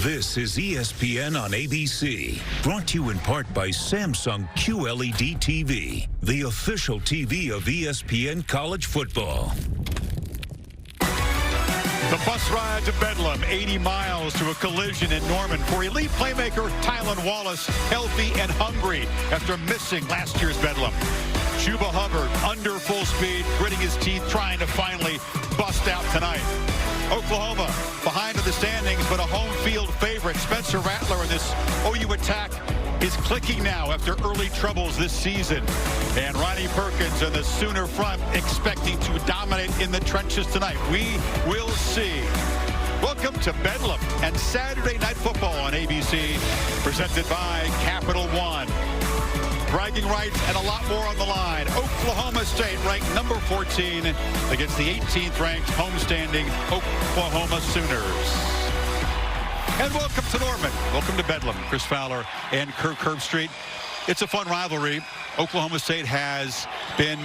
This is ESPN on ABC, brought to you in part by Samsung QLED TV, the official TV of ESPN College Football. The bus ride to Bedlam, 80 miles to a collision in Norman for elite playmaker Tylan Wallace, healthy and hungry after missing last year's Bedlam. Chuba Hubbard under full speed, gritting his teeth, trying to finally bust out tonight. Oklahoma behind in the standings, but a home field favorite. Spencer Rattler in this OU attack is clicking now after early troubles this season. And Ronnie Perkins and the Sooner front expecting to dominate in the trenches tonight. We will see. Welcome to Bedlam and Saturday Night Football on ABC, presented by Capital One. Bragging rights and a lot more on the line. Oklahoma State ranked number 14 against the 18th ranked homestanding Oklahoma Sooners. And welcome to Norman. Welcome to Bedlam. Chris Fowler and Kirk Herbstreit. It's a fun rivalry. Oklahoma State has been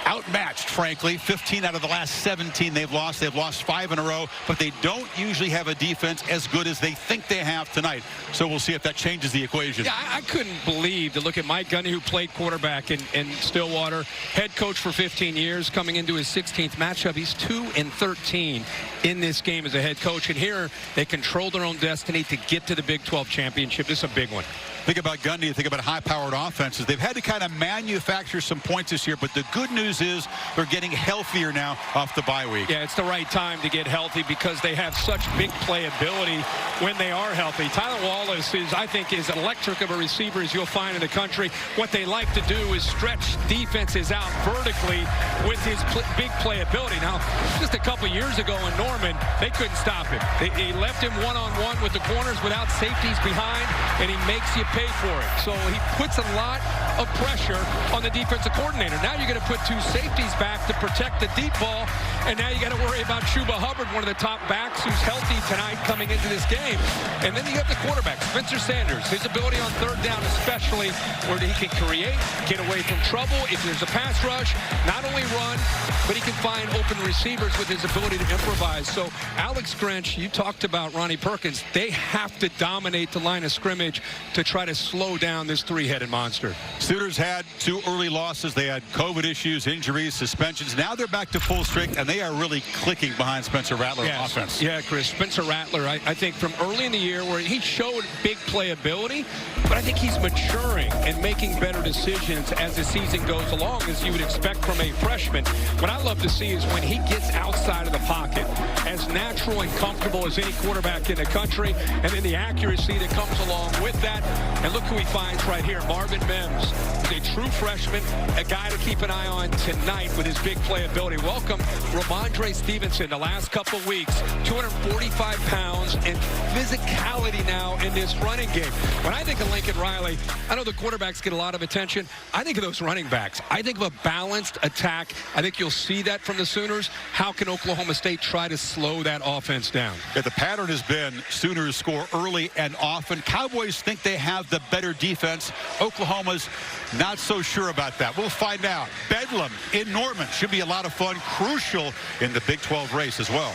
outmatched, frankly. 15 out of the last 17 they've lost. They've lost 5 in a row, but they don't usually have a defense as good as they think they have tonight. So we'll see if that changes the equation. Yeah, I couldn't believe to look at Mike Gundy, who played quarterback in Stillwater, head coach for 15 years, coming into his 16th matchup. He's 2-13 in this game as a head coach. And here they control their own destiny to get to the Big 12 championship. This is a big one. Think about Gundy, think about high-powered offenses. They've had to kind of manufacture some points this year, but the good news is they're getting healthier now off the bye week. Yeah, it's the right time to get healthy because they have such big playability when they are healthy. Tylan Wallace is, I think, as electric of a receiver as you'll find in the country. What they like to do is stretch defenses out vertically with his big playability. Now, just a couple years ago in Norman, they couldn't stop him. They left him one-on-one with the corners without safeties behind, and he makes you pay for it. So he puts a lot of pressure on the defensive coordinator. Now you're going to put 2 safeties back to protect the deep ball, and now you got to worry about Chuba Hubbard, one of the top backs who's healthy tonight coming into this game. And then you have the quarterback, Spencer Sanders. His ability on third down especially, where he can create, get away from trouble. If there's a pass rush, not only run, but he can find open receivers with his ability to improvise. So Alex Grinch, you talked about Ronnie Perkins. They have to dominate the line of scrimmage to try to slow down this 3-headed monster. Sooners had 2 early losses. They had COVID issues, injuries, suspensions. Now they're back to full strength, and they are really clicking behind Spencer Rattler offense. Yeah, Chris. Spencer Rattler, I think from early in the year where he showed big playability, but I think he's maturing and making better decisions as the season goes along, as you would expect from a freshman. What I love to see is when he gets outside of the pocket, as natural and comfortable as any quarterback in the country, and then the accuracy that comes along with that. And look who he finds right here, Marvin Mims. He's a true freshman, a guy to keep an eye on tonight with his big playability. Welcome, Ramondre Stevenson, the last couple of weeks, 245 pounds and physicality now in this running game. When I think of Lincoln Riley, I know the quarterbacks get a lot of attention. I think of those running backs. I think of a balanced attack. I think you'll see that from the Sooners. How can Oklahoma State try to slow that offense down? Yeah, the pattern has been Sooners score early and often. Cowboys think they have the better defense. Oklahoma's not so sure about that. We'll find out. Bedlam in Norman should be a lot of fun, crucial in the Big 12 race as well.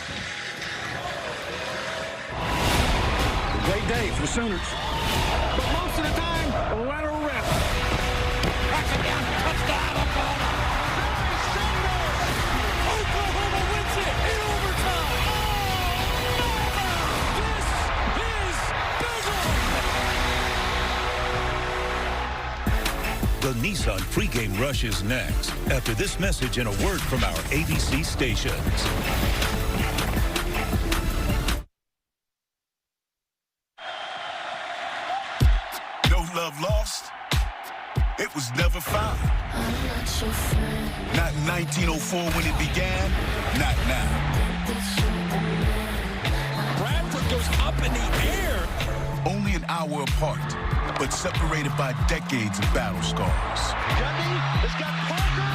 Great day for the Sooners. But most of the time, let her rip. Back down, touchdown, Oklahoma. Oklahoma wins it in overtime. The Nissan pregame rush is next, after this message and a word from our ABC stations. Love lost, it was never found. Not in 1904 when it began, not now. Bradford goes up in the air. Only an hour apart, but separated by decades of battle scars. Gundy has got Parker.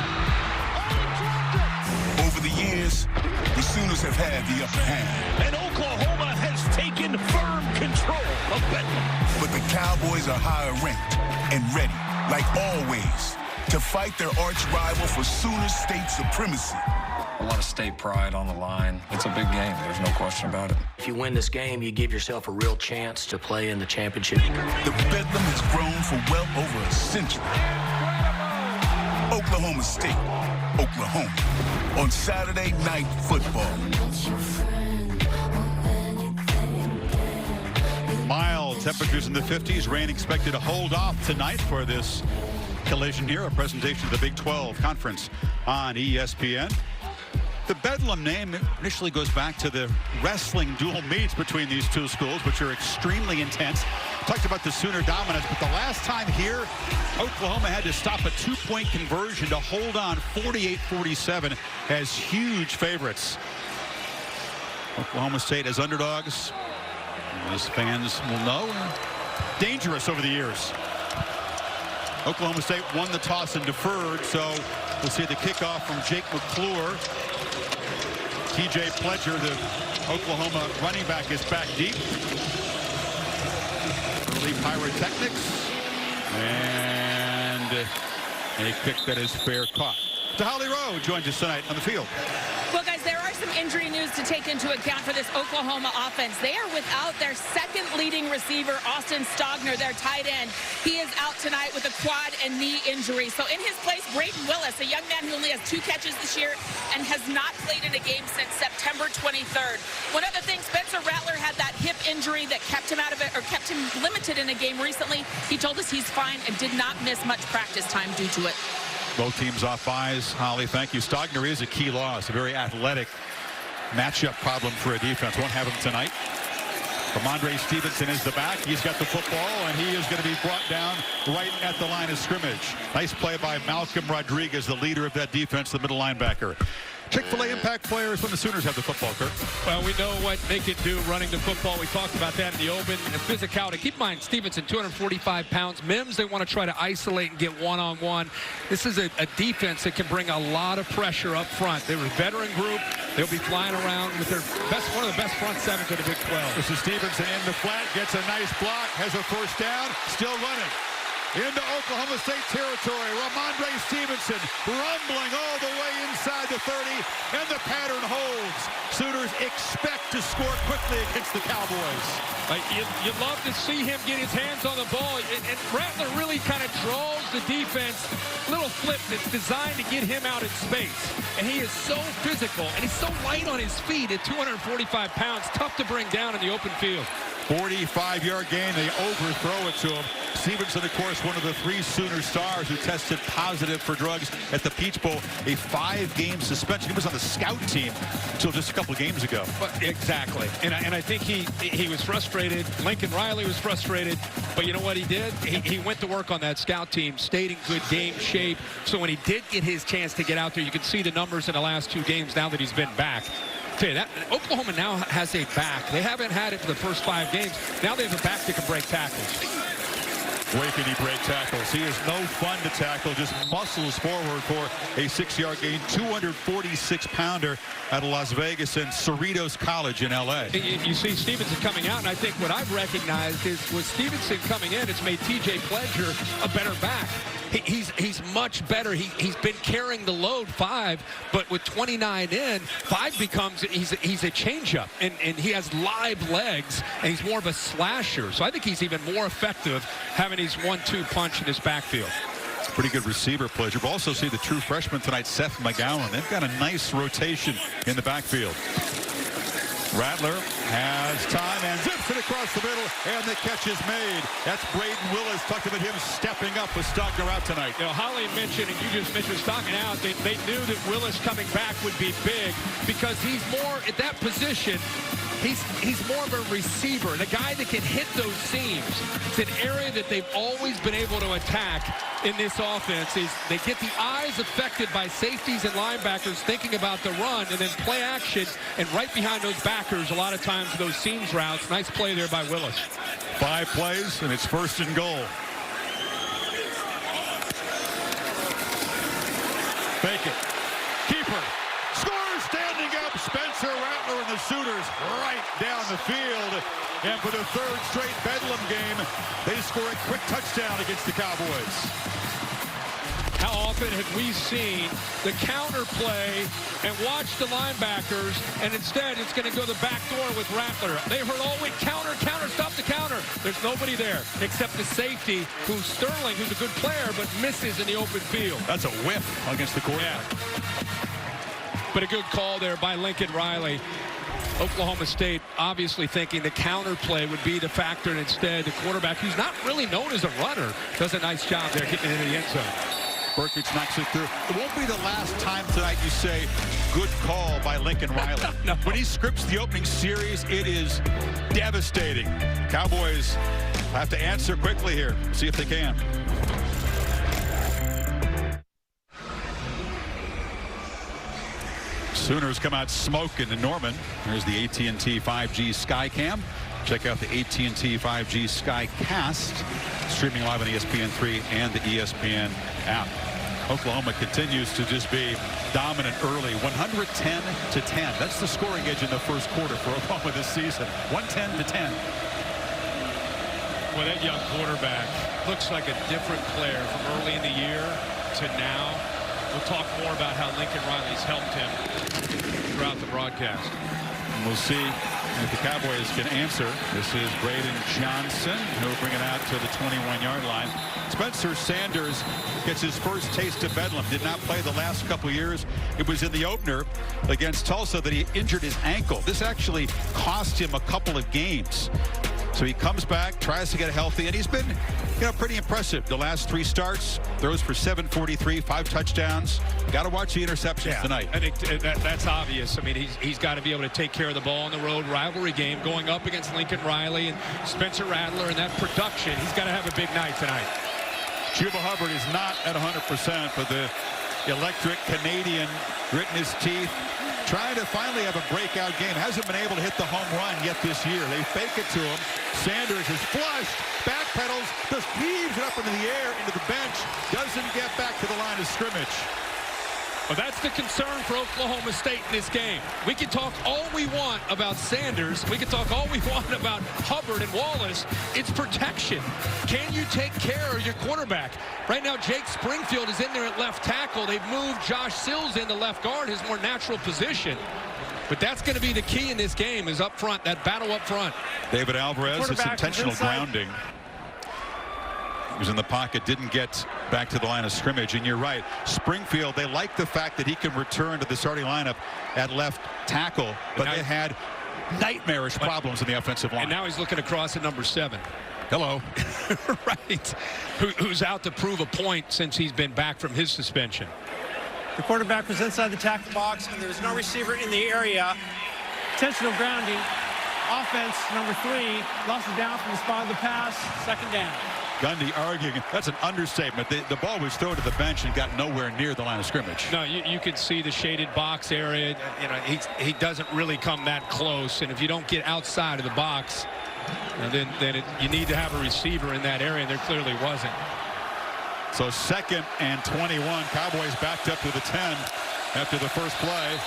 Oh, he dropped it. Over the years, the Sooners have had the upper hand. And Oklahoma has taken firm control of Bedlam. But the Cowboys are higher ranked and ready, like always, to fight their arch rival for Sooner State supremacy. A lot of state pride on the line. It's a big game. There's no question about it. If you win this game, you give yourself a real chance to play in the championship. The Bedlam has grown for well over a century. Oklahoma State, Oklahoma, on Saturday Night Football. Mild temperatures in the 50s. Rain expected to hold off tonight for this collision here. A presentation of the Big 12 Conference on ESPN. The Bedlam name initially goes back to the wrestling dual meets between these two schools, which are extremely intense. Talked about the Sooner dominance, but the last time here, Oklahoma had to stop a two-point conversion to hold on 48-47 as huge favorites. Oklahoma State as underdogs, as fans will know, dangerous over the years. Oklahoma State won the toss and deferred, so we'll see the kickoff from Jake McClure. TJ Pledger, the Oklahoma running back, is back deep. Early pyrotechnics. And a kick that is fair caught. Holly Rowe joins us tonight on the field. Well, guys, there are some injury news to take into account for this Oklahoma offense. They are without their second leading receiver, Austin Stogner, their tight end. He is out tonight with a quad and knee injury. So in his place, Braden Willis, a young man who only has 2 catches this year and has not played in a game since September 23rd. One other thing, Spencer Rattler had that hip injury that kept him out of it, or kept him limited in a game recently. He told us he's fine and did not miss much practice time due to it. Both teams off buys. Holly, thank you. Stogner is a key loss, a very athletic matchup problem for a defense. Won't have him tonight. Ramondre Stevenson is the back. He's got the football, and he is going to be brought down right at the line of scrimmage. Nice play by Malcolm Rodriguez, the leader of that defense, the middle linebacker. Chick-fil-A impact players when the Sooners have the football, Kirk. Well, we know what they can do running the football. We talked about that in the open. And physicality. Keep in mind, Stevenson, 245 pounds. Mims, they want to try to isolate and get one-on-one. This is a defense that can bring a lot of pressure up front. They're a veteran group. They'll be flying around with their one of the best front sevens in the Big 12. This is Stevenson in the flat, gets a nice block, has a first down, still running. Into Oklahoma State territory, Ramondre Stevenson rumbling all the way inside the 30, and the pattern holds. Sooners expect to score quickly against the Cowboys. You love to see him get his hands on the ball, and Rattler really kind of draws the defense. Little flip that's designed to get him out in space, and he is so physical, and he's so light on his feet at 245 pounds, tough to bring down in the open field. 45-yard gain, they overthrow it to him. Stevenson, of course, one of the 3 Sooner stars who tested positive for drugs at the Peach Bowl. A 5-game suspension. He was on the scout team until just a couple of games ago. Exactly. And I think he was frustrated. Lincoln Riley was frustrated. But you know what he did? He went to work on that scout team, stayed in good game shape. So when he did get his chance to get out there, you can see the numbers in the last 2 games now that he's been back. Tell you that Oklahoma now has a back. They haven't had it for the first 5 games. Now they have a back that can break tackles. Boy, can he break tackles. He is no fun to tackle, just muscles forward for a 6-yard gain. 246-pounder out of Las Vegas and Cerritos College in L.A. You see Stevenson coming out, and I think what I've recognized is with Stevenson coming in, it's made T.J. Pledger a better back. He's much better. He's been carrying the load 5, but with 29 in, 5 becomes he's a changeup, and he has live legs, and he's more of a slasher. So I think he's even more effective having his 1-2 punch in his backfield. Pretty good receiver, Pledger. We'll also see the true freshman tonight, Seth McGowan. They've got a nice rotation in the backfield. Rattler has time and zips it across the middle, and the catch is made. That's Braden Willis. Talking about him stepping up with Stogner out tonight. You know, Holly mentioned, and you just mentioned Stogner out, they knew that Willis coming back would be big because he's more at that position. He's more of a receiver, and a guy that can hit those seams. It's an area that they've always been able to attack in this offense. Is they get the eyes affected by safeties and linebackers thinking about the run, and then play action, and right behind those backers, a lot of times those seams routes. Nice play there by Willis. 5 plays, and it's 1st and goal. Fake it. Keeper. Scores standing up. Spencer Rattler and the Sooners right down the field. And for the 3rd straight Bedlam game, they score a quick touchdown against the Cowboys. How often have we seen the counter play and watched the linebackers, and instead it's going to go the back door with Rattler. They heard all week, counter, stop the counter. There's nobody there except the safety, who's Sterling, who's a good player, but misses in the open field. That's a whiff against the quarterback. Yeah. But a good call there by Lincoln Riley. Oklahoma State obviously thinking the counter play would be the factor, and instead the quarterback, who's not really known as a runner, does a nice job there getting into the end zone. Burkich knocks it through. It won't be the last time tonight you say, good call by Lincoln Riley. No. When he scripts the opening series, it is devastating. Cowboys have to answer quickly here. See if they can. Sooners come out smoking in Norman. There's the AT&T 5G Skycam. Check out the AT&T 5G Skycast, streaming live on ESPN3 and the ESPN app. Oklahoma continues to just be dominant early, 110-10. That's the scoring edge in the first quarter for Oklahoma this season, 110-10. Well, that young quarterback looks like a different player from early in the year to now. We'll talk more about how Lincoln Riley's helped him throughout the broadcast. And we'll see if the Cowboys can answer. This is Braden Johnson. He'll bring it out to the 21-yard line. Spencer Sanders gets his first taste of Bedlam. Did not play the last couple years. It was in the opener against Tulsa that he injured his ankle. This actually cost him a couple of games. So he comes back, tries to get healthy, and he's been, pretty impressive. The last 3 starts, throws for 743, 5 touchdowns. Got to watch the interceptions tonight. I think that's obvious. I mean, he's got to be able to take care of the ball on the road. Rivalry game going up against Lincoln Riley and Spencer Rattler, and that production. He's got to have a big night tonight. Chuba Hubbard is not at 100%, but the electric Canadian grit in his teeth, trying to finally have a breakout game. Hasn't been able to hit the home run yet this year. They fake it to him. Sanders is flushed, backpedals, just heaves it up into the air, into the bench, doesn't get back to the line of scrimmage. Well, that's the concern for Oklahoma State in this game. We can talk all we want about Sanders. We can talk all we want about Hubbard and Wallace. It's protection. Can you take care of your quarterback? Right now, Jake Springfield is in there at left tackle. They've moved Josh Sills into left guard, his more natural position. But that's going to be the key in this game, is up front, that battle up front. David Alvarez, it's intentional grounding. He was in the pocket, didn't get back to the line of scrimmage. And you're right, Springfield, they like the fact that he can return to the starting lineup at left tackle, but they had nightmarish problems in the offensive line. And now he's looking across at number 7. Hello. Right. Who's out to prove a point since he's been back from his suspension. The quarterback was inside the tackle box, and there was no receiver in the area. Intentional grounding. Offense, number 3, lost it down from the spot of the pass. 2nd down. Gundy arguing. That's an understatement. The ball was thrown to the bench and got nowhere near the line of scrimmage. No, you can see the shaded box area. He doesn't really come that close. And if you don't get outside of the box, then you need to have a receiver in that area, and there clearly wasn't. So 2nd and 21. Cowboys backed up to the 10 after the first play.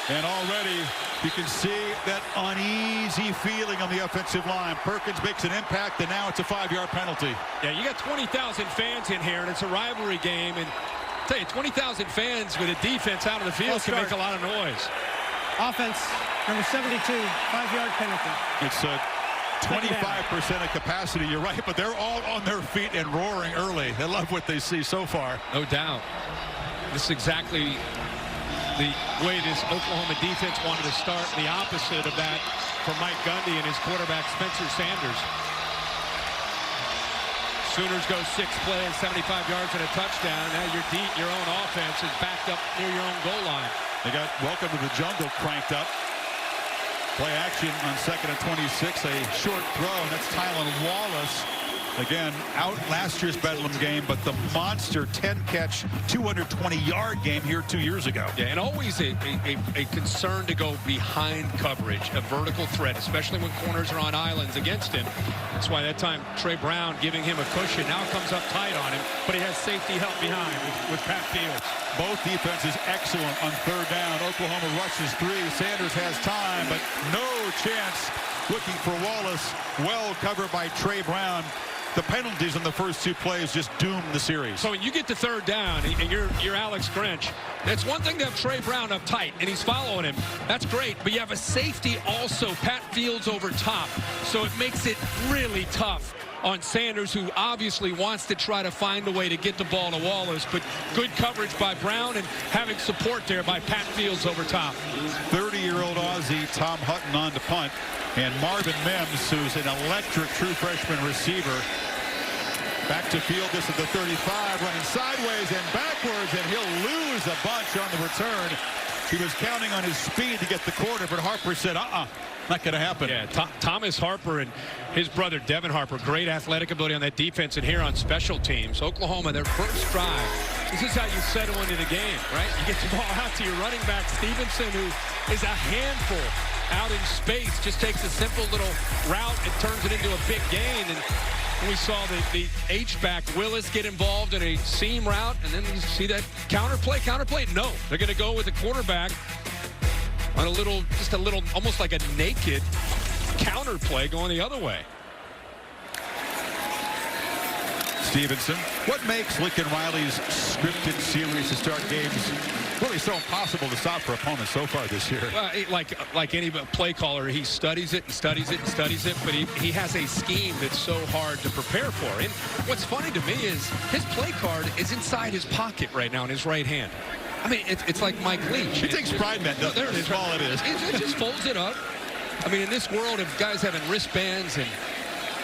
And already you can see that uneasy feeling on the offensive line. Perkins makes an impact, and now it's a 5-yard penalty. Yeah, you got 20,000 fans in here, and it's a rivalry game. And I'll tell you, 20,000 fans with a defense out of the field can make a lot of noise. Offense, number 72, 5-yard penalty. It's 25% of capacity, you're right, but they're all on their feet and roaring early. They love what they see so far. No doubt. This is exactly the way this Oklahoma defense wanted to start, the opposite of that for Mike Gundy and his quarterback Spencer Sanders. Sooners go 6 plays, 75 yards and a touchdown. Now your own offense is backed up near your own goal line. They got Welcome to the Jungle cranked up. Play action on 2nd and 26, a short throw, and that's Tylan Wallace. Again, out last year's Bedlam game, but the monster 10-catch, 220-yard game here 2 years ago. Yeah, and always a concern to go behind coverage, a vertical threat, especially when corners are on islands against him. That's why that time Trey Brown giving him a cushion. Now comes up tight on him, but he has safety help behind with Pat Fields. Both defenses excellent on 3rd down. Oklahoma rushes 3. Sanders has time, but no chance. Looking for Wallace. Well covered by Trey Brown. the penalties on the first 2 plays just doomed the series. So when you get to third down and you're Alex Grinch, it's one thing to have Trey Brown up tight and he's following him. That's great, but you have a safety also, Pat Fields over top. So it makes it really tough on Sanders, who obviously wants to try to find a way to get the ball to Wallace, but good coverage by Brown and having support there by Pat Fields over top. 30-year-old Aussie Tom Hutton on to punt, and Marvin Mims, who's an electric true freshman receiver. Back to field, this is the 35, running sideways and backwards, and he'll lose a bunch on the return. He was counting on his speed to get the corner, but Harper said, not going to happen. Yeah, Thomas Harper and his brother Devin Harper, great athletic ability on that defense and here on special teams. Oklahoma, their first drive. This is how you settle into the game, right? You get the ball out to your running back, Stevenson, who is a handful out in space, just takes a simple little route and turns it into a big gain. And we saw the H-back Willis get involved in a seam route, and then you see that counterplay. No, they're going to go with the quarterback on just a little, almost like a naked counterplay going the other way. Stevenson. What makes Lincoln Riley's scripted series to start games really so impossible to stop for opponents so far this year? Well, like any play caller, he studies it and studies it and studies it, but he has a scheme that's so hard to prepare for. And what's funny to me is his play card is inside his pocket right now in his right hand. I mean, it's like Mike Leach. He takes pride in that, doesn't he? That's all it is. It just folds it up. I mean, in this world of guys having wristbands and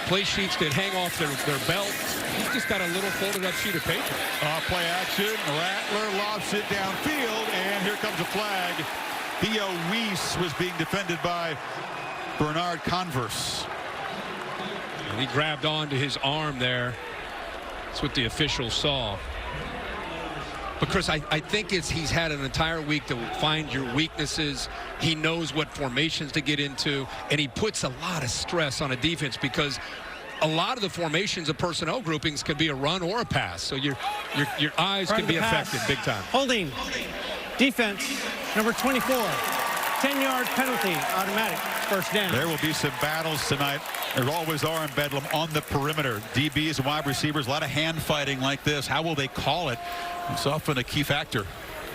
play sheets that hang off their belt, he's just got a little folded up sheet of paper. Play action. Rattler lobs it downfield, and here comes a flag. Theo Weiss was being defended by Bernard Converse. And he grabbed onto his arm there. That's what the officials saw. But Chris, I think he's had an entire week to find your weaknesses. He knows what formations to get into, and he puts a lot of stress on a defense because a lot of the formations of personnel groupings can be a run or a pass. So your eyes can be affected big time. Holding. Defense, number 24. 10-yard penalty, automatic. First down. There will be some battles tonight. There always are in Bedlam on the perimeter. DBs and wide receivers, a lot of hand fighting like this. How will they call it? It's often a key factor.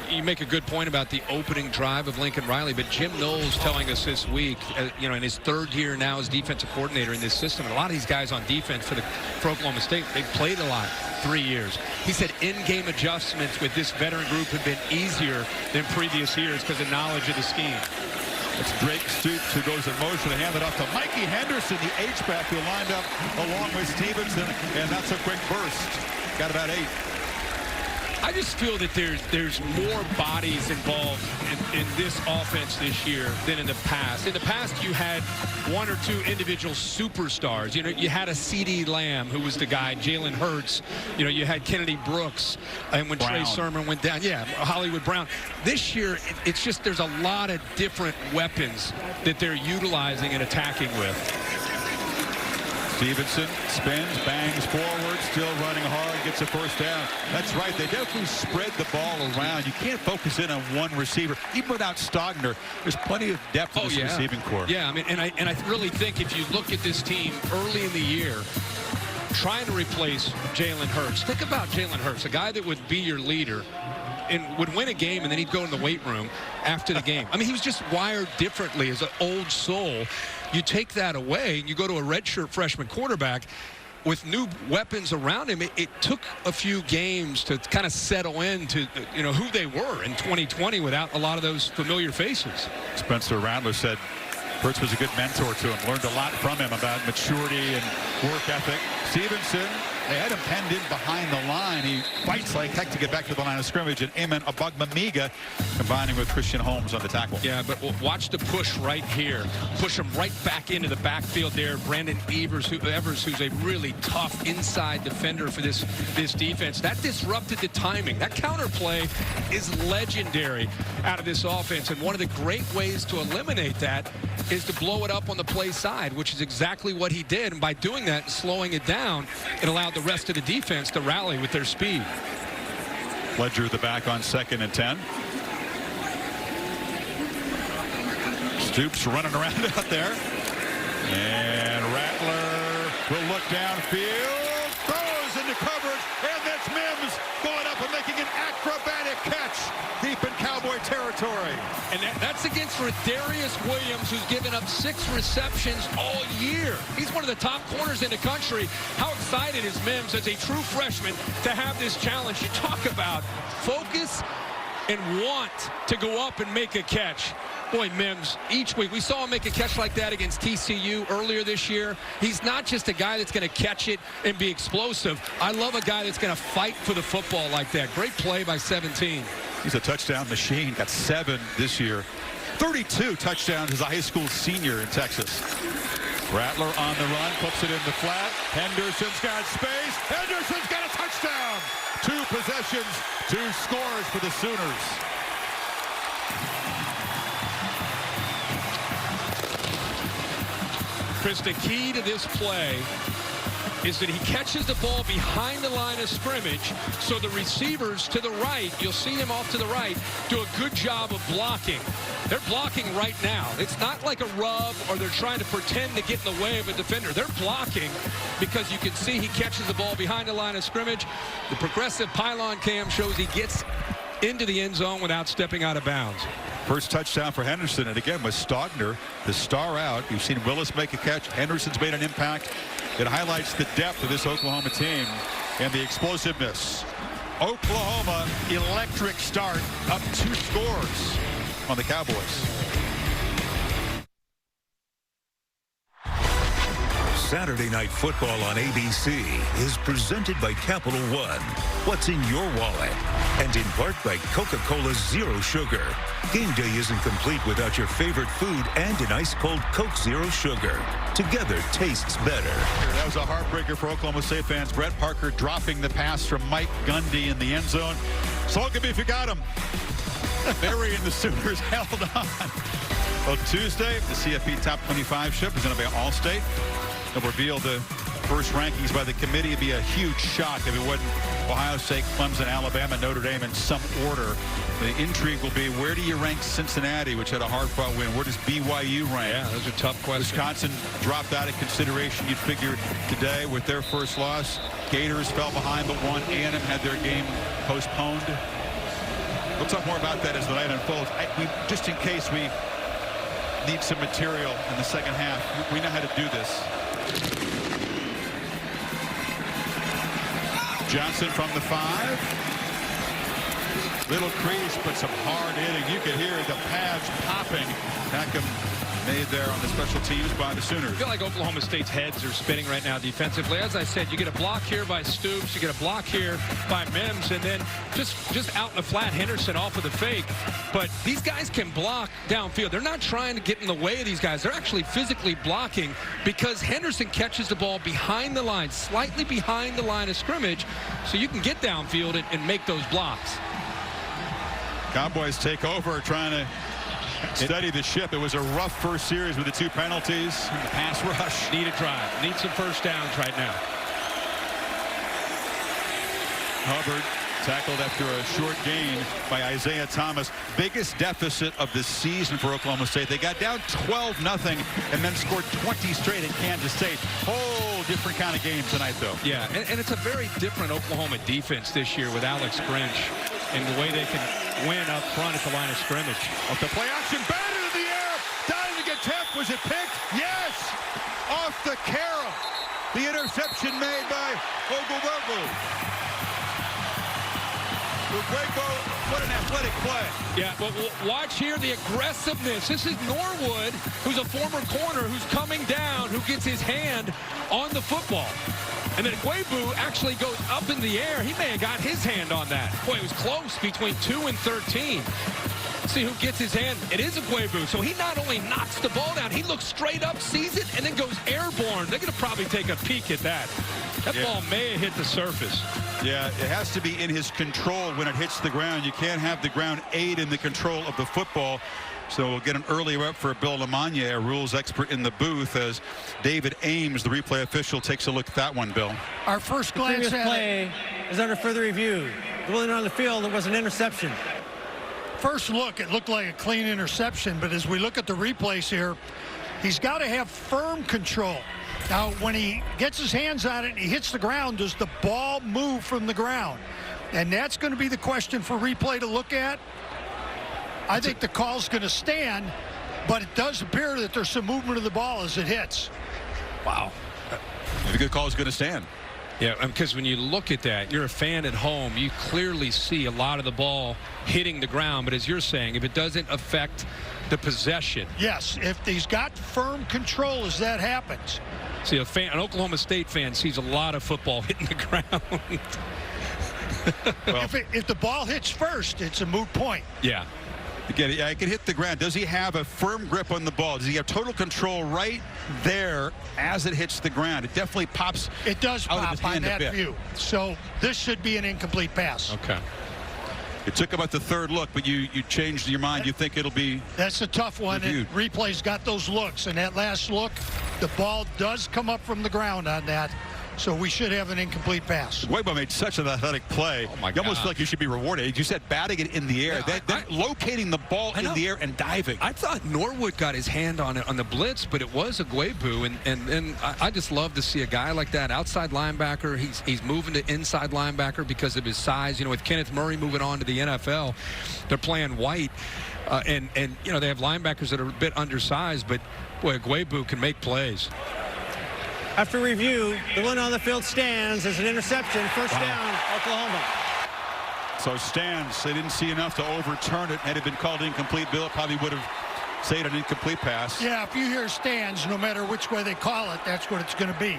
You make a good point about the opening drive of Lincoln Riley, but Jim Knowles telling us this week, in his third year now as defensive coordinator in this system, and a lot of these guys on defense for Oklahoma State, they've played a lot, 3 years. He said in-game adjustments with this veteran group have been easier than previous years because of knowledge of the scheme. It's Drake Stoops who goes in motion to hand it off to Mikey Henderson, the H-back, who lined up along with Stevenson, and that's a quick burst. Got about 8. I just feel that there's more bodies involved in this offense this year than in the past. In the past, you had 1 or 2 individual superstars. You had a C.D. Lamb, who was the guy, Jalen Hurts. You had Kennedy Brooks, and when Trey Sermon went down, Hollywood Brown. This year, it's just there's a lot of different weapons that they're utilizing and attacking with. Stevenson spins, bangs forward, still running hard, gets a first down. That's right. They definitely spread the ball around. You can't focus in on one receiver. Even without Stogner, there's plenty of depth in this receiving corps. Yeah, I mean, and I really think if you look at this team early in the year, trying to replace Jalen Hurts. Think about Jalen Hurts, a guy that would be your leader and would win a game, and then he'd go in the weight room after the game. I mean, he was just wired differently as an old soul. You take that away, and you go to a redshirt freshman quarterback with new weapons around him. It took a few games to kind of settle into who they were in 2020 without a lot of those familiar faces. Spencer Rattler said Hurts was a good mentor to him, learned a lot from him about maturity and work ethic. Stevenson, they had him penned in behind the line. He fights like heck to get back to the line of scrimmage, and Amen Abagbamiga combining with Christian Holmes on the tackle. Yeah, but watch the push right here. Push him right back into the backfield there. Brandon Evers, who's a really tough inside defender for this defense. That disrupted the timing. That counterplay is legendary out of this offense, and one of the great ways to eliminate that is to blow it up on the play side, which is exactly what he did. And by doing that and slowing it down, it allowed the rest of the defense to rally with their speed. Ledger the back on 2nd and 10. Stoops running around out there. And Rattler will look downfield. territory. And that's against Darius Williams, who's given up 6 receptions all year. He's one of the top corners in the country. How excited is Mims as a true freshman to have this challenge? You talk about focus and want to go up and make a catch. Boy, Mims, each week, we saw him make a catch like that against TCU earlier this year. He's not just a guy that's going to catch it and be explosive. I love a guy that's going to fight for the football like that. Great play by 17. He's a touchdown machine. Got 7 this year. 32 touchdowns as a high school senior in Texas. Rattler on the run, puts it in the flat. Henderson's got space. Henderson's got a touchdown. 2 possessions, 2 scores for the Sooners. Chris, the key to this play is that he catches the ball behind the line of scrimmage, so the receivers to the right, you'll see him off to the right, do a good job of blocking. They're blocking right now. It's not like a rub or they're trying to pretend to get in the way of a defender. They're blocking because you can see he catches the ball behind the line of scrimmage. The progressive pylon cam shows he gets into the end zone without stepping out of bounds. First touchdown for Henderson, and again with Stogner, the star out. You've seen Willis make a catch. Henderson's made an impact. It highlights the depth of this Oklahoma team and the explosiveness. Oklahoma, electric start, up 2 scores on the Cowboys. Saturday Night Football on ABC is presented by Capital One. What's in your wallet? And in part by Coca-Cola Zero Sugar. Game day isn't complete without your favorite food and an ice-cold Coke Zero Sugar. Together tastes better. That was a heartbreaker for Oklahoma State fans. Brett Parker dropping the pass from Mike Gundy in the end zone. Slocum if you got him. Barry and the Sooners held on. Well, Tuesday, the CFP Top 25 ship is going to be All-State. They'll reveal the first rankings by the committee. It'd be a huge shock if it wasn't Ohio State, Clemson, Alabama, Notre Dame in some order. The intrigue will be, where do you rank Cincinnati, which had a hard-fought win? Where does BYU rank? Yeah, those are tough questions. Wisconsin dropped out of consideration, you'd figure, today with their first loss. Gators fell behind but won. A&M had their game postponed. We'll talk more about that as the night unfolds. Just in case we need some material in the second half, we know how to do this. Johnson from the 5. Little crease, but some hard hitting. You could hear the pads popping. Packham made there on the special teams by the Sooners. I feel like Oklahoma State's heads are spinning right now defensively. As I said, you get a block here by Stoops, you get a block here by Mims, and then just out in the flat, Henderson off of the fake. But these guys can block downfield. They're not trying to get in the way of these guys. They're actually physically blocking because Henderson catches the ball behind the line, slightly behind the line of scrimmage, so you can get downfield and make those blocks. Cowboys take over, trying to steady the ship. It was a rough first series with the 2 penalties and the pass rush. Need a drive. Need some first downs right now. Hubbard tackled after a short gain by Isaiah Thomas. Biggest deficit of the season for Oklahoma State. They got down 12-0 and then scored 20 straight at Kansas State. Whole different kind of game tonight, though. Yeah, and it's a very different Oklahoma defense this year with Alex Grinch and the way they can win up front at the line of scrimmage. Off the play action, batted in the air. Diving attempt. Was it picked? Yes! Off the carom. The interception made by Ogulbergu. What an athletic play. Yeah, but watch here the aggressiveness. This is Norwood, who's a former corner, who's coming down, who gets his hand on the football. And then Guebu actually goes up in the air. He may have got his hand on that. Boy, it was close between 2 and 13. Let's see who gets his hand. It is a Guebu. So he not only knocks the ball down, he looks straight up, sees it, and then goes airborne. They're going to probably take a peek at that. That ball may have hit the surface. Yeah, it has to be in his control when it hits the ground. You can't have the ground aid in the control of the football. So we'll get an early rep for Bill Lamagna, a rules expert in the booth, as David Ames, the replay official, takes a look at that one, Bill. Our first glance at play is under further review. Going on the field, it was an interception. First look, it looked like a clean interception, but as we look at the replays here, he's got to have firm control. Now, when he gets his hands on it and he hits the ground, does the ball move from the ground? And that's going to be the question for replay to look at. I think the call's going to stand, but it does appear that there's some movement of the ball as it hits. Wow. The good call is going to stand. Yeah, because when you look at that, you're a fan at home, you clearly see a lot of the ball hitting the ground. But as you're saying, if it doesn't affect the possession. Yes, if he's got firm control as that happens. See, an Oklahoma State fan sees a lot of football hitting the ground. Well, if the ball hits first, it's a moot point. Yeah. Again, yeah, it can hit the ground. Does he have a firm grip on the ball? Does he have total control right there as it hits the ground? It definitely pops. It does out of pop his on hand that a bit. view. So this should be an incomplete pass. Okay. It took about the third look, but you changed your mind. You think it'll be. That's a tough one. And replay's got those looks. And that last look, the ball does come up from the ground on that. So we should have an incomplete pass. Guebo made such an athletic play. Oh my you almost God. feel like you should be rewarded. You said batting it in the air. Yeah, Locating the ball in the air and diving. I thought Norwood got his hand on it on the blitz, but it was a Guebo, and I just love to see a guy like that, outside linebacker. He's moving to inside linebacker because of his size. You know, with Kenneth Murray moving on to the NFL, they're playing white, and you know they have linebackers that are a bit undersized, but boy, Guebo can make plays. After review, the one on the field stands as an interception. First down, Oklahoma. So stands. They didn't see enough to overturn it. Had it been called incomplete, Bill, it probably would have said an incomplete pass. Yeah, if you hear stands, no matter which way they call it, that's what it's going to be.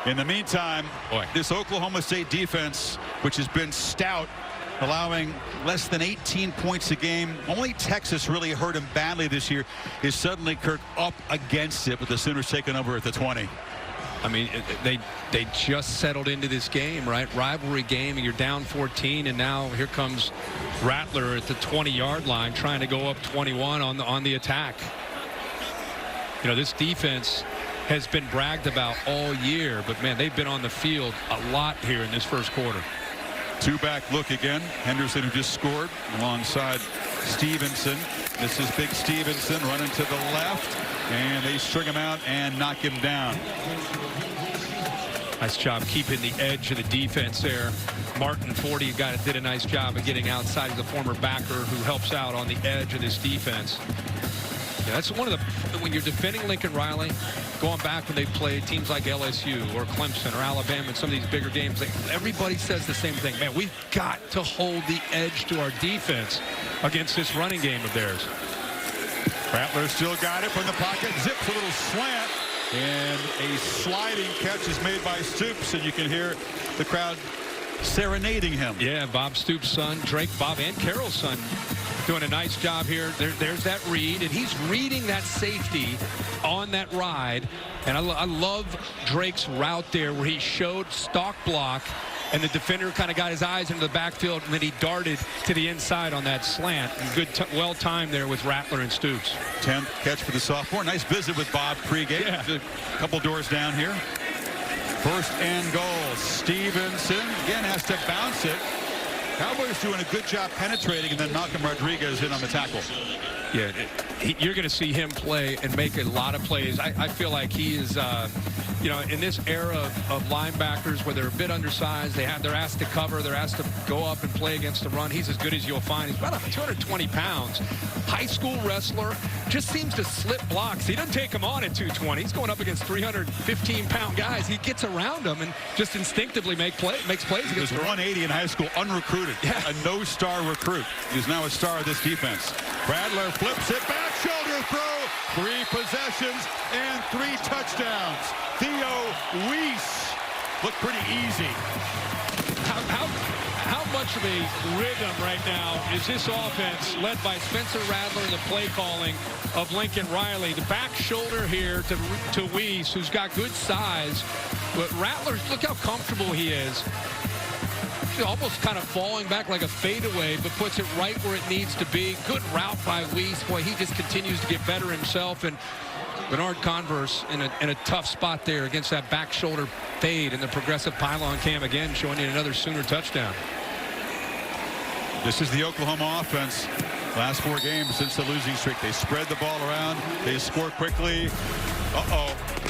In the meantime, this Oklahoma State defense, which has been stout, allowing less than 18 points a game. Only Texas really hurt him badly this year. Is suddenly Kirk up against it with the Sooners taking over at the 20. I mean, they just settled into this game, right? Rivalry game, and you're down 14, and now here comes Rattler at the 20-yard line trying to go up 21 on the attack. You know, this defense has been bragged about all year, but man, they've been on the field a lot here in this first quarter. Two-back look again. Henderson, who just scored, alongside Stevenson. This is Big Stevenson running to the left, and they string him out and knock him down. Nice job keeping the edge of the defense there. Martin 40 did a nice job of getting outside. He's a former backer who helps out on the edge of this defense. Yeah, that's one of the, when you're defending Lincoln Riley, going back when they played teams like LSU or Clemson or Alabama in some of these bigger games, everybody says the same thing. Man, we've got to hold the edge to our defense against this running game of theirs. Rattler still got it from the pocket, zips a little slant, and a sliding catch is made by Stoops, and you can hear the crowd serenading him. Yeah, Bob Stoops' son, Drake, Bob and Carroll's son, doing a nice job here. There's that read, and he's reading that safety on that ride. And I love Drake's route there where he showed stalk block, and the defender kind of got his eyes into the backfield, and then he darted to the inside on that slant. Good, well timed there with Rattler and Stoops. 10th catch for the sophomore. Nice visit with Bob pregame. Yeah. A couple doors down here. First and goal. Stevenson again has to bounce it. Cowboys doing a good job penetrating, and then Malcolm Rodriguez in on the tackle. Yeah, you're going to see him play and make a lot of plays. I feel like he is, you know, in this era of linebackers where they're a bit undersized, they're asked to cover, they're asked to go up and play against the run. He's as good as you'll find. He's about 220 pounds. High school wrestler, just seems to slip blocks. He doesn't take them on at 220. He's going up against 315-pound guys. He gets around them and just instinctively makes plays He was 180 in high school, unrecruited. Yeah. A no-star recruit. He's now a star of this defense. Rattler flips it back, shoulder throw, 3 possessions and 3 touchdowns. Theo Weiss looked pretty easy. How much of a rhythm right now is this offense led by Spencer Rattler and the play calling of Lincoln Riley? The back shoulder here to Weiss, who's got good size. But Rattler, look how comfortable he is. Almost kind of falling back like a fadeaway, but puts it right where it needs to be. Good route by Weiss. Boy, he just continues to get better himself. And Bernard Converse in a tough spot there against that back shoulder fade and the progressive pylon cam again, showing you another Sooner touchdown. This is the Oklahoma offense. Last 4 games since the losing streak. They spread the ball around. They score quickly.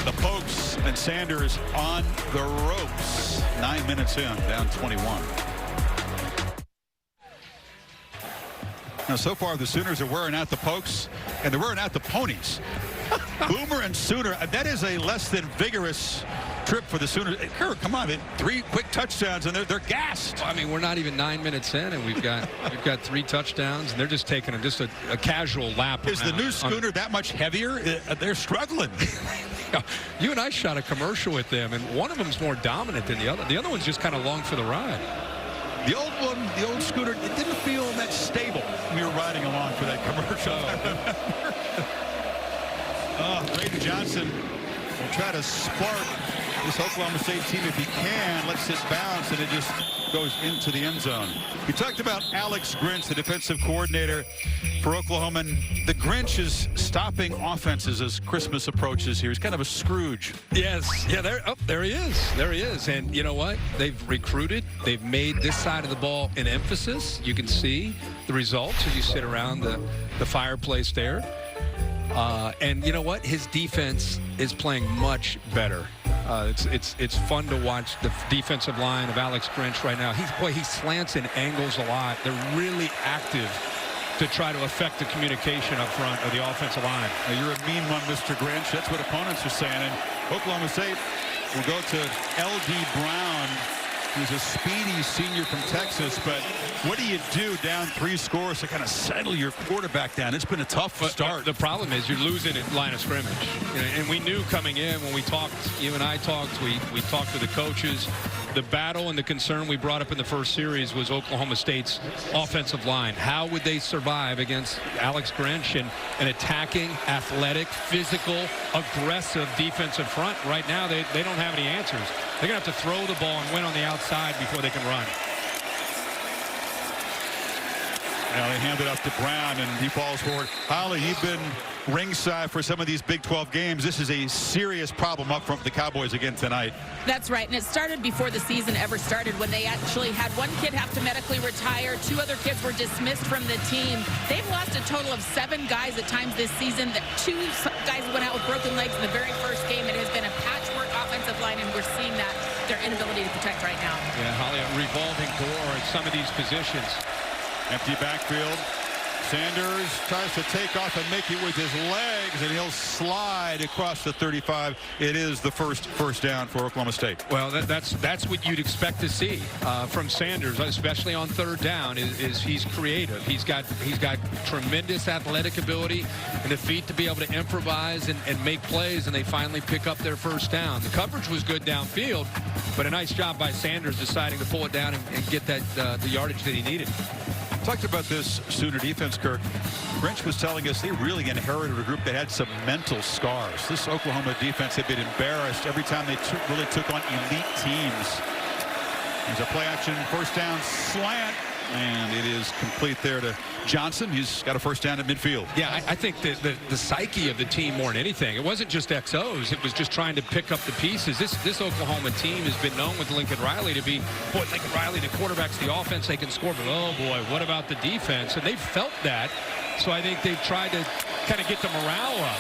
The Pokes and Sanders on the ropes. 9 minutes in, down 21. Now, so far, the Sooners are wearing out the Pokes, and they're wearing out the Ponies. Boomer and Sooner, that is a less than vigorous trip for the Sooners. Kirk, come on, 3 quick touchdowns, and they're gassed. I mean, we're not even 9 minutes in, and we've got 3 touchdowns, and they're just taking a casual lap. Is the new Schooner that much heavier? They're struggling. You and I shot a commercial with them, and one of them's more dominant than the other. The other one's just kind of along for the ride. The old one, the old Scooter, it didn't feel that stable when we were riding along for that commercial. Braden Johnson will try to spark this Oklahoma State team if he can. Lets it bounce, and it just goes into the end zone. We talked about Alex Grinch, the defensive coordinator for Oklahoma. And the Grinch is stopping offenses as Christmas approaches here. He's kind of a Scrooge. Yes. Yeah, there he is. There he is. And you know what? They've recruited. They've made this side of the ball an emphasis. You can see the results as you sit around the fireplace there. And you know what? His defense is playing much better. It's fun to watch the defensive line of Alex Grinch right now. He slants and angles a lot. They're really active to try to affect the communication up front of the offensive line. Now, you're a mean one, Mr. Grinch. That's what opponents are saying. And Oklahoma State will go to L.D. Brown, who's a speedy senior from Texas. But what do you do down 3 scores to kind of settle your quarterback down? It's been a tough start. The problem is you're losing at line of scrimmage. You know, and we knew coming in when we talked, you and I talked, we talked to the coaches. The battle and the concern we brought up in the first series was Oklahoma State's offensive line. How would they survive against Alex Grinch and an attacking, athletic, physical, aggressive defensive front? Right now, they don't have any answers. They're going to have to throw the ball and win on the outside before they can run. Now they hand it up to Brown, and he falls forward. Holly, you've been ringside for some of these Big 12 games. This is a serious problem up front for the Cowboys again tonight. That's right, and it started before the season ever started when they actually had one kid have to medically retire. 2 other kids were dismissed from the team. They've lost a total of 7 guys at times this season. 2 guys went out with broken legs in the very first game. It has been a patchwork offensive line, and we're seeing that, their inability to protect right now. Yeah, Holly, a revolving door at some of these positions. Empty backfield. Sanders tries to take off and make it with his legs, and he'll slide across the 35. It is the first down for Oklahoma State. Well, that's what you'd expect to see from Sanders, especially on 3rd down. Is he's creative. He's got tremendous athletic ability and the feet to be able to improvise and make plays, and they finally pick up their first down. The coverage was good downfield, but a nice job by Sanders deciding to pull it down and get that the yardage that he needed. Talked about this Sooner defense, Kirk. Grinch was telling us they really inherited a group that had some mental scars. This Oklahoma defense had been embarrassed every time they really took on elite teams. There's a play action first down slant, and it is complete there to Johnson. He's got a first down at midfield. Yeah, I think the psyche of the team more than anything. It wasn't just XOs. It was just trying to pick up the pieces. This Oklahoma team has been known with Lincoln Riley to be, boy, Lincoln Riley, the quarterback's the offense, they can score, but oh boy, what about the defense? And they've felt that. So I think they've tried to kind of get the morale up.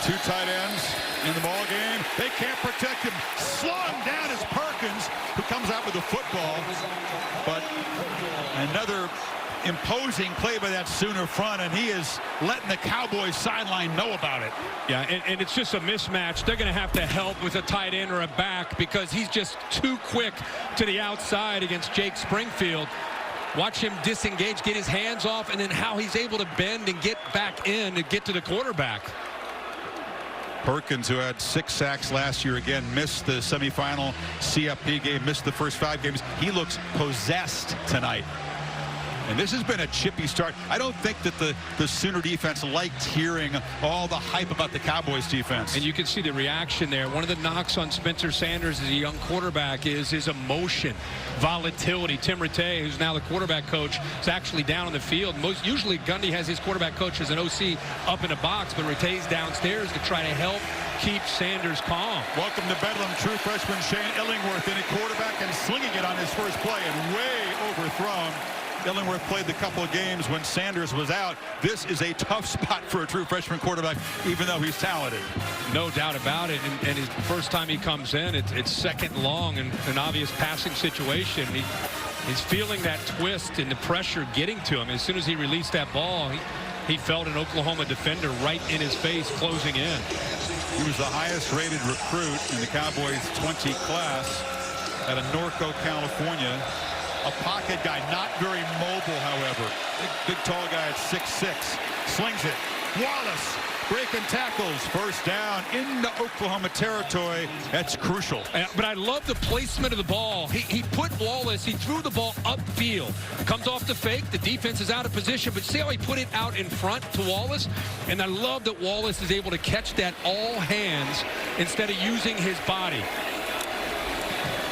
2 tight ends in the ball game. They can't protect him. Slung down is Perkins, who comes out with the football. But another imposing play by that Sooner front, and he is letting the Cowboys sideline know about it. Yeah, and it's just a mismatch. They're going to have to help with a tight end or a back because he's just too quick to the outside against Jake Springfield. Watch him disengage, get his hands off, and then how he's able to bend and get back in to get to the quarterback. Perkins, who had 6 sacks last year, again missed the semifinal CFP game, missed the first 5 games. He looks possessed tonight. And this has been a chippy start. I don't think that the Sooner defense liked hearing all the hype about the Cowboys defense. And you can see the reaction there. One of the knocks on Spencer Sanders as a young quarterback is his emotion, volatility. Tim Rattay, who's now the quarterback coach, is actually down on the field. Usually Gundy has his quarterback coach as an OC up in a box, but Rattay's downstairs to try to help keep Sanders calm. Welcome to Bedlam, true freshman Shane Illingworth in a quarterback and slinging it on his first play and way overthrown. Illingworth played the couple of games when Sanders was out. This is a tough spot for a true freshman quarterback, even though he's talented. No doubt about it. And his first time he comes in, it's second long and an obvious passing situation. He's feeling that twist and the pressure getting to him. As soon as he released that ball, he felt an Oklahoma defender right in his face closing in. He was the highest rated recruit in the Cowboys 20 class out of Norco, California. A pocket guy, not very mobile, however. Big tall guy at 6'6". Slings it. Wallace breaking tackles. First down into Oklahoma territory. That's crucial. But I love the placement of the ball. He put Wallace, he threw the ball upfield. Comes off the fake. The defense is out of position. But see how he put it out in front to Wallace? And I love that Wallace is able to catch that all hands instead of using his body.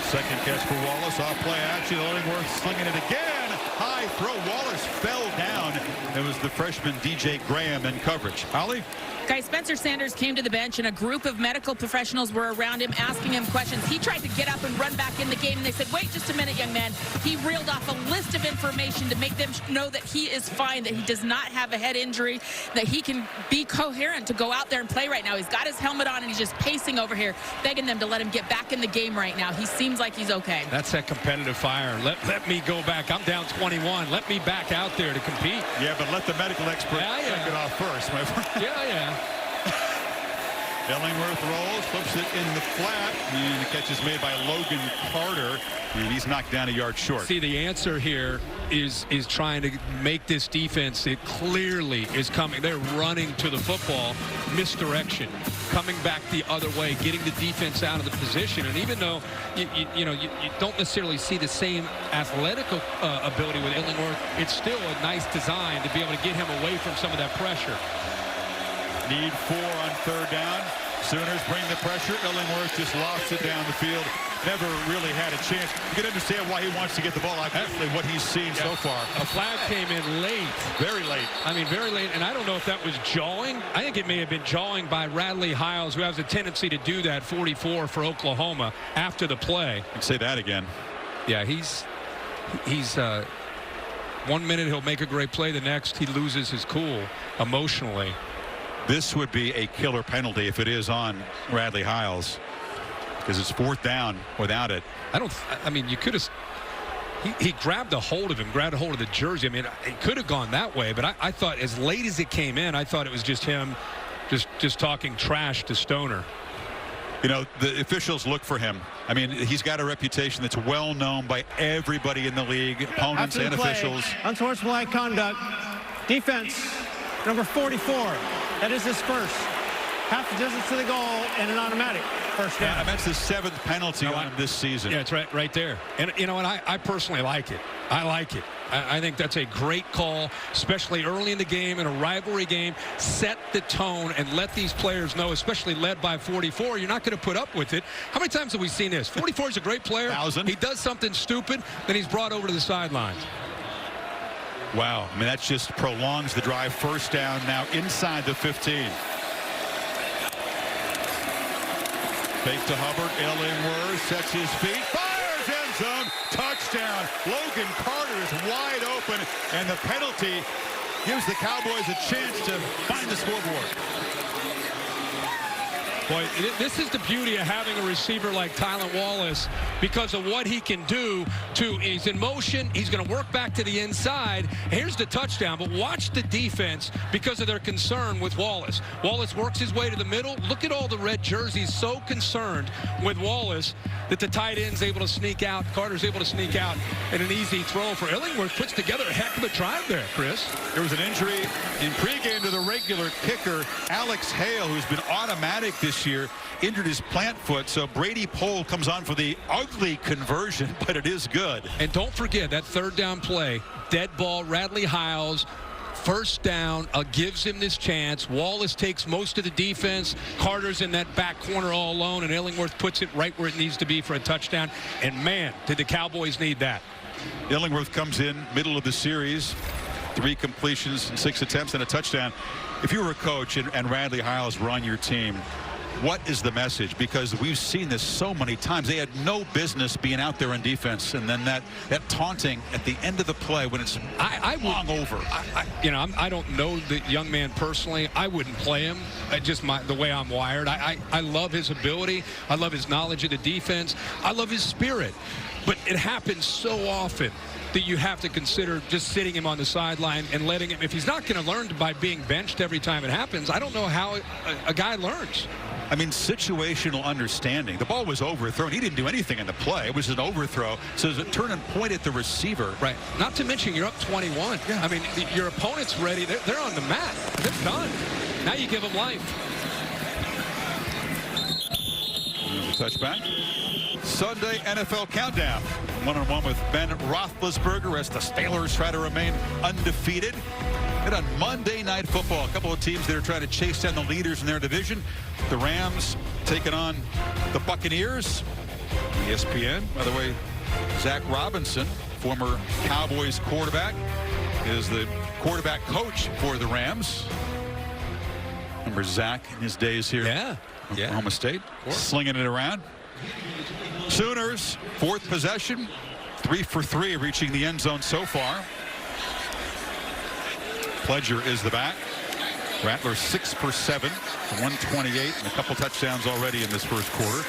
Second catch for Wallace. Off play action. Illingworth slinging it again. High throw. Wallace fell down. It was the freshman DJ Graham in coverage. Holly? Guy Spencer Sanders came to the bench, and a group of medical professionals were around him asking him questions. He tried to get up and run back in the game, and they said, wait just a minute, young man. He reeled off a list of information to make them know that he is fine, that he does not have a head injury, that he can be coherent to go out there and play right now. He's got his helmet on, and he's just pacing over here, begging them to let him get back in the game right now. He seems like he's okay. That's that competitive fire. Let me go back. I'm down 21. Let me back out there to compete. Yeah, but let the medical expert check it off first, my friend. Yeah. Illingworth rolls, flips it in the flat, and the catch is made by Logan Carter, and he's knocked down a yard short. See, the answer here is trying to make this defense, it clearly is coming. They're running to the football, misdirection, coming back the other way, getting the defense out of the position. And even though you don't necessarily see the same athletic ability with Illingworth, it's still a nice design to be able to get him away from some of that pressure. Need 4 on third down. Sooners bring the pressure. Illingworth just lofts it down the field. Never really had a chance. You can understand why he wants to get the ball out. Definitely what he's seen so far. A flag came in late. Very late. I mean, very late. And I don't know if that was jawing. I think it may have been jawing by Radley Hiles, who has a tendency to do that, 44 for Oklahoma, after the play. I'd say that again. Yeah, he's 1 minute he'll make a great play. The next, he loses his cool emotionally. This would be a killer penalty if it is on Radley Hiles, because it's fourth down without it. I mean, you could have. He grabbed a hold of him, grabbed a hold of the jersey. I mean, it could have gone that way, but I thought as late as it came in, I thought it was just him just talking trash to Stoner. You know, the officials look for him. I mean, he's got a reputation that's well known by everybody in the league, opponents and officials. Unsportsmanlike conduct. Defense, number 44. That is his first. Half the distance to the goal and an automatic first down. Yeah, that's the 7th penalty on him this season. Yeah, it's right there. And you know what? I personally like it. I like it. I think that's a great call, especially early in the game, in a rivalry game. Set the tone and let these players know, especially led by 44, you're not going to put up with it. How many times have we seen this? 44 is a great player. 1,000. He does something stupid, then he's brought over to the sidelines. Wow. I mean, that just prolongs the drive. First down now inside the 15. Fake to Hubbard. Illingworth sets his feet. Fires end zone. Touchdown. Logan Carter is wide open. And the penalty gives the Cowboys a chance to find the scoreboard. Boy, this is the beauty of having a receiver like Tylan Wallace because of what he can do. He's in motion. He's going to work back to the inside. Here's the touchdown. But watch the defense because of their concern with Wallace. Wallace works his way to the middle. Look at all the red jerseys so concerned with Wallace that the tight end's able to sneak out. Carter's able to sneak out and an easy throw for Illingworth. Puts together a heck of a drive there, Chris. There was an injury in pregame to the regular kicker, Alex Hale, who's been automatic this year, injured his plant foot, so Brady Pohl comes on for the ugly conversion, but it is good. And don't forget that third down play, dead ball, Radley Hiles, first down, gives him this chance. Wallace takes most of the defense. Carter's in that back corner all alone, and Illingworth puts it right where it needs to be for a touchdown. And man, did the Cowboys need that. Illingworth comes in middle of the series, 3 completions and 6 attempts and a touchdown. If you were a coach and Radley Hiles run your team, what is the message? Because we've seen this so many times. They had no business being out there on defense, and then that taunting at the end of the play when it's long over. I don't know the young man personally. I wouldn't play him. Just the way I'm wired. I love his ability. I love his knowledge of the defense. I love his spirit. But it happens so often that you have to consider just sitting him on the sideline and letting him. If he's not going to learn by being benched every time it happens, I don't know how a guy learns. I mean, situational understanding. The ball was overthrown. He didn't do anything in the play. It was an overthrow. So there's a turn and point at the receiver. Right. Not to mention you're up 21. Yeah. I mean, your opponent's ready. They're on the mat. They're done. Now you give them life. Touchback. Sunday NFL Countdown. One-on-one with Ben Roethlisberger as the Steelers try to remain undefeated. And on Monday Night Football, a couple of teams that are trying to chase down the leaders in their division. The Rams taking on the Buccaneers. ESPN, by the way, Zach Robinson, former Cowboys quarterback, is the quarterback coach for the Rams. Remember Zach in his days here? Yeah. Oklahoma State, slinging it around. Sooners, fourth possession, 3 for 3, reaching the end zone so far. Pledger is the back. Rattler 6 for 7, 128, and a couple touchdowns already in this first quarter.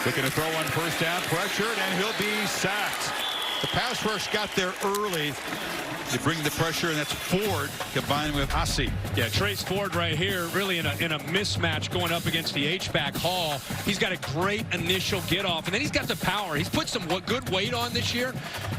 Looking to throw on first down, pressured, and he'll be sacked. The pass rush got there early. They bring the pressure, and that's Ford combined with Hassi. Yeah, Trace Ford right here, really in a mismatch going up against the H-back Hall. He's got a great initial get-off, and then he's got the power. He's put some good weight on this year.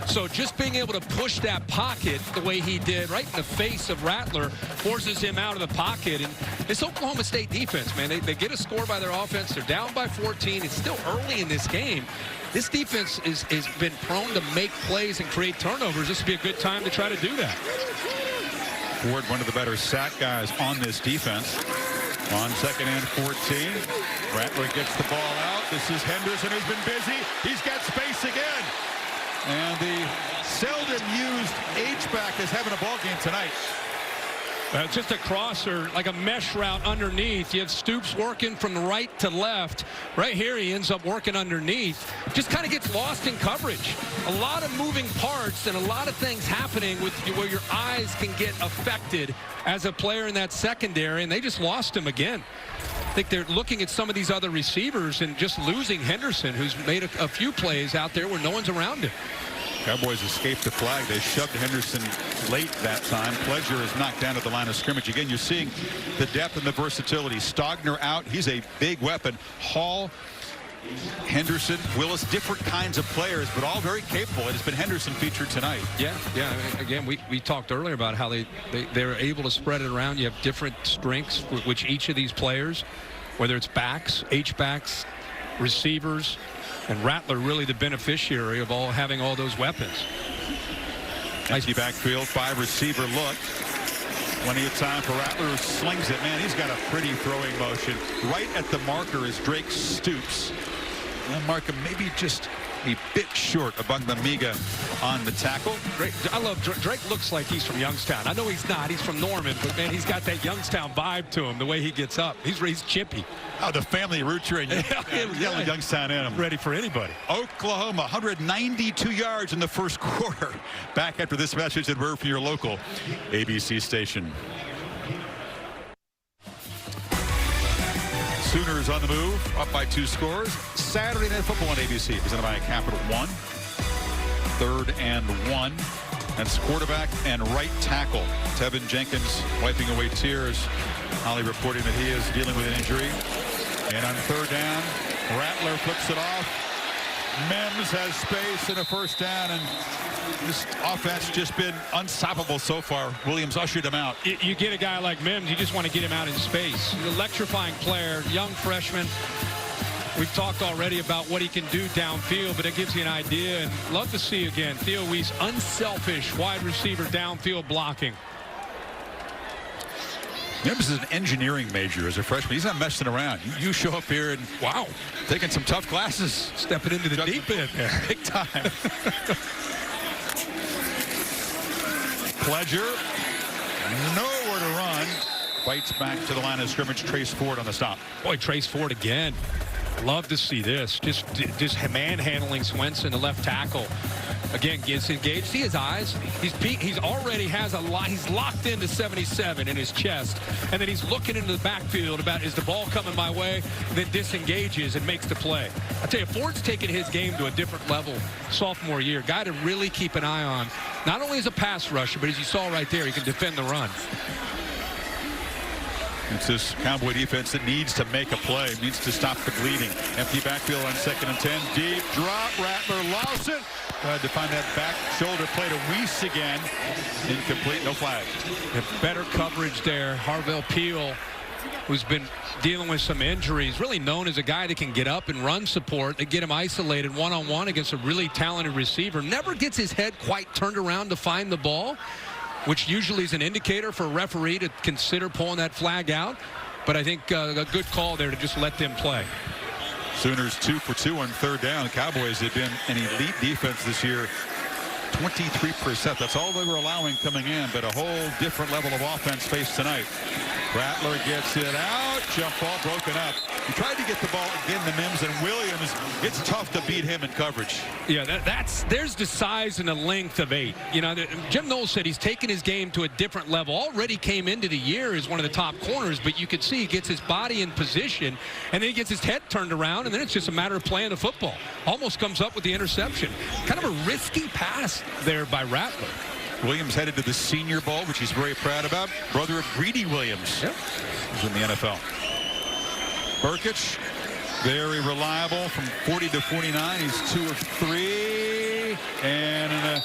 So just being able to push that pocket the way he did right in the face of Rattler forces him out of the pocket. And this Oklahoma State defense, man, they get a score by their offense. They're down by 14. It's still early in this game. This defense has been prone to make plays and create turnovers. This would be a good time to try to do that. Ford, one of the better sack guys on this defense. On 2nd and 14. Rattler gets the ball out. This is Henderson, who's been busy. He's got space again. And the seldom used H-back is having a ball game tonight. Just a crosser, like a mesh route underneath. You have Stoops working from right to left. Right here, he ends up working underneath. Just kind of gets lost in coverage. A lot of moving parts and a lot of things happening with where your eyes can get affected as a player in that secondary, and they just lost him again. I think they're looking at some of these other receivers and just losing Henderson, who's made a few plays out there where no one's around him. Cowboys escaped the flag. They shoved Henderson late that time. Pledger is knocked down at the line of scrimmage. Again, you're seeing the depth and the versatility. Stogner out. He's a big weapon. Hall, Henderson, Willis, different kinds of players, but all very capable. It has been Henderson featured tonight. Yeah. Again, we talked earlier about how they're able to spread it around. You have different strengths which each of these players, whether it's backs, H-backs, receivers, and Rattler really the beneficiary of having all those weapons. Nice backfield, 5-receiver look. Plenty of time for Rattler, who slings it. Man, he's got a pretty throwing motion. Right at the marker is Drake Stoops. And Markham maybe just a bit short of Bangamiga on the tackle. Great. I love Drake. Looks like he's from Youngstown. I know he's not. He's from Norman, but man, he's got that Youngstown vibe to him. The way he gets up, he's chippy. Oh, the family roots are in Youngstown in him. Ready for anybody. Oklahoma, 192 yards in the first quarter. Back after this message and word from your local ABC station. Sooners on the move, up by 2 scores. Saturday Night Football on ABC, presented by Capital One. 3rd and 1. That's quarterback and right tackle. Tevin Jenkins wiping away tears. Holly reporting that he is dealing with an injury. And on 3rd down, Rattler flips it off. Mims has space and a first down, and this offense just been unstoppable so far. Williams ushered him out. You get a guy like Mims, you just want to get him out in space. He's an electrifying player, young freshman. We've talked already about what he can do downfield, but it gives you an idea. And love to see again Theo Weiss, unselfish wide receiver downfield blocking. Mims is an engineering major as a freshman. He's not messing around. You show up here and, wow, taking some tough classes. Stepping into the deep end there. Big time. Pledger, nowhere to run. Bites back to the line of scrimmage. Trace Ford on the stop. Boy, Trace Ford again. Love to see this. Just manhandling Swenson, the left tackle. Again, gets engaged. See his eyes? He's already has a lot. He's locked into 77 in his chest. And then he's looking into the backfield about, is the ball coming my way? Then disengages and makes the play. I tell you, Ford's taken his game to a different level sophomore year. Guy to really keep an eye on. Not only as a pass rusher, but as you saw right there, he can defend the run. It's this Cowboy defense that needs to make a play, needs to stop the bleeding. Empty backfield on 2nd and 10. Deep drop. Rattler lost it. Tried to find that back shoulder play to Weiss again. Incomplete. No flag. Better coverage there. Harvell Peel, who's been dealing with some injuries, really known as a guy that can get up and run support. They get him isolated one-on-one against a really talented receiver. Never gets his head quite turned around to find the ball, which usually is an indicator for a referee to consider pulling that flag out. But I think a good call there to just let them play. Sooners 2 for 2 on 3rd down. The Cowboys have been an elite defense this year. 23%. That's all they were allowing coming in, but a whole different level of offense faced tonight. Rattler gets it out. Jump ball broken up. He tried to get the ball again to Mims and Williams. It's tough to beat him in coverage. Yeah, there's the size and the length of 8. You know, Jim Knowles said he's taken his game to a different level. Already came into the year as one of the top corners, but you could see he gets his body in position, and then he gets his head turned around, and then it's just a matter of playing the football. Almost comes up with the interception. Kind of a risky pass there by Rattler. Williams headed to the Senior Bowl, which he's very proud about. Brother of Greedy Williams. Yep. He's in the NFL. Burkich, very reliable from 40 to 49. He's 2 of 3. And in a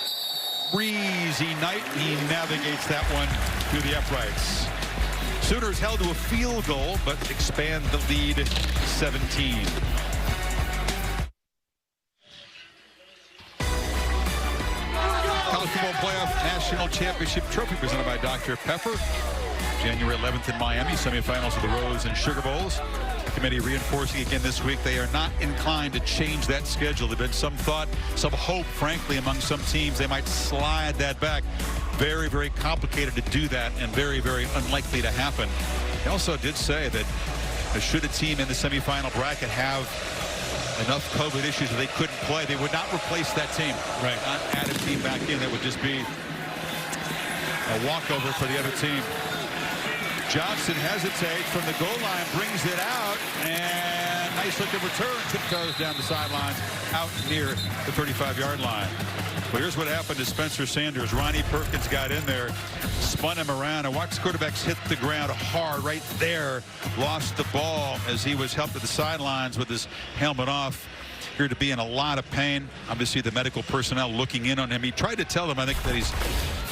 breezy night, he navigates that one through the uprights. Sooners held to a field goal, but expand the lead 17. College Football Playoff National Championship Trophy presented by Dr. Pepper. January 11th in Miami, semifinals of the Rose and Sugar Bowls. The committee reinforcing again this week they are not inclined to change that schedule. There's been some thought, some hope, frankly, among some teams they might slide that back. Very, very complicated to do that and very, very unlikely to happen. They also did say that should a team in the semifinal bracket have enough COVID issues that they couldn't play, they would not replace that team. Right. Not add a team back in. That would just be a walkover for the other team. Johnson hesitates from the goal line, brings it out, and nice looking return. Tiptoes down the sidelines, out near the 35-yard line. Well, here's what happened to Spencer Sanders. Ronnie Perkins got in there, spun him around, and watched quarterbacks hit the ground hard right there. Lost the ball as he was helped to the sidelines with his helmet off. Appeared to be in a lot of pain. Obviously, the medical personnel looking in on him. He tried to tell them, I think, that he's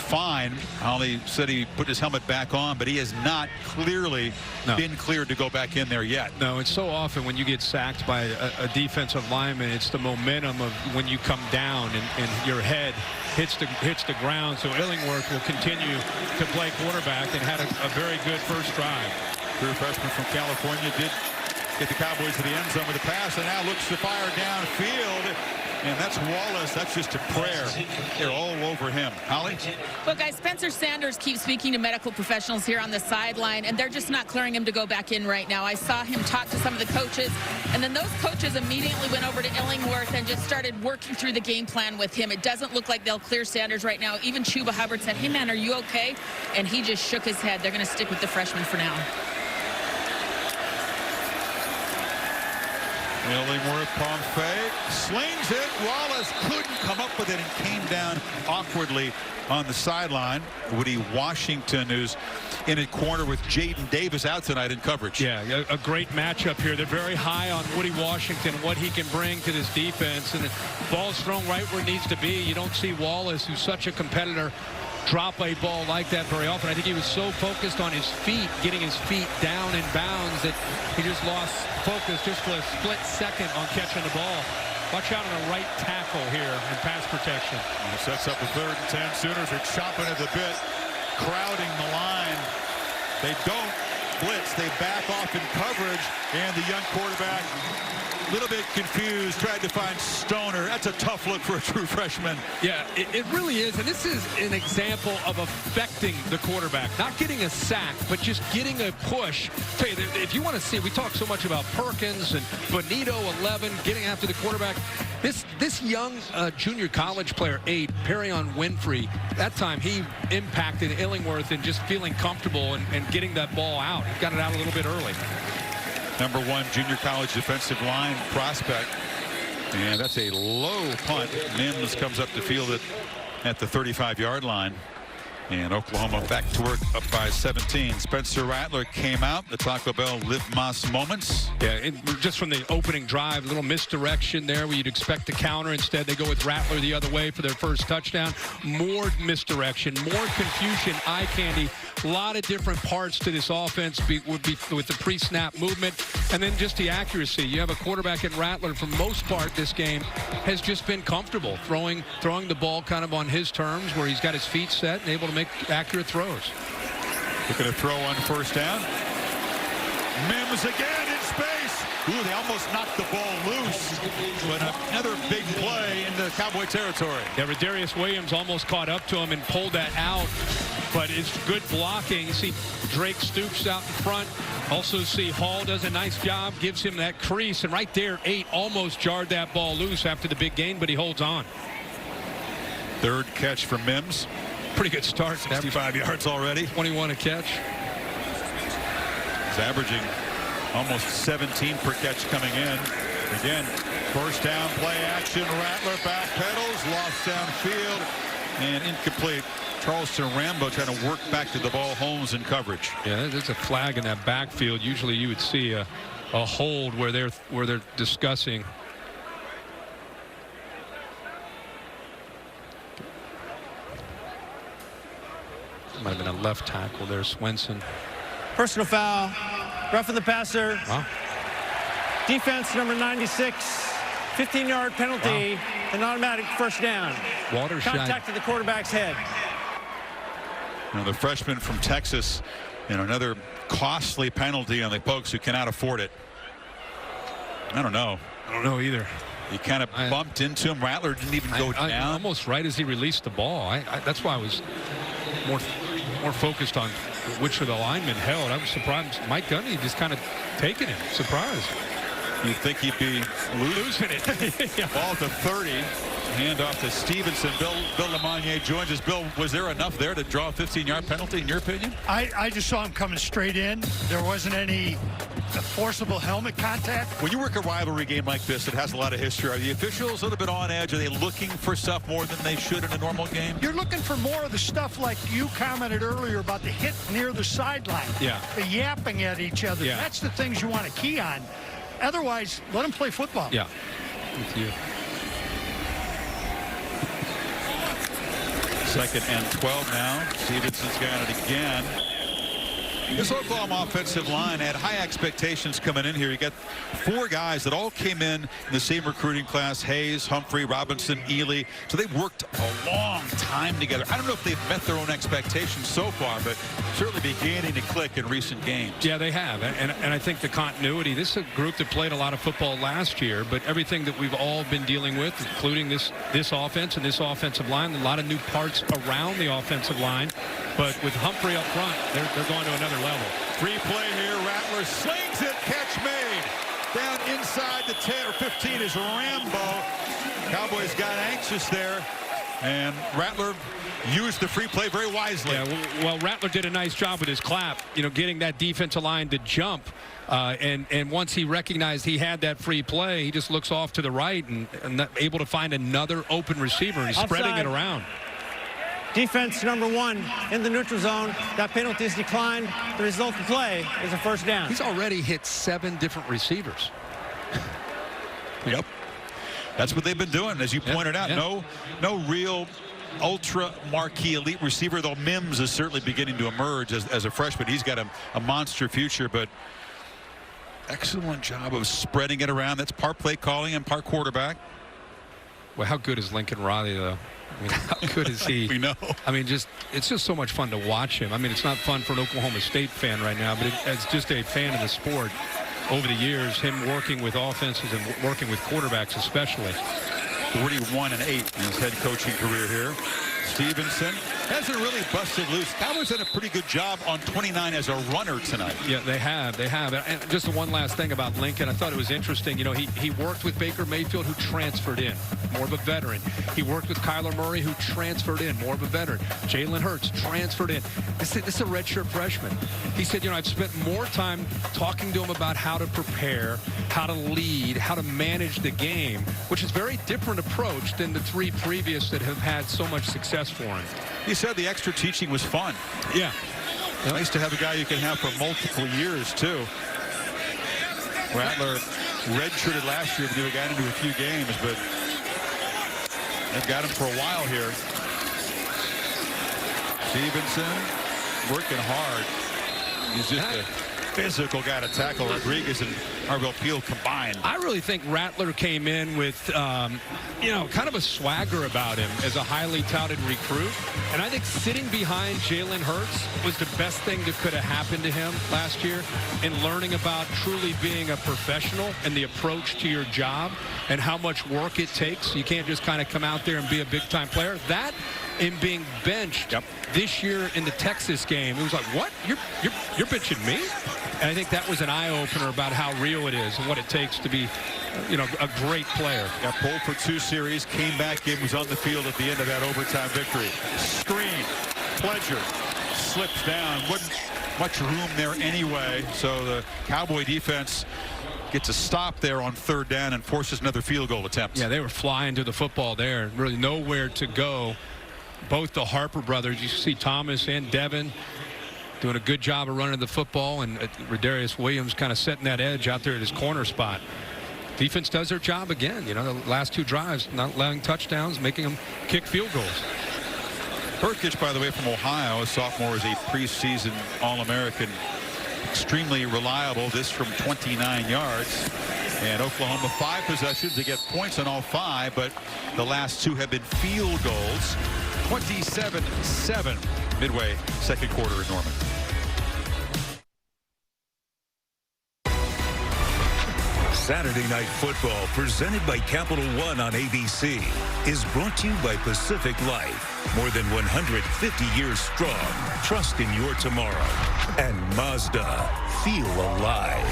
fine. Ollie said he put his helmet back on, but he has not clearly been cleared to go back in there yet. No, it's so often when you get sacked by a defensive lineman, it's the momentum of when you come down and your head hits the ground. So Illingworth will continue to play quarterback and had a very good first drive. True freshman from California did get the Cowboys to the end zone with a pass, and now looks to fire downfield. And that's Wallace. That's just a prayer. They're all over him. Holly? Well, guys, Spencer Sanders keeps speaking to medical professionals here on the sideline, and they're just not clearing him to go back in right now. I saw him talk to some of the coaches, and then those coaches immediately went over to Illingworth and just started working through the game plan with him. It doesn't look like they'll clear Sanders right now. Even Chuba Hubbard said, hey, man, are you okay? And he just shook his head. They're going to stick with the freshman for now. Illingworth, pump fake, slings it. Wallace couldn't come up with it and came down awkwardly on the sideline. Woody Washington, who's in a corner with Jaden Davis out tonight in coverage. Yeah, a great matchup here. They're very high on Woody Washington, what he can bring to this defense. And the ball's thrown right where it needs to be. You don't see Wallace, who's such a competitor, drop a ball like that very often. I think he was so focused on his feet, getting his feet down in bounds, that he just lost focus just for a split second on catching the ball. Watch out on the right tackle here in pass protection. And it sets up the 3rd and 10. Sooners are chopping at the bit, crowding the line. They don't blitz. They back off in coverage, and the young quarterback, a little bit confused, tried to find Stoner. That's a tough look for a true freshman. Yeah, it really is. And this is an example of affecting the quarterback. Not getting a sack, but just getting a push. Tell you, if you want to see, we talk so much about Perkins and Bonito 11, getting after the quarterback. This young junior college player, 8, Perrion Winfrey, that time he impacted Illingworth and just feeling comfortable and getting that ball out. He got it out a little bit early. #1 junior college defensive line prospect. And that's a low punt. Mims comes up to field it at the 35-yard line. And Oklahoma back to work, up by 17. Spencer Rattler came out. The Taco Bell Liv Mas moments. Yeah, just from the opening drive, a little misdirection there where you'd expect to counter. Instead, they go with Rattler the other way for their first touchdown. More misdirection, more confusion, eye candy. A lot of different parts to this offense would be with the pre-snap movement and then just the accuracy. You have a quarterback in Rattler, for most part this game, has just been comfortable throwing the ball kind of on his terms where he's got his feet set and able to make accurate throws. Looking to throw on first down. Mims again in space. Ooh, they almost knocked the ball loose. But another big play into Cowboy territory. Yeah, Rodarius Williams almost caught up to him and pulled that out. But it's good blocking. You see Drake Stoops out in front. Also see Hall does a nice job, gives him that crease. And right there, 8 almost jarred that ball loose after the big gain, but he holds on. Third catch for Mims. Pretty good start. 65 yards already. 21 a catch. He's averaging almost 17 per catch coming in. Again, first down, play action. Rattler back pedals, lost downfield, and incomplete. Charleston Rambo trying to work back to the ball. Holmes in coverage. Yeah, there's a flag in that backfield. Usually you would see a hold where they're discussing. Might have been a left tackle there, Swenson. Personal foul. Roughing the passer. Wow. Defense number 96. 15-yard penalty. Wow. An automatic first down. Watershed. Contact to the quarterback's head. You know, the freshman from Texas, another costly penalty on the folks who cannot afford it. I don't know. I don't know either. He kind of bumped into him. Rattler didn't even go down. Almost right as he released the ball. That's why I was more focused on which of the linemen held. I was surprised. Mike Gundy just kind of taking it. Surprised. You'd think he'd be losing it. Yeah. Ball to 30. Handoff to Stevenson. Bill Lamagnier joins us. Bill, was there enough there to draw a 15-yard penalty in your opinion? I just saw him coming straight in. There wasn't any forcible helmet contact. When you work a rivalry game like this, it has a lot of history. Are the officials a little bit on edge? Are they looking for stuff more than they should in a normal game? You're looking for more of the stuff like you commented earlier about the hit near the sideline. Yeah. The yapping at each other. Yeah. That's the things you want to key on. Otherwise, let them play football. Yeah. With you. 2nd and 12 now. Stevenson's got it again. This Oklahoma offensive line had high expectations coming in here. You got 4 guys that all came in the same recruiting class: Hayes, Humphrey, Robinson, Ely. So they've worked a long time together. I don't know if they've met their own expectations so far, but certainly beginning to click in recent games. Yeah, they have. And I think the continuity, this is a group that played a lot of football last year, but everything that we've all been dealing with, including this offense and this offensive line, a lot of new parts around the offensive line. But with Humphrey up front, they're going to another level. Free play here. Rattler slings it. Catch made. Down inside the 10 or 15 is Rambo. Cowboys got anxious there. And Rattler used the free play very wisely. Yeah, well, Rattler did a nice job with his clap, getting that defensive line to jump. And once he recognized he had that free play, he just looks off to the right and able to find another open receiver. He's spreading it around. Defense number 1 in the neutral zone. That penalty is declined. The resulting play is a first down. He's already hit 7 different receivers. Yep. That's what they've been doing, as you pointed out. Yeah. No real ultra marquee elite receiver, though Mims is certainly beginning to emerge as a freshman. He's got a monster future, but excellent job of spreading it around. That's part play calling and part quarterback. Well, how good is Lincoln Riley, though? I mean, how good is he? We know. I mean, it's just so much fun to watch him. I mean, it's not fun for an Oklahoma State fan right now, but as just a fan of the sport over the years, him working with offenses and working with quarterbacks especially. 41-8 in his head coaching career here. Stevenson hasn't really busted loose. Cowboys done a pretty good job on 29 as a runner tonight. Yeah, they have. And just one last thing about Lincoln, I thought it was interesting. You know, he worked with Baker Mayfield, who transferred in, more of a veteran. He worked with Kyler Murray, who transferred in, more of a veteran. Jalen Hurts transferred in. This is a redshirt freshman. He said, you know, I've spent more time talking to him about how to prepare, how to lead, how to manage the game, which is a very different approach than the three previous that have had so much success for him. He said the extra teaching was fun. Yeah. Nice to have a guy you can have for multiple years, too. Rattler redshirted last year, but he got into a few games, but they've got him for a while here. Stevenson working hard. He's just a physical guy to tackle. Rodriguez and Arvell Peel combined. I really think Rattler came in with, you know, kind of a swagger about him as a highly touted recruit. And I think sitting behind Jalen Hurts was the best thing that could have happened to him last year in learning about truly being a professional and the approach to your job and how much work it takes. You can't just kind of come out there and be a big-time player. That in being benched this year in the Texas game, it was like, what? You're benching me? And I think that was an eye-opener about how real it is and what it takes to be, you know, a great player. Got pulled for 2 series, came back in, was on the field at the end of that overtime victory. Screen, Pledger slips down. Wasn't much room there anyway, so the Cowboy defense gets a stop there on 3rd down and forces another field goal attempt. Yeah, they were flying to the football there. Really nowhere to go. Both the Harper brothers, you see Thomas and Devin doing a good job of running the football, and Rodarius Williams kind of setting that edge out there at his corner spot. Defense does their job again. You know, the last 2 drives, not allowing touchdowns, making them kick field goals. Perkins, by the way, from Ohio, a sophomore, is a preseason All-American. Extremely reliable. This from 29 yards. And Oklahoma 5 possessions. They get points on all 5, but the last 2 have been field goals. 27-7 midway 2nd quarter in Norman. Saturday Night Football, presented by Capital One on ABC, is brought to you by Pacific Life. More than 150 years strong. Trust in your tomorrow. And Mazda. Feel alive.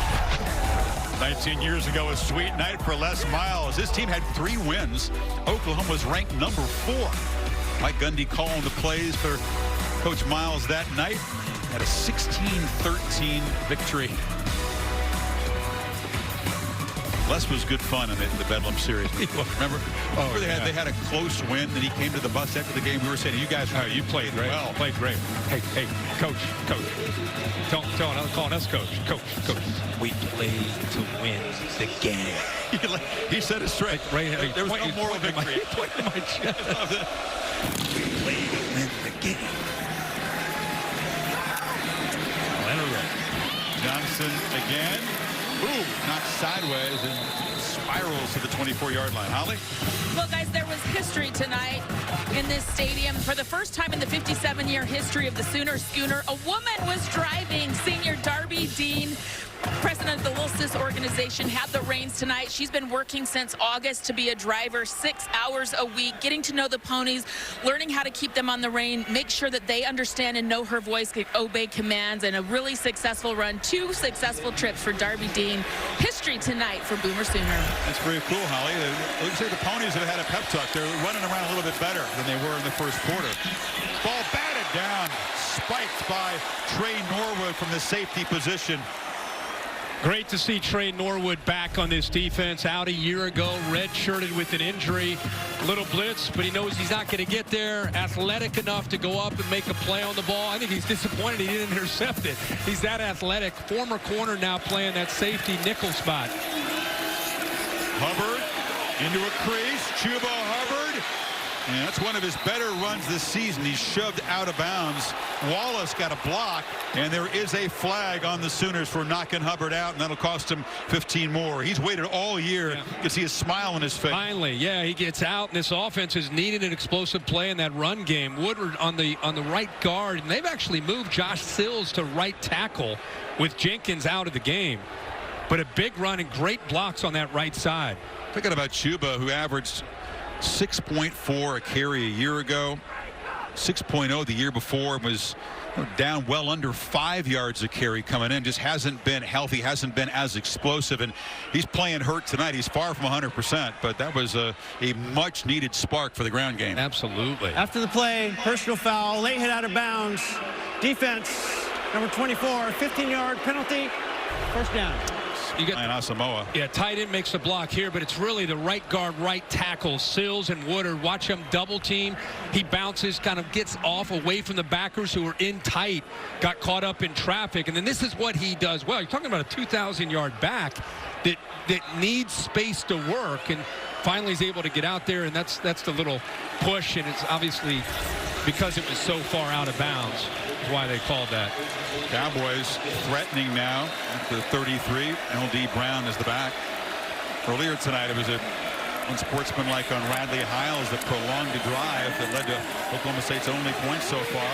19 years ago, a sweet night for Les Miles. This team had 3 wins. Oklahoma was ranked number 4. Mike Gundy calling the plays for Coach Miles that night. Had a 16-13 victory. Les was good fun in the Bedlam series. Remember? Oh, they had a close win, and he came to the bus after the game. We were saying, you guys you played great. well. Played great. Hey, coach. Calling us coach. Coach. We played to win the game. He said it straight. There was no moral victory. My chest. We played to win the game. Johnson again. Ooh, knocked sideways and spirals to the 24-yard line. Holly? Well, guys, there was history tonight in this stadium. For the first time in the 57-year history of the Sooner Schooner, a woman was driving. Senior Darby Dean, president of the Little Sis organization, had the reins tonight. She's been working since August to be a driver, 6 hours a week, getting to know the ponies, learning how to keep them on the rein, make sure that they understand and know her voice, obey commands, and a really successful run. 2 successful trips for Darby Dean. History tonight for Boomer Sooner. That's very cool, Holly. Looks like the ponies have had a pep talk. They're running around a little bit better than they were in the first quarter. Ball batted down, spiked by Trey Norwood from the safety position. Great to see Trey Norwood back on this defense. Out a year ago, redshirted with an injury. Little blitz, but he knows he's not going to get there. Athletic enough to go up and make a play on the ball. I think he's disappointed he didn't intercept it. He's that athletic. Former corner now playing that safety nickel spot. Hubbard into a crease. Chuba Hubbard And that's one of his better runs this season. He's shoved out of bounds. Wallace got a block, and there is a flag on the Sooners for knocking Hubbard out, and that'll cost him 15 more. He's waited all year. You can see a smile on his face. Finally, yeah, he gets out, and this offense has needed an explosive play in that run game. Woodward on the right guard, and they've actually moved Josh Sills to right tackle with Jenkins out of the game. But a big run and great blocks on that right side. Thinking about Chuba, who averaged 6.4 a carry a year ago, 6.0 the year before, was down well under 5 yards a carry coming in. Just hasn't been healthy, hasn't been as explosive, and he's playing hurt tonight. He's far from 100%, but that was a much needed spark for the ground game. Absolutely. After the play, personal foul, late hit out of bounds. Defense, number 24, 15-yard penalty, first down. You get Asamoah. Yeah, tight end makes the block here, but it's really the right guard, right tackle, Sills and Woodard. Watch him double team. He bounces, kind of gets off away from the backers who are in tight, got caught up in traffic, and then this is what he does well. You're talking about a 2,000-yard back that needs space to work, and finally he's able to get out there, and that's the little push, and it's obviously because it was so far out of bounds is why they called that. Cowboys threatening now at the 33. L.D. Brown is the back. Earlier tonight, it was a unsportsmanlike on Radley Hiles that prolonged the drive that led to Oklahoma State's only point so far.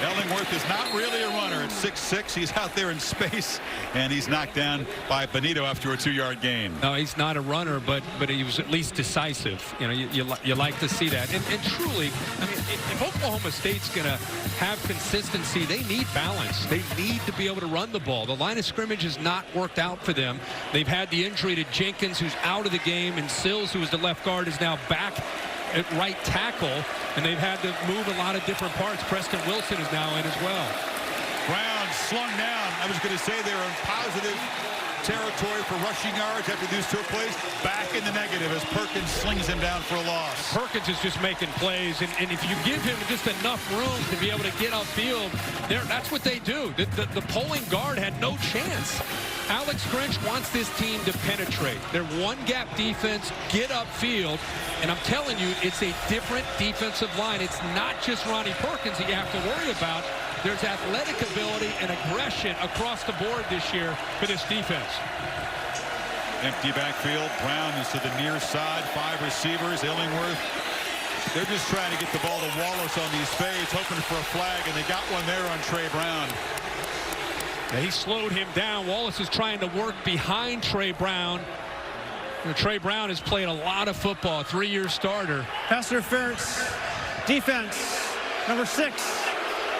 Ellingworth is not really a runner. At 6'6", he's out there in space, and he's knocked down by Benito after a 2-yard gain. No, he's not a runner, but he was at least decisive. You know, you like to see that. And truly, I mean, if Oklahoma State's going to have consistency, they need balance. They need to be able to run the ball. The line of scrimmage has not worked out for them. They've had the injury to Jenkins, who's out of the game, and Sills, who was the left guard, is now back at right tackle, and they've had to move a lot of different parts. Preston Wilson is now in as well. Brown slung down. I was going to say they're in positive territory for rushing yards after these took place. Back in the negative as Perkins slings him down for a loss. Perkins is just making plays, and if you give him just enough room to be able to get upfield, that's what they do. The pulling guard had no chance. Alex Grinch wants this team to penetrate. They're one-gap defense, get upfield, and I'm telling you, it's a different defensive line. It's not just Ronnie Perkins that you have to worry about. There's athletic ability and aggression across the board this year for this defense. Empty backfield. Brown is to the near side. 5 receivers. Illingworth. They're just trying to get the ball to Wallace on these fades, hoping for a flag, and they got one there on Trey Brown. Yeah, he slowed him down. Wallace is trying to work behind Trey Brown. Trey Brown has played a lot of football, a 3-year starter. Pass interference, defense, number 6,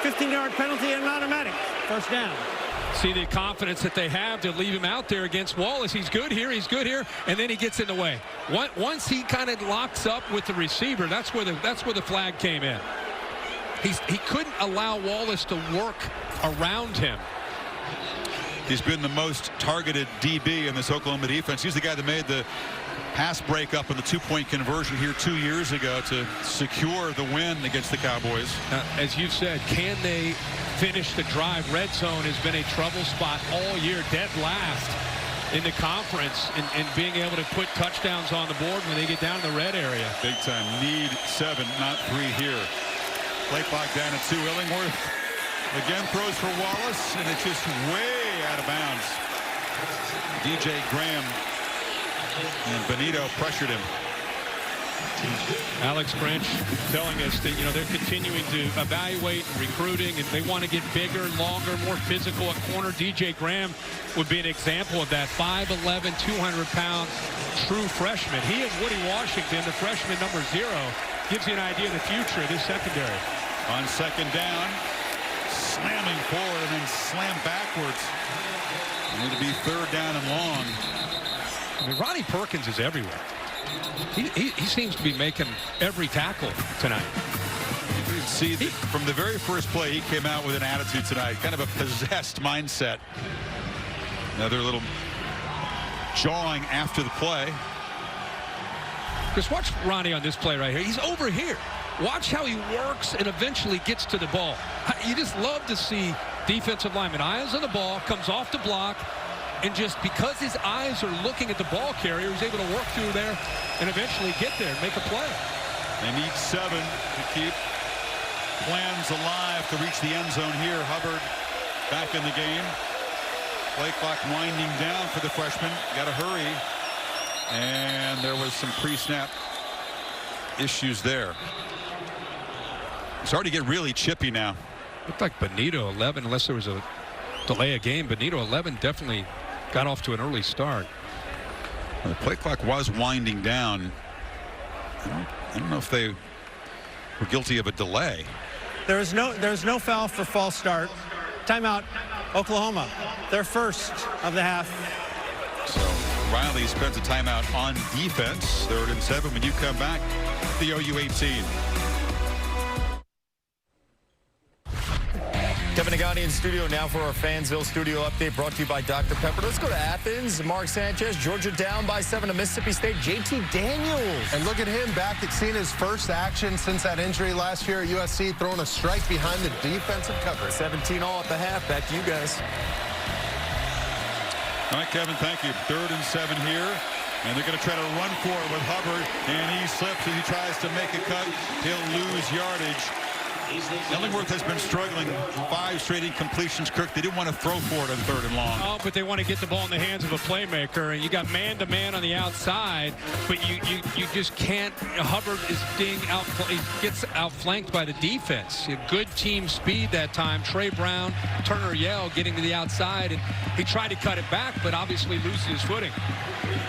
15-yard penalty and an automatic, first down. See the confidence that they have to leave him out there against Wallace. He's good here, and then he gets in the way. Once he kind of locks up with the receiver, that's where the flag came in. He couldn't allow Wallace to work around him. He's been the most targeted DB in this Oklahoma defense. He's the guy that made the pass breakup in the 2-point conversion here 2 years ago to secure the win against the Cowboys. As you've said, can they finish the drive? Red zone has been a trouble spot all year, dead last in the conference, and being able to put touchdowns on the board when they get down in the red area. Big time. Need 7, not 3 here. Play clock down at 2. Illingworth again throws for Wallace, and it's just way out of bounds. DJ Graham and Benito pressured him. Alex Grinch telling us that, you know, they're continuing to evaluate and recruiting, and they want to get bigger, longer, more physical at corner. DJ Graham would be an example of that. 5'11", 200-pound true freshman. He and Woody Washington, the freshman number 0, gives you an idea of the future of this secondary. On second down, slamming forward and then slam backwards. Need to be 3rd down and long. I mean, Ronnie Perkins is everywhere. He seems to be making every tackle tonight. You can see that from the very first play, he came out with an attitude tonight, kind of a possessed mindset. Another little jawing after the play. Just watch Ronnie on this play right here. He's over here. Watch how he works and eventually gets to the ball. You just love to see defensive lineman eyes on the ball, comes off the block, and just because his eyes are looking at the ball carrier, he's able to work through there and eventually get there and make a play. They need 7 to keep plans alive to reach the end zone here. Hubbard back in the game. Play clock winding down for the freshman. Got to hurry. And there was some pre-snap issues there. It's hard to get really chippy now. Looked like Benito 11, unless there was a delay of game. Benito 11 definitely got off to an early start. Well, the play clock was winding down. I don't know if they were guilty of a delay. There's no foul for false start. Timeout, Oklahoma. Their first of the half. So Riley spends a timeout on defense. 3rd and 7 when you come back. The OU 18. Kevin Nagani in studio now for our Fansville studio update brought to you by Dr. Pepper. Let's go to Athens. Mark Sanchez, Georgia down by 7 to Mississippi State. JT Daniels. And look at him back at seeing his first action since that injury last year at USC, throwing a strike behind the defensive cover. 17 all at the half. Back to you guys. All right, Kevin, thank you. 3rd and 7 here. And they're going to try to run for it with Hubbard. And he slips as he tries to make a cut. He'll lose yardage. Ellingworth has been struggling. 5 straight incompletions. Kirk, they didn't want to throw for it on 3rd and long. Oh, but they want to get the ball in the hands of a playmaker. And you got man-to-man on the outside, but you just can't. Hubbard is being he gets outflanked by the defense. A good team speed that time. Trey Brown, Turner Yell getting to the outside, and he tried to cut it back, but obviously loses his footing.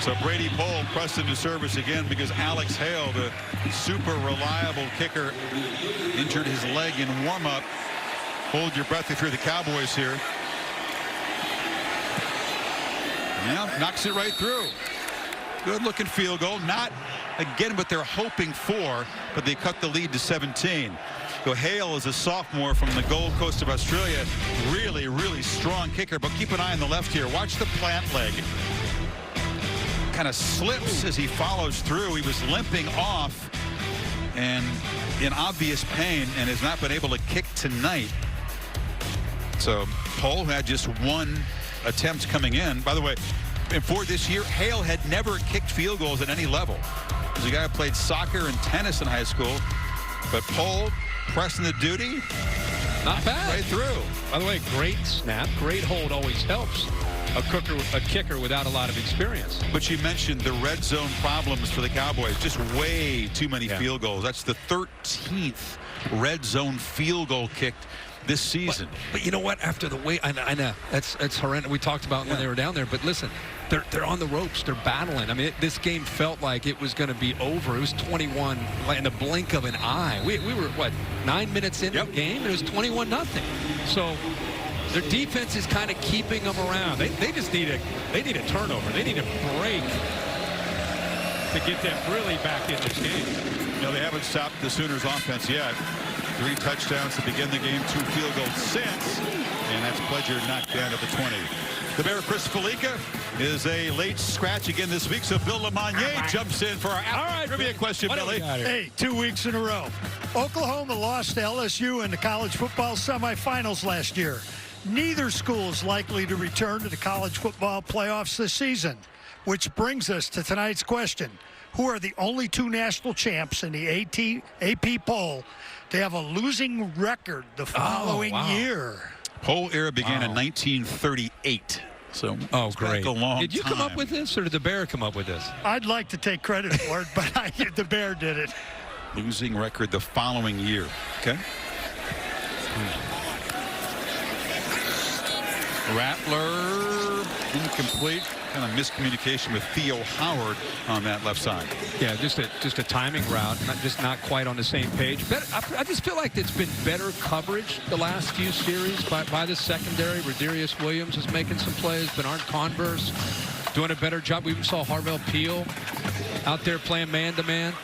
So Brady Pohl pressed into service again because Alex Hale, the super reliable kicker, injured his leg in warm-up. Hold your breath if you're the Cowboys here. Now knocks it right through. Good-looking field goal. Not, again, what they're hoping for, but they cut the lead to 17. So Hale is a sophomore from the Gold Coast of Australia. Really, really strong kicker, but keep an eye on the left here. Watch the plant leg. Kind of slips as he follows through. He was limping off and in obvious pain and has not been able to kick tonight. So Pohl had just 1 attempt coming in. By the way, before this year, Hale had never kicked field goals at any level. He's a guy who played soccer and tennis in high school. But Pohl pressing the duty. Not bad. Right through. By the way, great snap, great hold always helps a kicker without a lot of experience. But you mentioned the red zone problems for the Cowboys. Just way too many field goals. That's the 13th red zone field goal kicked this season. But you know what? After the way, I know that's horrendous. We talked about when they were down there. But listen, they're on the ropes. They're battling. I mean, this game felt like it was going to be over. It was 21 in the blink of an eye. We were what 9 minutes into the game, and it was 21-0. So their defense is kind of keeping them around. They just need a turnover. They need a break to get them really back in this game. No, they haven't stopped the Sooners offense yet. 3 touchdowns to begin the game, 2 field goals since, and that's Pledger knocked down at the 20. The Bear Chris Felica is a late scratch again this week, so Bill LeMonnier jumps in for our trivia question, Billy. Hey, 2 weeks in a row. Oklahoma lost to LSU in the college football semifinals last year. Neither school is likely to return to the college football playoffs this season, which brings us to tonight's question. Who are the only 2 national champs in the AP poll to have a losing record the following year? Poll era began in 1938. So, great. A long did you time. come up with this, or did the Bear come up with this? I'd like to take credit for it, but the Bear did it. Losing record the following year. Okay. Rattler, incomplete. Kind of miscommunication with Theo Howard on that left side. Yeah, just a timing route, not quite on the same page. I just feel like it's been better coverage the last few series by the secondary. Rodarius Williams is making some plays. Bernard Converse doing a better job. We even saw Harvell Peel out there playing man-to-man.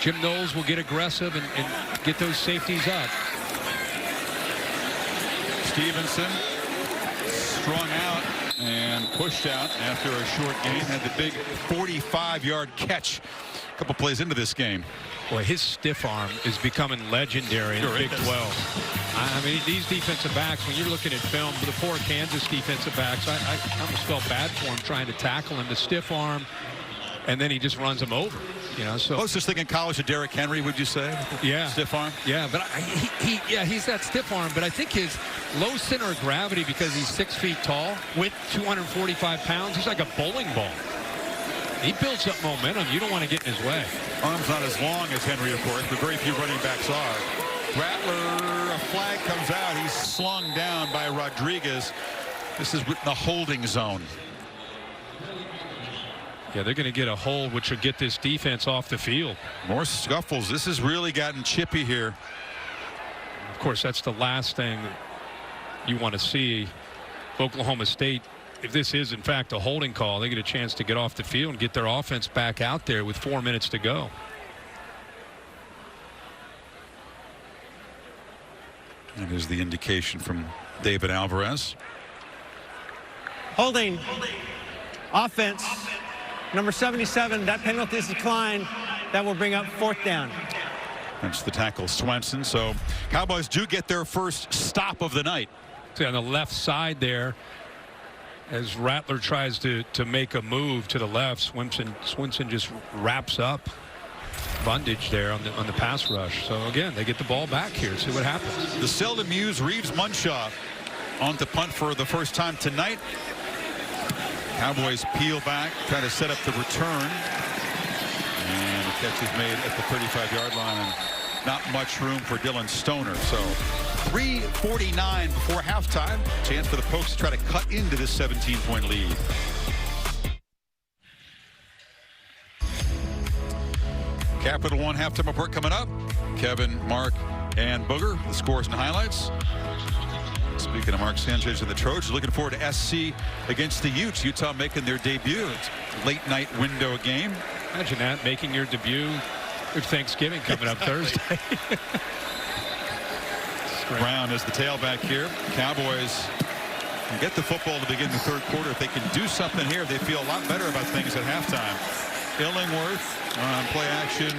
Jim Knowles will get aggressive and get those safeties up. Stevenson strung out and pushed out after a short game. Had the big 45-yard catch a couple plays into this game. Boy, his stiff arm is becoming legendary in the Big 12. I mean, these defensive backs, when you're looking at film for the 4 Kansas defensive backs, I almost felt bad for him trying to tackle him. The stiff arm, and then he just runs him over. You know, so I was just thinking college of Derrick Henry, would you say? Yeah. Stiff arm? Yeah, but he's that stiff arm, but I think his low center of gravity, because he's 6 feet tall with 245 pounds, he's like a bowling ball. He builds up momentum. You don't want to get in his way. Arms not as long as Henry, of course, but very few running backs are. Rattler, a flag comes out. He's slung down by Rodriguez. This is in the holding zone. Yeah, they're going to get a hold, which will get this defense off the field. More scuffles. This has really gotten chippy here. Of course, that's the last thing you want to see. Oklahoma State, if this is, in fact, a holding call, they get a chance to get off the field and get their offense back out there with 4 minutes to go. That is the indication from David Alvarez. Holding. Offense. Number 77, that penalty is declined. That will bring up 4th down. That's the tackle, Swenson. So Cowboys do get their first stop of the night. See, on the left side there, as Rattler tries to make a move to the left, Swenson just wraps up Bundage there on the pass rush. So again, they get the ball back here. See what happens. The seldom used Reeves Munshaw on to punt for the first time tonight. Cowboys peel back, try to set up the return. And the catch is made at the 35-yard line, and not much room for Dylan Stoner. So 3:49 before halftime. Chance for the Pokes to try to cut into this 17-point lead. Capital One halftime report coming up. Kevin, Mark, and Booger. The scores and highlights. Speaking of Mark Sanchez and the Trojans, looking forward to SC against the Utes. Utah making their debut. It's a late night window game. Imagine that, making your debut with Thanksgiving coming up Thursday. Brown is the tailback here. Cowboys can get the football to begin the third quarter. If they can do something here, they feel a lot better about things at halftime. Illingworth on play action.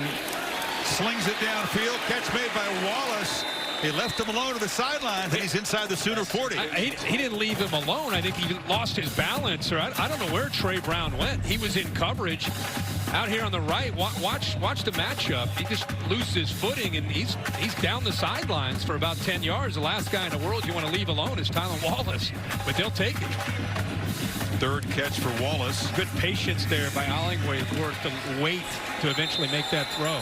Slings it downfield. Catch made by Wallace. He left him alone to the sidelines, and he's inside the Sooner 40. He didn't leave him alone. I think he lost his balance, or I don't know where Trey Brown went. He was in coverage out here on the right. Watch the matchup. He just loses his footing, and he's down the sidelines for about 10 yards. The last guy in the world you want to leave alone is Tylan Wallace, but they'll take it. Third catch for Wallace. Good patience there by Illingworth to wait to eventually make that throw.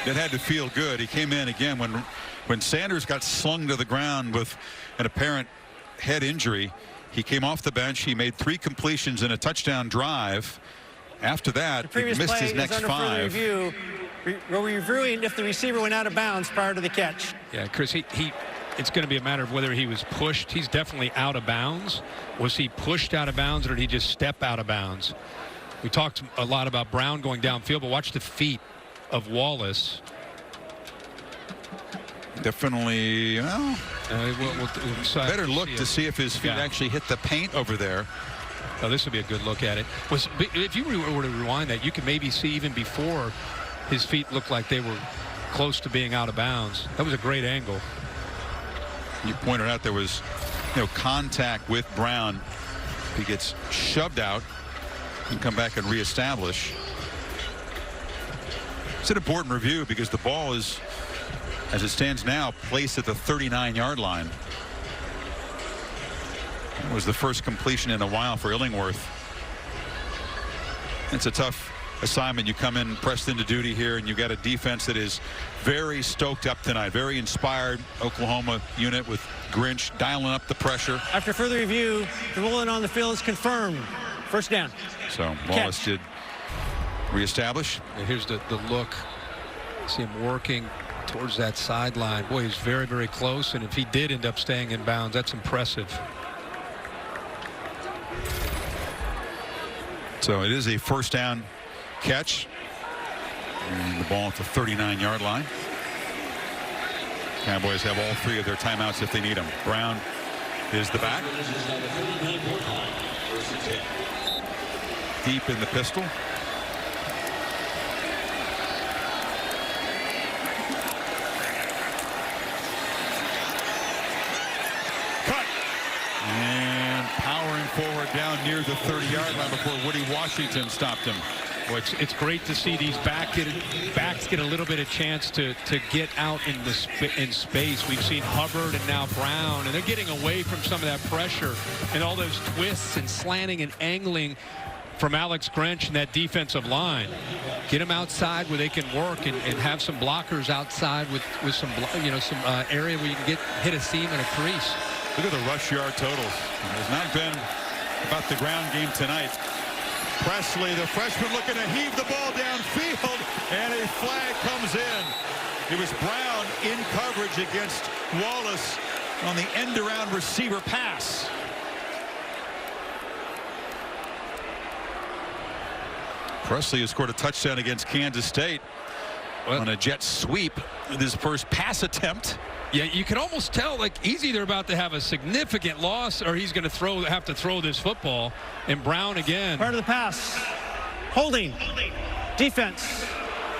That had to feel good. He came in again when Sanders got slung to the ground with an apparent head injury. He came off the bench. He made 3 completions in a touchdown drive. After that, he missed his next 5. We're reviewing if the receiver went out of bounds prior to the catch. Yeah, Chris, it's going to be a matter of whether he was pushed. He's definitely out of bounds. Was he pushed out of bounds, or did he just step out of bounds? We talked a lot about Brown going downfield, but watch the feet of Wallace. Definitely, well, better look to see if his feet actually hit the paint over there. Oh, this would be a good look at it. If you were to rewind that, you could maybe see even before his feet looked like they were close to being out of bounds. That was a great angle. You pointed out there was contact with Brown. He gets shoved out and come back and reestablish. It's an important review because the ball is, as it stands now, placed at the 39-yard line. It was the first completion in a while for Illingworth. It's a tough assignment. You come in pressed into duty here, and you got a defense that is very stoked up tonight, very inspired. Oklahoma unit with Grinch dialing up the pressure. After further review, the ruling on the field is confirmed. First down. So Wallace did reestablish. Here's the look. See him working towards that sideline. Boy, he's very, very close, and if he did end up staying in bounds, that's impressive. So it is a first down catch. And the ball at the 39-yard line. Cowboys have all 3 of their timeouts if they need them. Brown is the back. Deep in the pistol. And powering forward down near the 30-yard line before Woody Washington stopped him. Well, it's great to see these backs get a little bit of chance to get out in space. We've seen Hubbard and now Brown, and they're getting away from some of that pressure and all those twists and slanting and angling from Alex Grinch and that defensive line. Get them outside where they can work and have some blockers outside with some area where you can hit a seam and a crease. Look at the rush yard totals. It has not been about the ground game tonight. Presley, the freshman, looking to heave the ball downfield, and a flag comes in. It was Brown in coverage against Wallace on the end-around receiver pass. Presley has scored a touchdown against Kansas State on a jet sweep with his first pass attempt. Yeah, you can almost tell, like, he's either about to have a significant loss or he's going to have to throw this football. And Brown again. Part of the pass. Holding. Defense.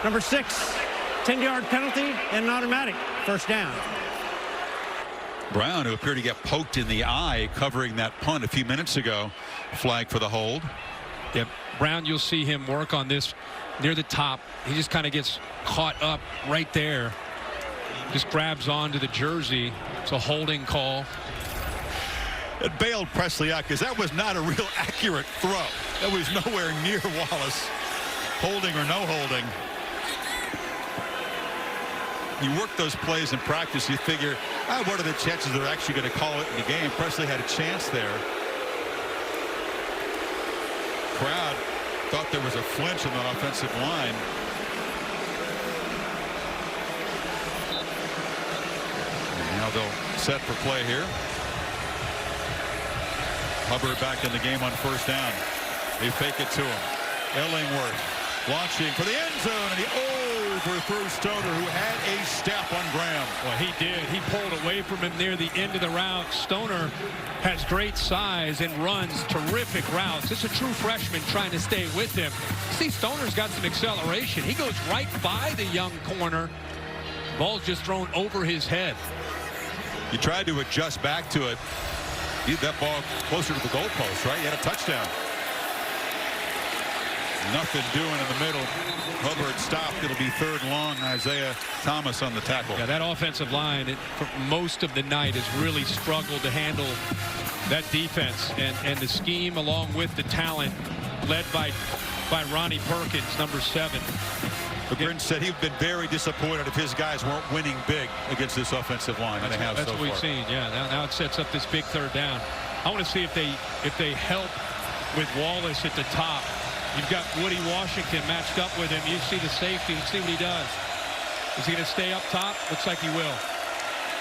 Number 6. 10-yard penalty and an automatic. First down. Brown, who appeared to get poked in the eye covering that punt a few minutes ago. Flag for the hold. Yep. Brown, you'll see him work on this near the top. He just kind of gets caught up right there. Just grabs onto the jersey. It's a holding call. It bailed Presley out because that was not a real accurate throw. That was nowhere near Wallace. Holding or no holding. You work those plays in practice, you figure, what are the chances they're actually going to call it in the game? Presley had a chance there. Crowd thought there was a flinch on the offensive line. And now they'll set for play here. Hubbard back in the game on first down. They fake it to him. Ellingworth launching for the end zone, and he overthrew Stoner, who had a step on Graham. Well, he did. He pulled away from him near the end of the route. Stoner has great size and runs terrific routes. It's a true freshman trying to stay with him. See, Stoner's got some acceleration. He goes right by the young corner. Ball's just thrown over his head. You tried to adjust back to it. You had that ball closer to the goalpost, right? You had a touchdown. Nothing doing in the middle. Hubbard stopped. It'll be third and long. Isaiah Thomas on the tackle. Yeah, that offensive line for most of the night has really struggled to handle that defense and the scheme, along with the talent led by Ronnie Perkins, number 7. Grinch said he'd been very disappointed if his guys weren't winning big against this offensive line. That's what we've seen. Yeah, now it sets up this big third down. I want to see if they help with Wallace at the top. You've got Woody Washington matched up with him. You see the safety and see what he does. Is he going to stay up top? Looks like he will.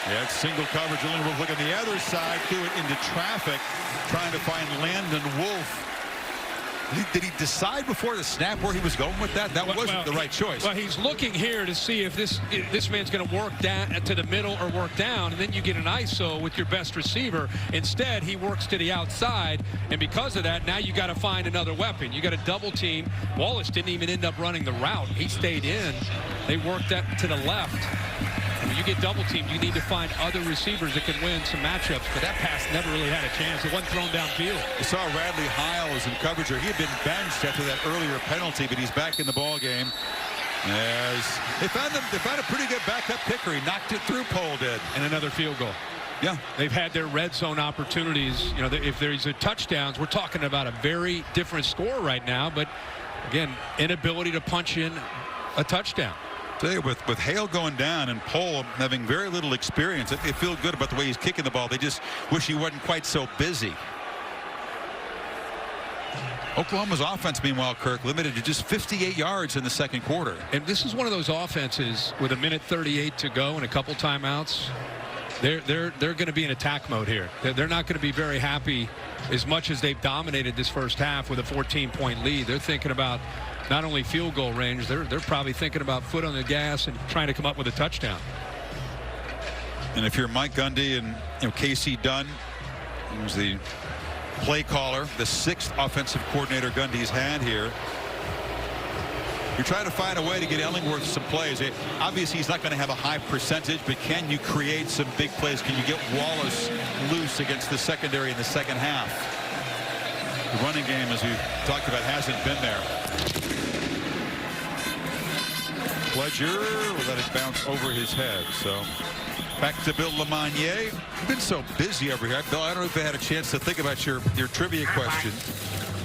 Yeah, it's single coverage. Ellingworth look on the other side, threw it into traffic, trying to find Landon Wolf. Did he decide before the snap where he was going with that? That wasn't the right choice. Well, he's looking here to see if this man's going to work down to the middle or work down, and then you get an ISO with your best receiver. Instead, he works to the outside, and because of that, now you got to find another weapon. You got to double team. Wallace didn't even end up running the route. He stayed in. They worked that to the left. When you get double teamed, you need to find other receivers that can win some matchups, but that pass never really had a chance. It wasn't thrown downfield. You saw Radley Hiles in coverage. He had been benched after that earlier penalty, but he's back in the ball game. As they found a pretty good backup kicker. He knocked it through. Pole did, and another field goal. Yeah, they've had their red zone opportunities. You know, if there's a touchdowns, we're talking about a very different score right now. But again, inability to punch in a touchdown. With Hale going down and Pole having very little experience, they feel good about the way he's kicking the ball. They just wish he wasn't quite so busy. Oklahoma's offense, meanwhile, Kirk, limited to just 58 yards in the second quarter. And this is one of those offenses with 1:38 to go and a couple timeouts. They're going to be in attack mode here. They're not going to be very happy as much as they've dominated this first half with a 14-point lead. They're thinking about not only field goal range, they're probably thinking about foot on the gas and trying to come up with a touchdown. And if you're Mike Gundy and Casey Dunn, who's the play caller, the 6th offensive coordinator Gundy's had here, you're trying to find a way to get Ellingworth some plays. Obviously, he's not going to have a high percentage, but can you create some big plays? Can you get Wallace loose against the secondary in the second half? The running game, as we talked about, hasn't been there. Pledger will let it bounce over his head. So back to Bill LeMonnier. You've been so busy over here. Bill, I don't know if you had a chance to think about your trivia question.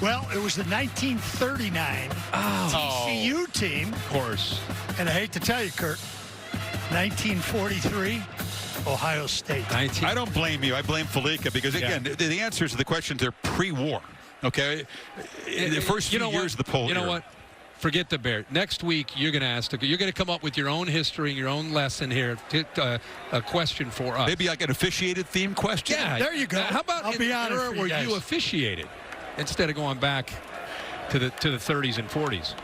Well, it was the 1939 TCU team. Of course. And I hate to tell you, Kurt, 1943, Ohio State. I don't blame you. I blame Felica because, again, the answers to the questions are pre-war. Okay? The first few years of the poll. You know what? Forget the Bear. Next week, you're going to come up with your own history, your own lesson here, a question for us. Maybe like an officiated theme question? Yeah. There you go. How about I'll be honest where you officiated instead of going back to the 30s and 40s?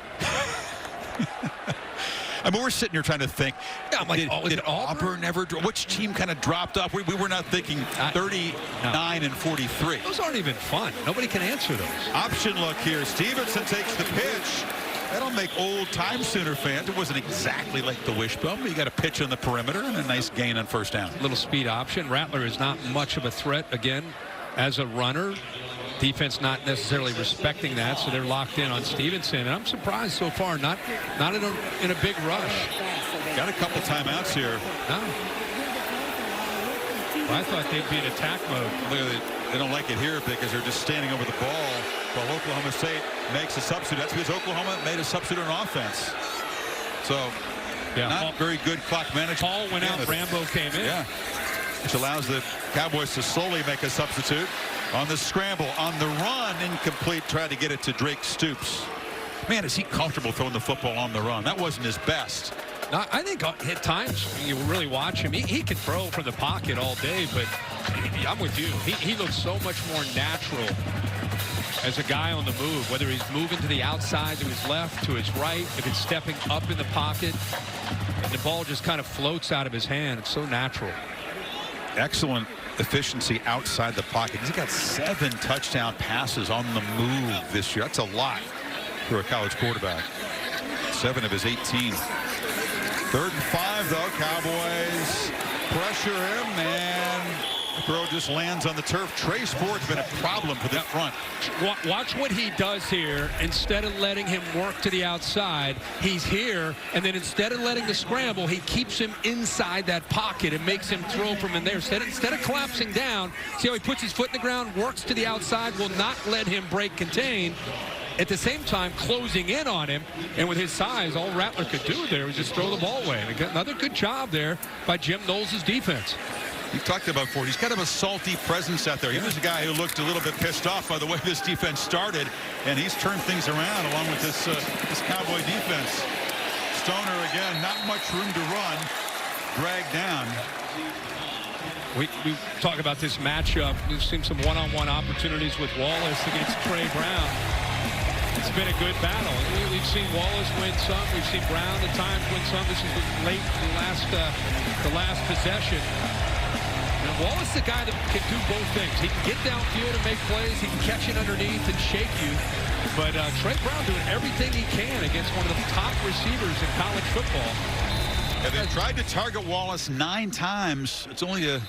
I mean, we're sitting here trying to think. Yeah, I'm like, did Auburn ever? Which team kind of dropped off? We were not thinking 39 and 43. Those aren't even fun. Nobody can answer those. Option look here. Stevenson takes the pitch. That'll make old-time Sooner fans. It wasn't exactly like the wishbone, but you got a pitch on the perimeter and a nice gain on first down. Little speed option. Rattler is not much of a threat, again, as a runner. Defense not necessarily respecting that, so they're locked in on Stevenson. And I'm surprised so far, not in a big rush. Got a couple timeouts here. No. Well, I thought they'd be in attack mode. Look at it. They don't like it here because they're just standing over the ball. While Oklahoma State makes a substitute. That's because Oklahoma made a substitute on offense. So, not very good clock management. Paul went out, Rambo came in. Yeah. Which allows the Cowboys to slowly make a substitute. On the scramble, on the run, incomplete. Tried to get it to Drake Stoops. Man, is he comfortable throwing the football on the run? That wasn't his best. Now, I think at times, you really watch him, he can throw from the pocket all day, but I'm with you. He looks so much more natural as a guy on the move, whether he's moving to the outside, to his left, to his right, if it's stepping up in the pocket, and the ball just kind of floats out of his hand. It's so natural. Excellent efficiency outside the pocket. He's got 7 touchdown passes on the move this year. That's a lot for a college quarterback. 7 of his 18. 3rd and 5, though. Cowboys pressure him, and the throw just lands on the turf. Trey Sport's been a problem for the front. Watch what he does here. Instead of letting him work to the outside, he's here, and then instead of letting the scramble, he keeps him inside that pocket and makes him throw from in there. Instead of collapsing down, see how he puts his foot in the ground, works to the outside, will not let him break contain. At the same time, closing in on him, and with his size, all Rattler could do there was just throw the ball away. And another good job there by Jim Knowles' defense. You've talked about Ford. He's kind of a salty presence out there. He was a guy who looked a little bit pissed off by the way this defense started, and he's turned things around along with this Cowboy defense. Stoner again, not much room to run, dragged down. We talk about this matchup. We've seen some one-on-one opportunities with Wallace against Trey Brown. It's been a good battle. We've seen Wallace win some. We've seen Brown at times win some. This is the last possession. And Wallace is the guy that can do both things. He can get downfield and make plays. He can catch it underneath and shake you. But Trey Brown doing everything he can against one of the top receivers in college football. Yeah, they tried to target Wallace 9 times. It's only a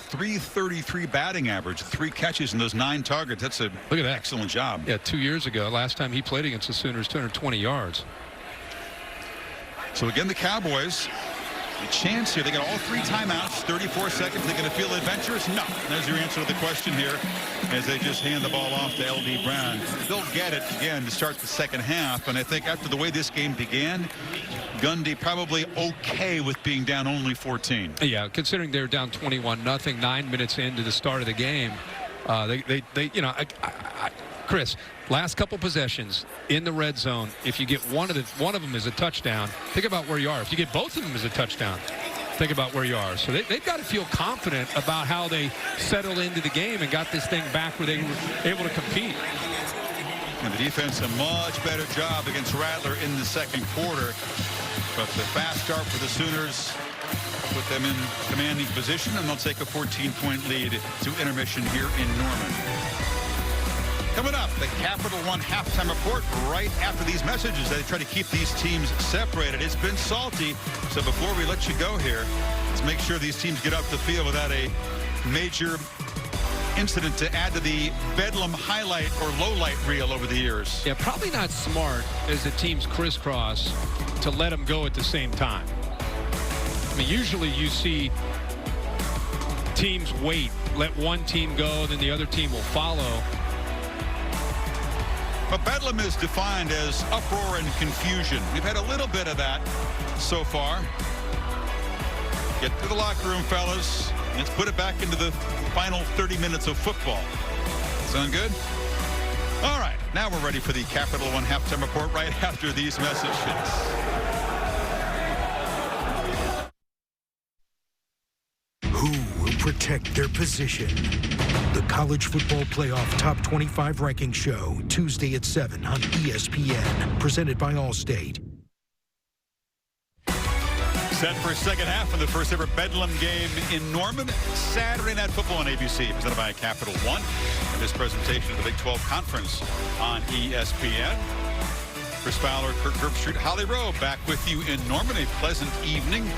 .333 batting average, 3 catches in those 9 targets. That's an excellent job. Yeah, 2 years ago, last time he played against the Sooners, 220 yards. So again, the Cowboys, a chance here. They got all 3 timeouts, 34 seconds. They're going to feel adventurous? No. There's your answer to the question here as they just hand the ball off to L.D. Brown. They'll get it again to start the second half, and I think after the way this game began, Gundy probably okay with being down only 14. Yeah, considering they're down 21-0, 9 minutes into the start of the game, Chris, last couple possessions in the red zone. If you get one of them is a touchdown, think about where you are. If you get both of them as a touchdown, think about where you are. So they've got to feel confident about how they settled into the game and got this thing back where they were able to compete. And the defense a much better job against Rattler in the second quarter. But the fast start for the Sooners put them in commanding position, and they'll take a 14-point lead to intermission here in Norman. Coming up, the Capital One halftime report right after these messages. They try to keep these teams separated. It's been salty, so before we let you go here, let's make sure these teams get up the field without a major incident to add to the Bedlam highlight or low-light reel over the years. Yeah, probably not smart as the teams crisscross to let them go at the same time. I mean, usually you see teams wait, let one team go, then the other team will follow. But Bedlam is defined as uproar and confusion. We've had a little bit of that so far. Get to the locker room, fellas. Let's put it back into the final 30 minutes of football. Sound good? All right, now we're ready for the Capital One halftime report right after these messages. Who will protect their position? The College Football Playoff Top 25 Ranking Show, Tuesday at 7 on ESPN, presented by Allstate. Set for a second half of the first ever Bedlam game in Norman. Saturday Night Football on ABC, presented by Capital One. And this presentation of the Big 12 Conference on ESPN. Chris Fowler, Kirk Herbstreit, Holly Rowe back with you in Norman. A pleasant evening.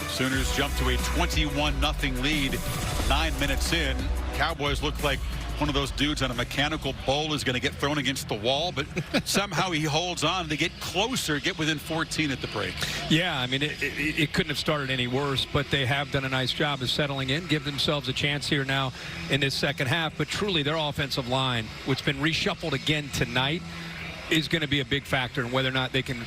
Sooners jump to a 21-0 lead 9 minutes in. Cowboys look like one of those dudes on a mechanical bull is going to get thrown against the wall, but somehow he holds on. They get closer, get within 14 at the break. Yeah, I mean, it couldn't have started any worse, but they have done a nice job of settling in, give themselves a chance here now in this second half. But truly, their offensive line, which has been reshuffled again tonight, is going to be a big factor in whether or not they can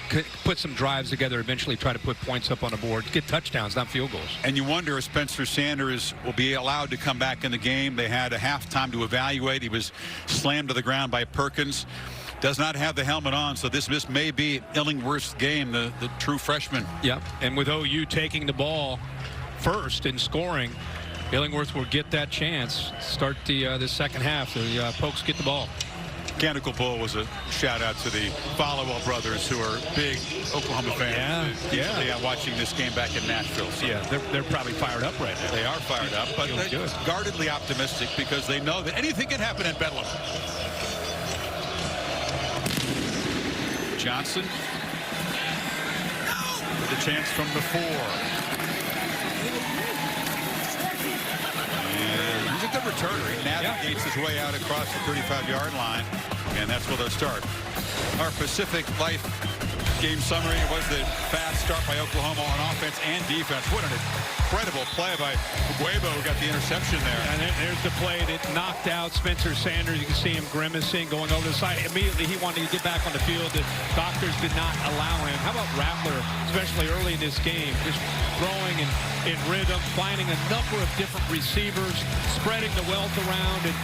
put some drives together, eventually try to put points up on the board, get touchdowns, not field goals. And you wonder if Spencer Sanders will be allowed to come back in the game. They had a halftime to evaluate. He was slammed to the ground by Perkins. Does not have the helmet on, so this may be Illingworth's game, the true freshman. Yep, and with OU taking the ball first and scoring, Illingworth will get that chance. Start the second half. The Pokes get the ball. Mechanical Bull was a shout out to the Followell brothers, who are big Oklahoma fans. Yeah. Watching this game back in Nashville. So yeah, they're probably fired up right now. They are fired up, but they're guardedly optimistic because they know that anything can happen at Bedlam. Johnson with a chance from the 4. And he's a good returner. He navigates his way out across the 35-yard line, and that's where they'll start. Our Pacific Life game summary was the fast start by Oklahoma on offense and defense. What an incredible play by Huebo, who got the interception there. And there's the play that knocked out Spencer Sanders. You can see him grimacing, going over the side. Immediately, he wanted to get back on the field. The doctors did not allow him. How about Rattler, especially early in this game, just throwing in rhythm, finding a number of different receivers, spreading the wealth around, and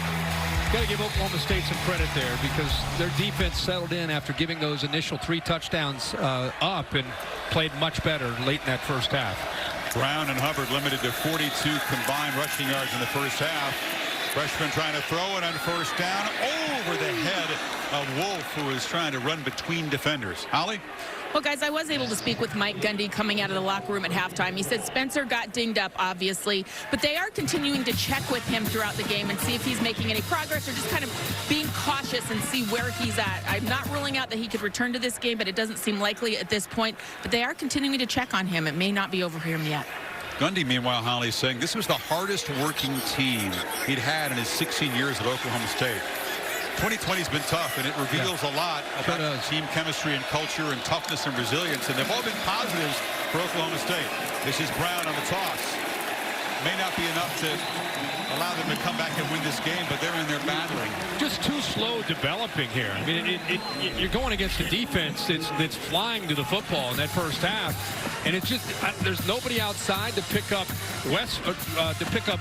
got to give Oklahoma State some credit there because their defense settled in after giving those initial 3 touchdowns up and played much better late in that first half. Brown and Hubbard limited to 42 combined rushing yards in the first half. Freshman trying to throw it on first down over the head of Wolf, who is trying to run between defenders. Holly? Well, guys, I was able to speak with Mike Gundy coming out of the locker room at halftime. He said Spencer got dinged up, obviously, but they are continuing to check with him throughout the game and see if he's making any progress or just kind of being cautious and see where he's at. I'm not ruling out that he could return to this game, but it doesn't seem likely at this point. But they are continuing to check on him. It may not be over for him yet. Gundy, meanwhile, Holly, is saying this was the hardest working team he'd had in his 16 years at Oklahoma State. 2020's been tough, and it reveals a lot about team chemistry and culture and toughness and resilience, and they've all been positives for Oklahoma State. This is Brown on the toss. May not be enough to allow them to come back and win this game, but they're in there battling. Just too slow developing here. I mean, you're going against a defense that's flying to the football in that first half, and it's just there's nobody outside to pick up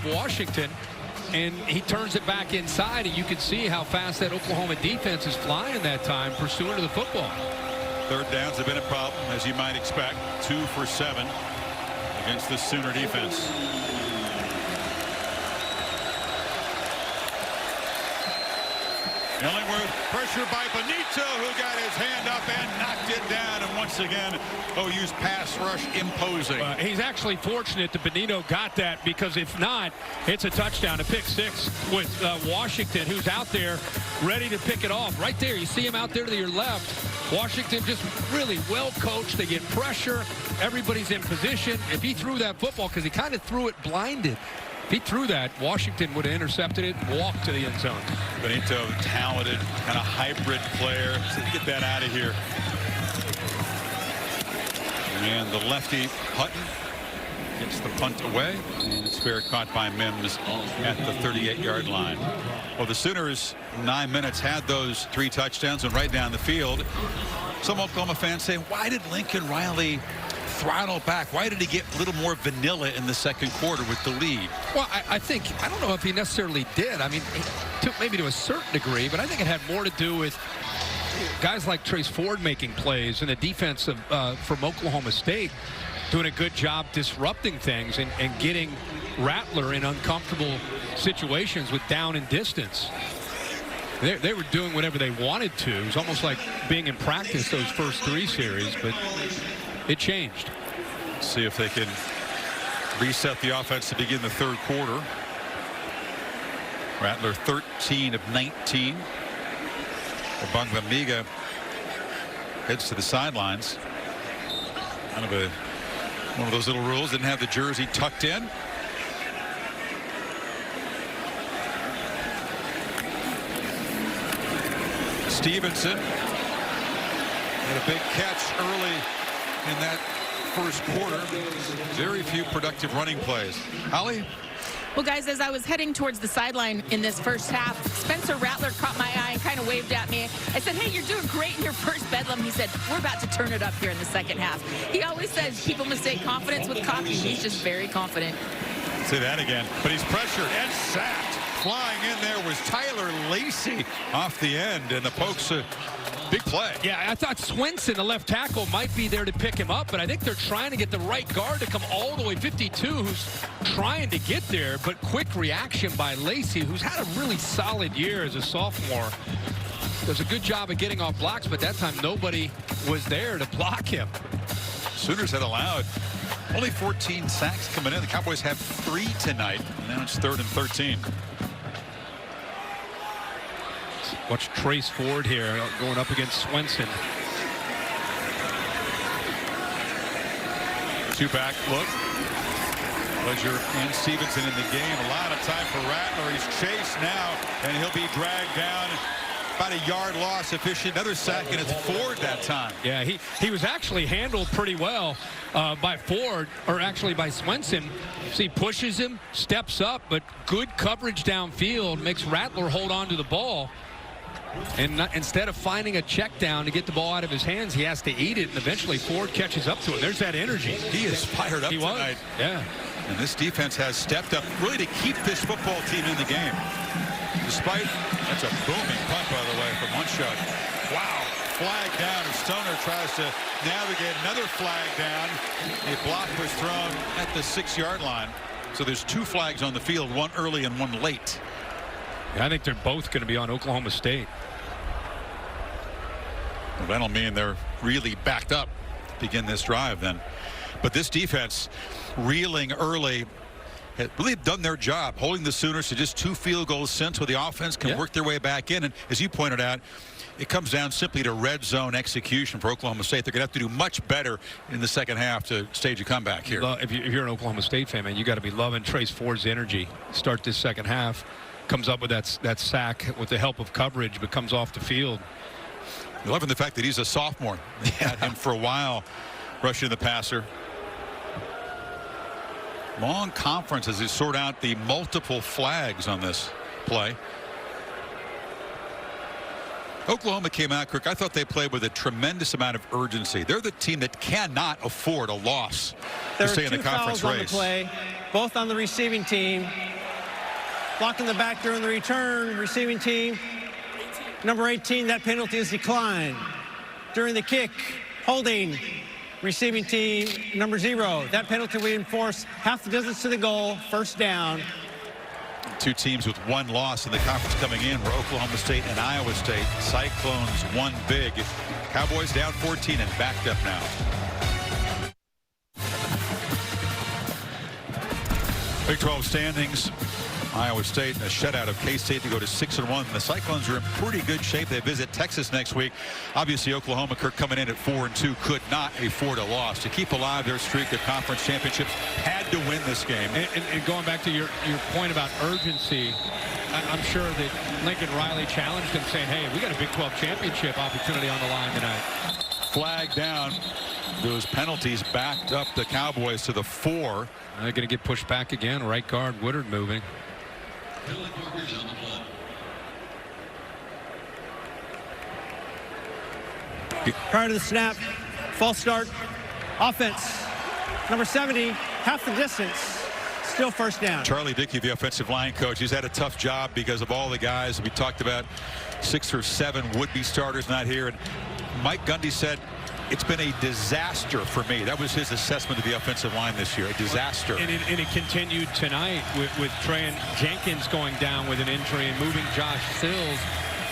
Washington. And he turns it back inside, and you can see how fast that Oklahoma defense is flying that time, pursuing to the football. Third downs have been a problem, as you might expect. 2 for 7 against the Sooner defense. Illingworth, pressure by Benito, who got his hand up and knocked it down. And once again, OU's pass rush imposing. He's actually fortunate that Benito got that, because if not, it's a touchdown, a pick 6 with Washington, who's out there ready to pick it off. Right there, you see him out there to your left. Washington just really well coached. They get pressure. Everybody's in position. If he threw that football, because he kind of threw it blinded, If he threw that, Washington would have intercepted it and walked to the end zone. Benito, talented, kind of hybrid player. So get that out of here. And the lefty, Hutton, gets the punt away. And it's fair caught by Mims at the 38-yard line. Well, the Sooners, 9 minutes, had those 3 touchdowns and right down the field. Some Oklahoma fans say, why did Lincoln Riley throttle back? Why did he get a little more vanilla in the second quarter with the lead? Well, I don't know if he necessarily did. I mean, maybe to a certain degree, but I think it had more to do with guys like Trace Ford making plays and the defense from Oklahoma State doing a good job disrupting things and getting Rattler in uncomfortable situations with down and distance. They were doing whatever they wanted to. It was almost like being in practice those first 3 series, but it changed. See if they can reset the offense to begin the third quarter. Rattler 13 of 19. Bangamiga heads to the sidelines. Kind of one of those little rules. Didn't have the jersey tucked in. Stevenson had a big catch early in that first quarter. Very few productive running plays. Holly? Well, guys, as I was heading towards the sideline in this first half, Spencer Rattler caught my eye and kind of waved at me. I said, hey, you're doing great in your first Bedlam. He said, we're about to turn it up here in the second half. He always says people mistake confidence with cocky. He's just very confident. Say that again. But he's pressured and sacked. Flying in there was Tyler Lacey off the end, and the Pokes big play. Yeah, I thought Swenson, the left tackle, might be there to pick him up, but I think they're trying to get the right guard to come all the way 52, who's trying to get there, but quick reaction by Lacey, who's had a really solid year as a sophomore. Does a good job of getting off blocks, but that time nobody was there to block him. Sooners had allowed only 14 sacks coming in. The Cowboys have 3 tonight, and now it's 3rd and 13. Watch Trace Ford here going up against Swenson. 2-back look. Ledger and Stevenson in the game. A lot of time for Rattler. He's chased now, and he'll be dragged down. About a yard loss, efficient. Another sack, and it's Ford that time. Yeah, he was actually handled pretty well by Ford, or actually by Swenson. So he pushes him, steps up, but good coverage downfield makes Rattler hold on to the ball. And instead of finding a check down to get the ball out of his hands, he has to eat it, and eventually Ford catches up to him. There's that energy. He is fired up tonight. Yeah. And this defense has stepped up really to keep this football team in the game. Despite, that's a booming punt, by the way, from one shot. Wow. Flag down, and Stoner tries to navigate another flag down. A block was thrown at the 6-yard line. So there's 2 flags on the field, one early and one late. I think they're both going to be on Oklahoma State. Well, that'll mean they're really backed up to begin this drive then. But this defense reeling early has really done their job, holding the Sooners to just 2 field goals since, where the offense can work their way back in. And as you pointed out, it comes down simply to red zone execution for Oklahoma State. They're going to have to do much better in the second half to stage a comeback here. If you're an Oklahoma State fan, man, you got to be loving Trace Ford's energy. Start this second half. Comes up with that sack with the help of coverage, but comes off the field. Loving the fact that he's a sophomore. They had him for a while rushing the passer. Long conference as they sort out the multiple flags on this play. Oklahoma came out, Kirk. I thought they played with a tremendous amount of urgency. They're the team that cannot afford a loss to stay in the conference race. There are 2 fouls on the play, both on the receiving team. Blocking the back during the return, receiving team. Number 18, that penalty is declined. During the kick, holding, receiving team, number 0. That penalty we enforce half the distance to the goal, first down. 2 teams with 1 loss in the conference coming in were Oklahoma State and Iowa State. Cyclones won big. Cowboys down 14 and backed up now. Big 12 standings. Iowa State and a shutout of K-State to go to 6-1. The Cyclones are in pretty good shape. They visit Texas next week. Obviously, Oklahoma, Kirk, coming in at 4-2, could not afford a loss. To keep alive their streak of conference championships, had to win this game. And going back to your point about urgency, I'm sure that Lincoln Riley challenged him, saying, hey, we got a Big 12 championship opportunity on the line tonight. Flag down. Those penalties backed up the Cowboys to the 4. They're going to get pushed back again. Right guard Woodard moving. Prior to the snap, false start, offense, number 70, half the distance, still first down. Charlie Dickey, the offensive line coach, he's had a tough job because of all the guys we talked about, 6 or 7 would-be starters not here. And Mike Gundy said, it's been a disaster for me. That was his assessment of the offensive line this year, a disaster. And it continued tonight with Trey Jenkins going down with an injury and moving Josh Sills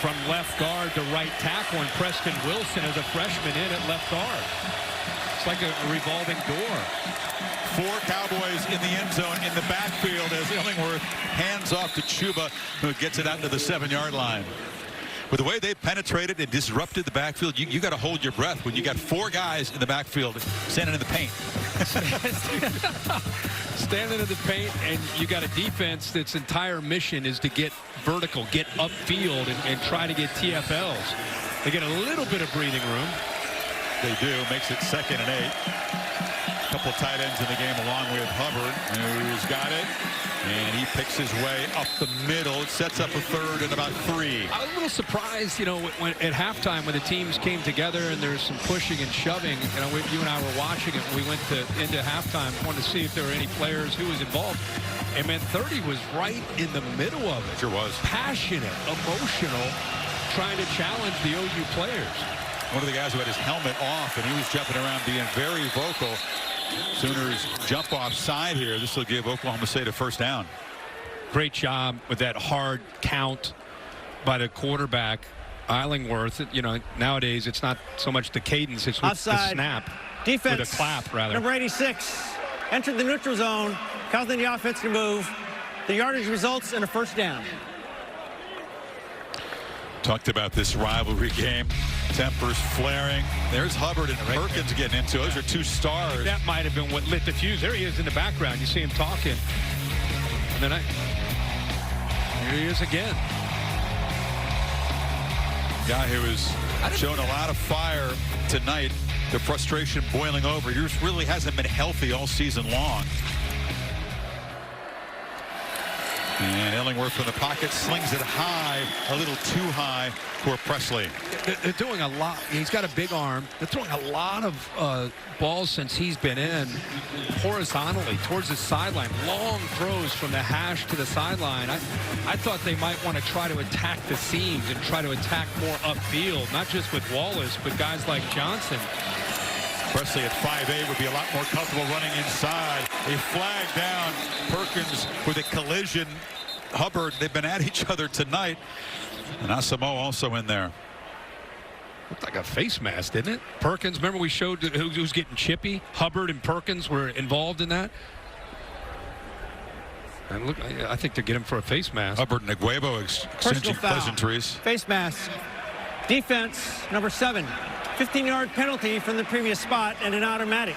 from left guard to right tackle, and Preston Wilson as a freshman in at left guard. It's like a revolving door. 4 Cowboys in the end zone in the backfield as Illingworth hands off to Chuba, who gets it out to the 7-yard line. With the way they penetrated and disrupted the backfield, you got to hold your breath when you got 4 guys in the backfield standing in the paint. Standing in the paint, and you got a defense that's entire mission is to get vertical, get upfield, and try to get TFLs. They get a little bit of breathing room. They do. Makes it 2nd and 8. A couple tight ends in the game along with Hubbard, who's got it. And he picks his way up the middle. It sets up a 3rd and about 3. I was a little surprised, you know, when at halftime when the teams came together and there's some pushing and shoving. You know, you and I were watching it when we went into halftime. Wanted to see if there were any players who was involved. And man, 30 was right in the middle of it. Sure was. Passionate, emotional, trying to challenge the OU players. One of the guys who had his helmet off, and he was jumping around being very vocal. Sooners jump offside here. This will give Oklahoma State a 1st down. Great job with that hard count by the quarterback, Illingworth. You know, nowadays it's not so much the cadence, it's with the snap. Defense. Or the clap, rather. Number 86 entered the neutral zone, causing the offense to move. The yardage results in a 1st down. Talked about this rivalry game. Tempers flaring. There's Hubbard and Perkins getting into it. Those are 2 stars. That might have been what lit the fuse. There he is in the background. You see him talking. And then here he is again. Guy who has shown a lot of fire tonight. The frustration boiling over. He just really hasn't been healthy all season long. And Illingworth from the pocket slings it high, a little too high for Presley. They're doing a lot. He's got a big arm. They're throwing a lot of balls since he's been in horizontally towards the sideline. Long throws from the hash to the sideline. I thought they might want to try to attack the seams and try to attack more upfield, not just with Wallace, but guys like Johnson. Presley at 5'8" would be a lot more comfortable running inside. A flag down. Perkins with a collision. Hubbard, they've been at each other tonight. And Asamo also in there. Looked like a face mask, didn't it? Perkins, remember we showed who's getting chippy? Hubbard and Perkins were involved in that. And look, I think they're getting him for a face mask. Hubbard and Aguebo exchanging pleasantries. Face mask. Defense, number 7. 15-yard penalty from the previous spot and an automatic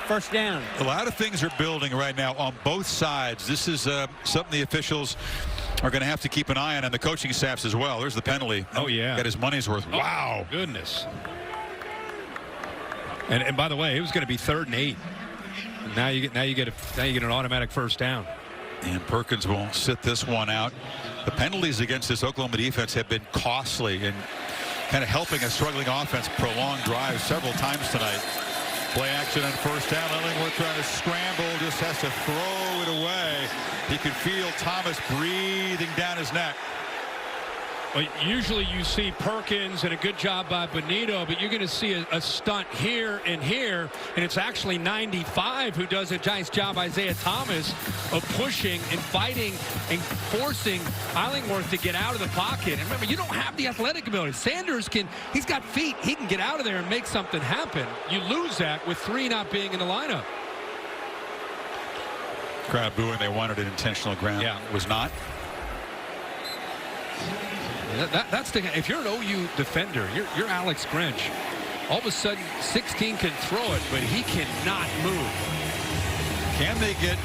1st down. A lot of things are building right now on both sides. This is something the officials are going to have to keep an eye on, and the coaching staffs as well. There's the penalty. Oh yeah, got his money's worth. Oh, wow, goodness. And by the way, it was going to be 3rd and 8. And now you get an automatic 1st down. And Perkins will sit this one out. The penalties against this Oklahoma defense have been costly and kind of helping a struggling offense prolong drives several times tonight. Play action on 1st down. Illingworth trying to scramble, just has to throw it away. He could feel Thomas breathing down his neck. Well, usually you see Perkins and a good job by Bonito, but you're going to see a stunt here, and it's actually 95 who does a nice job, Isaiah Thomas, of pushing and fighting and forcing Illingworth to get out of the pocket. And remember, you don't have the athletic ability. Sanders he's got feet. He can get out of there and make something happen. You lose that with 3 not being in the lineup. Crowd booing. They wanted an intentional ground. Yeah. It was not. That's the. If you're an OU defender, you're Alex Grinch. All of a sudden, 16 can throw it, but he cannot move. Can they get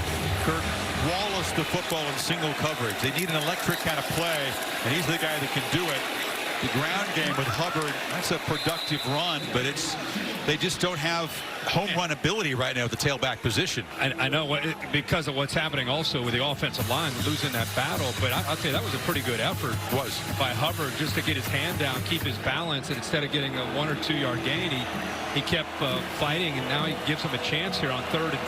Kirk Wallace the football in single coverage? They need an electric kind of play, and he's the guy that can do it. The ground game with Hubbard, that's a productive run, but they just don't have home run ability right now at the tailback position. I know because of what's happening also with the offensive line, losing that battle, but I'll tell you, that was a pretty good effort by Hubbard just to get his hand down, keep his balance, and instead of getting a 1 or 2 yard gain, he kept fighting, and now he gives him a chance here on 3rd and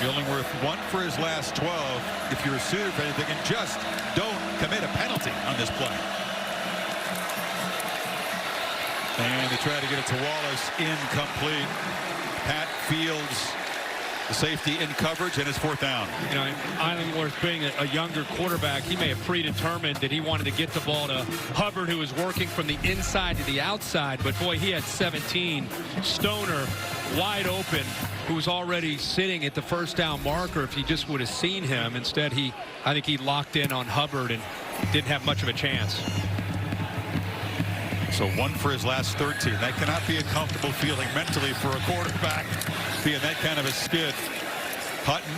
4. Illingworth 1 for his last 12. If you're a Sooner fan, they can just don't commit a penalty on this play. And they try to get it to Wallace, incomplete. Pat Fields, the safety in coverage, and it's 4th down. You know, Illingworth being a younger quarterback, he may have predetermined that he wanted to get the ball to Hubbard, who was working from the inside to the outside. But boy, he had 17. Stoner wide open, who was already sitting at the 1st down marker. If he just would have seen him, instead I think he locked in on Hubbard and didn't have much of a chance. So 1 for his last 13. That cannot be a comfortable feeling mentally for a quarterback, being that kind of a skid. Hutton,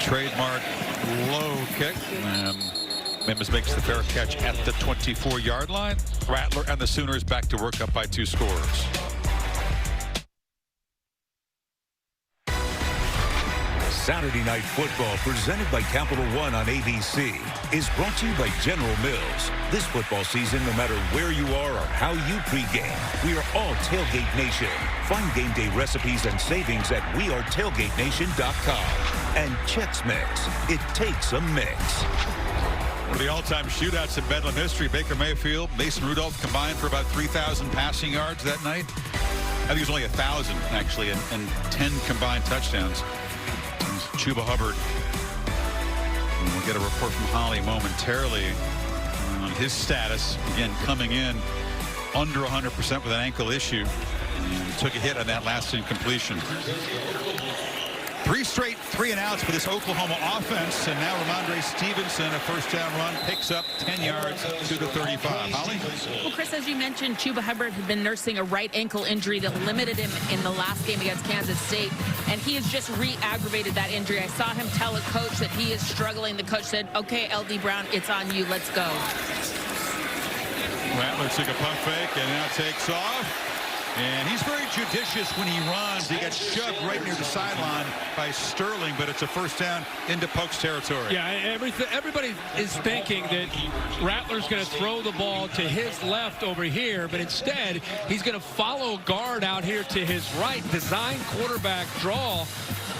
trademark low kick. And Mims makes the fair catch at the 24-yard line. Rattler and the Sooners back to work, up by 2 scores. Saturday Night Football, presented by Capital One on ABC, is brought to you by General Mills. This football season, no matter where you are or how you pregame, we are all Tailgate Nation. Find game day recipes and savings at wearetailgatenation.com. And Chex Mix. It takes a mix. One of the all-time shootouts in Bedlam history. Baker Mayfield, Mason Rudolph combined for about 3,000 passing yards that night. I think it was only 1,000, actually, and 10 combined touchdowns. Chuba Hubbard. And we'll get a report from Holly momentarily on his status. Again, coming in under 100% with an ankle issue. And took a hit on that last incompletion. 3 straight 3-and-outs for this Oklahoma offense, and now Ramondre Stevenson, a 1st down run, picks up 10 yards to the 35. Holly? Well, Chris, as you mentioned, Chuba Hubbard had been nursing a right ankle injury that limited him in the last game against Kansas State, and he has just re-aggravated that injury. I saw him tell a coach that he is struggling. The coach said, okay, LD Brown, it's on you. Let's go. Rattler took a pump fake and now takes off. And he's very judicious when he runs. He gets shoved right near the sideline by Sterling, but it's a 1st down into Pokes territory. Yeah, everybody is thinking that Rattler's going to throw the ball to his left over here, but instead he's going to follow guard out here to his right. Design quarterback draw.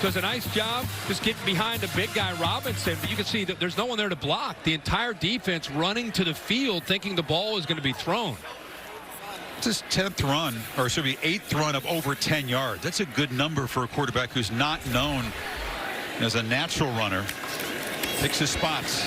Does a nice job just getting behind a big guy Robinson, but you can see that there's no one there to block. The entire defense running to the field thinking the ball is going to be thrown. It's his 10th run, or it should be 8th run of over 10 yards. That's a good number for a quarterback who's not known as a natural runner. Picks his spots.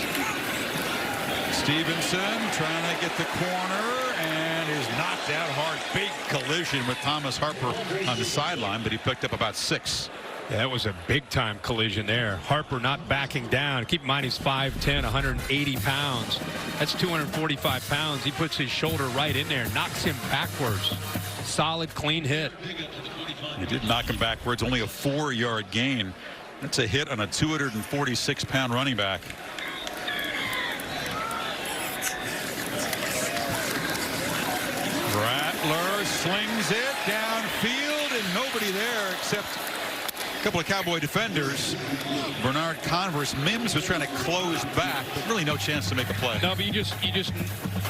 Stevenson trying to get the corner and is knocked out hard. Big collision with Thomas Harper on the sideline, but he picked up about 6. Yeah, that was a big-time collision there. Harper not backing down. Keep in mind he's 5'10", 180 pounds. That's 245 pounds. He puts his shoulder right in there, knocks him backwards. Solid, clean hit. He did knock him backwards, only a 4-yard gain. That's a hit on a 246-pound running back. Rattler slings it downfield, and nobody there except a couple of Cowboy defenders. Bernard Converse. Mims was trying to close back, but really no chance to make a play. No, but you just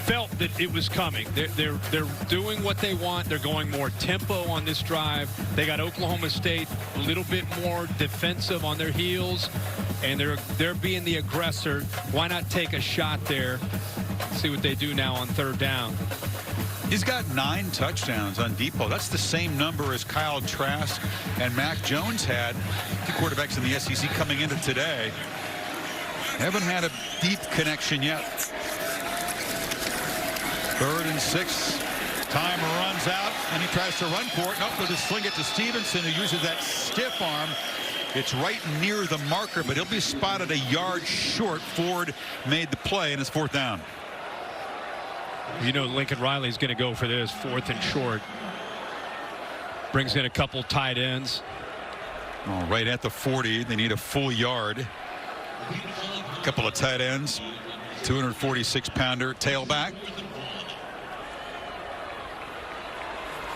felt that it was coming. They're doing what they want. They're going more tempo on this drive. They got Oklahoma State a little bit more defensive on their heels, and they're being the aggressor. Why not take a shot there? See what they do now on 3rd down. He's got 9 touchdowns on Depot. That's the same number as Kyle Trask and Mac Jones had. 2 quarterbacks in the SEC coming into today. Haven't had a deep connection yet. 3rd and 6. Time runs out, and he tries to run for it. Nope, they'll just sling it to Stevenson, who uses that stiff arm It's right near the marker, but he'll be spotted a yard short. Ford made the play, and it's 4th down. You know Lincoln Riley's going to go for this 4th and short. Brings in a couple tight ends. Oh, right at the 40. They need a full yard. A couple of tight ends. 246-pounder tailback.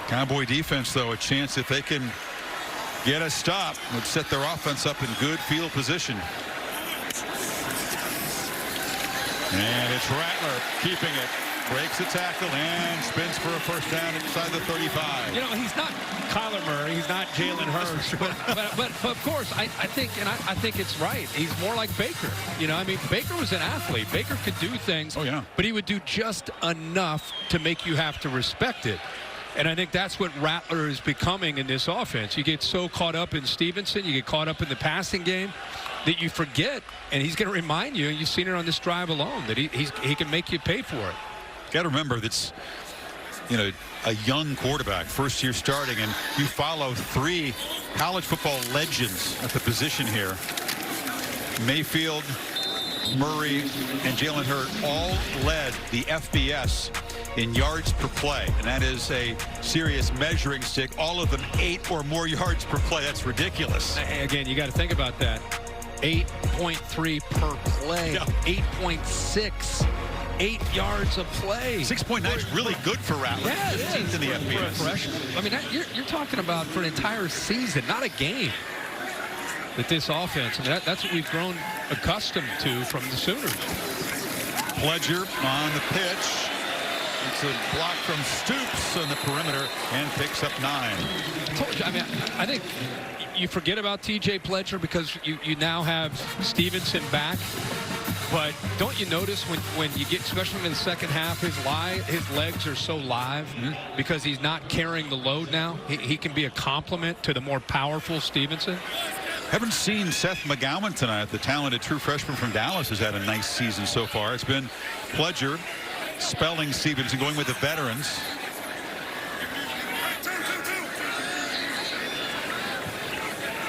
Cowboy defense, though, a chance if they can get a stop, would set their offense up in good field position. And it's Rattler keeping it. Breaks the tackle and spins for a 1st down inside the 35. You know, he's not Kyler Murray. He's not Jalen Hurts. but of course, I think it's right. He's more like Baker. You know, I mean, Baker was an athlete. Baker could do things. Oh, yeah. But he would do just enough to make you have to respect it. And I think that's what Rattler is becoming in this offense. You get so caught up in Stevenson, you get caught up in the passing game that you forget, and he's going to remind you, and you've seen it on this drive alone, that he can make you pay for it. Got to remember that's, you know, a young quarterback, 1st year starting, and you follow 3 college football legends at the position here. Mayfield, Murray, and Jalen Hurts all led the FBS in yards per play, and that is a serious measuring stick. All of them 8 or more yards per play. That's ridiculous. Again, you got to think about that. 8.3 per play. Yeah. 8.6. 8 yards of play. 6.9 is really good for Rattler. Yeah, 15th in the FBS. I mean, you're talking about for an entire season, not a game. With this offense, I mean, that's what we've grown accustomed to from the Sooners. Pledger on the pitch. It's a block from Stoops on the perimeter and picks up 9. I told you, I mean, I think you forget about T.J. Pledger because you now have Stevenson back. But don't you notice when you get, especially in the second half, his legs are so live because he's not carrying the load now. He can be a complement to the more powerful Stevenson. Haven't seen Seth McGowan tonight. The talented true freshman from Dallas has had a nice season so far. It's been Pledger spelling Stevenson, going with the veterans.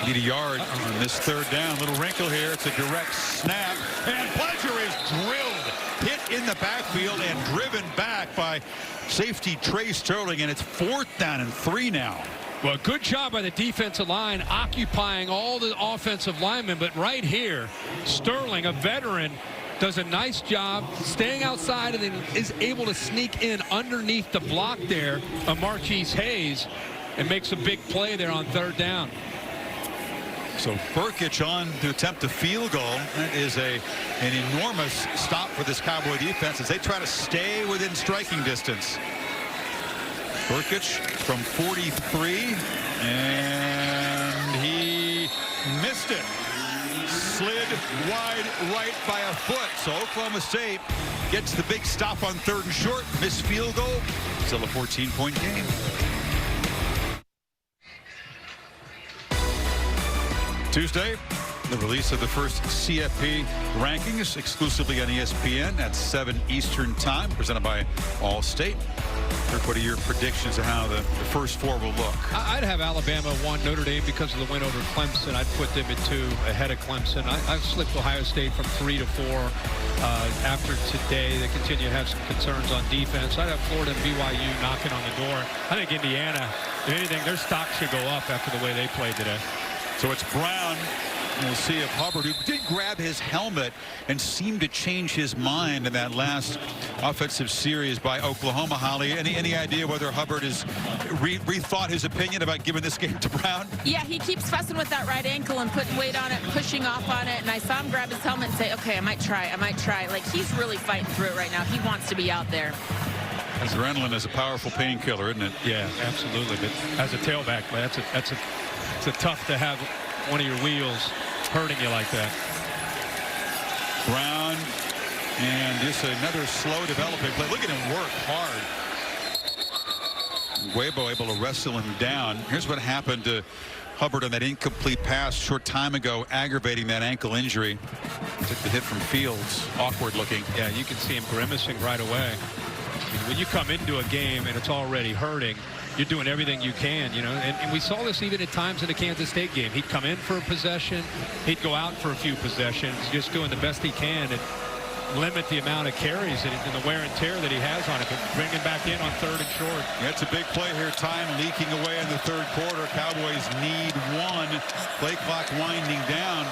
Need a yard on this 3rd down. Little wrinkle here. It's a direct snap. And Pledger is drilled. Hit in the backfield and driven back by safety Trey Sterling. And it's 4th down and 3 now. Well, good job by the defensive line occupying all the offensive linemen. But right here, Sterling, a veteran, does a nice job staying outside and then is able to sneak in underneath the block there of Marquise Hayes and makes a big play there on 3rd down. So Burkich on to attempt a field goal. That is an enormous stop for this Cowboy defense as they try to stay within striking distance. Burkich from 43, and he missed it. Slid wide right by a foot. So Oklahoma State gets the big stop on 3rd and short. Missed field goal. Still a 14-point game. Tuesday, the release of the first CFP rankings exclusively on ESPN at 7 Eastern time, presented by Allstate. Kirk, what are your predictions of how the first 4 will look? I'd have Alabama 1, Notre Dame because of the win over Clemson. I'd put them at 2 ahead of Clemson. I've slipped Ohio State from 3 to 4 after today. They continue to have some concerns on defense. I'd have Florida and BYU knocking on the door. I think Indiana, if anything, their stock should go up after the way they played today. So it's Brown. We'll see if Hubbard, who did grab his helmet and seemed to change his mind in that last offensive series by Oklahoma. Holly, any idea whether Hubbard has rethought his opinion about giving this game to Brown? Yeah, he keeps fussing with that right ankle and putting weight on it, pushing off on it. And I saw him grab his helmet and say, okay, I might try. Like, he's really fighting through it right now. He wants to be out there. Adrenaline is a powerful painkiller, isn't it? Yeah, absolutely. But as a tailback, it's tough to have one of your wheels hurting you like that. Brown, and just another slow developing play. Look at him work hard. Weibo able to wrestle him down. Here's what happened to Hubbard on that incomplete pass short time ago, aggravating that ankle injury. Took the hit from Fields. Awkward looking. Yeah, you can see him grimacing right away. When you come into a game and it's already hurting, you're doing everything you can, you know. And we saw this even at times in the Kansas State game. He'd come in for a possession. He'd go out for a few possessions, just doing the best he can and limit the amount of carries and the wear and tear that he has on it, but bring him back in on 3rd and short. Yeah, it's a big play here. Time leaking away in the 3rd quarter. Cowboys need 1. Play clock winding down.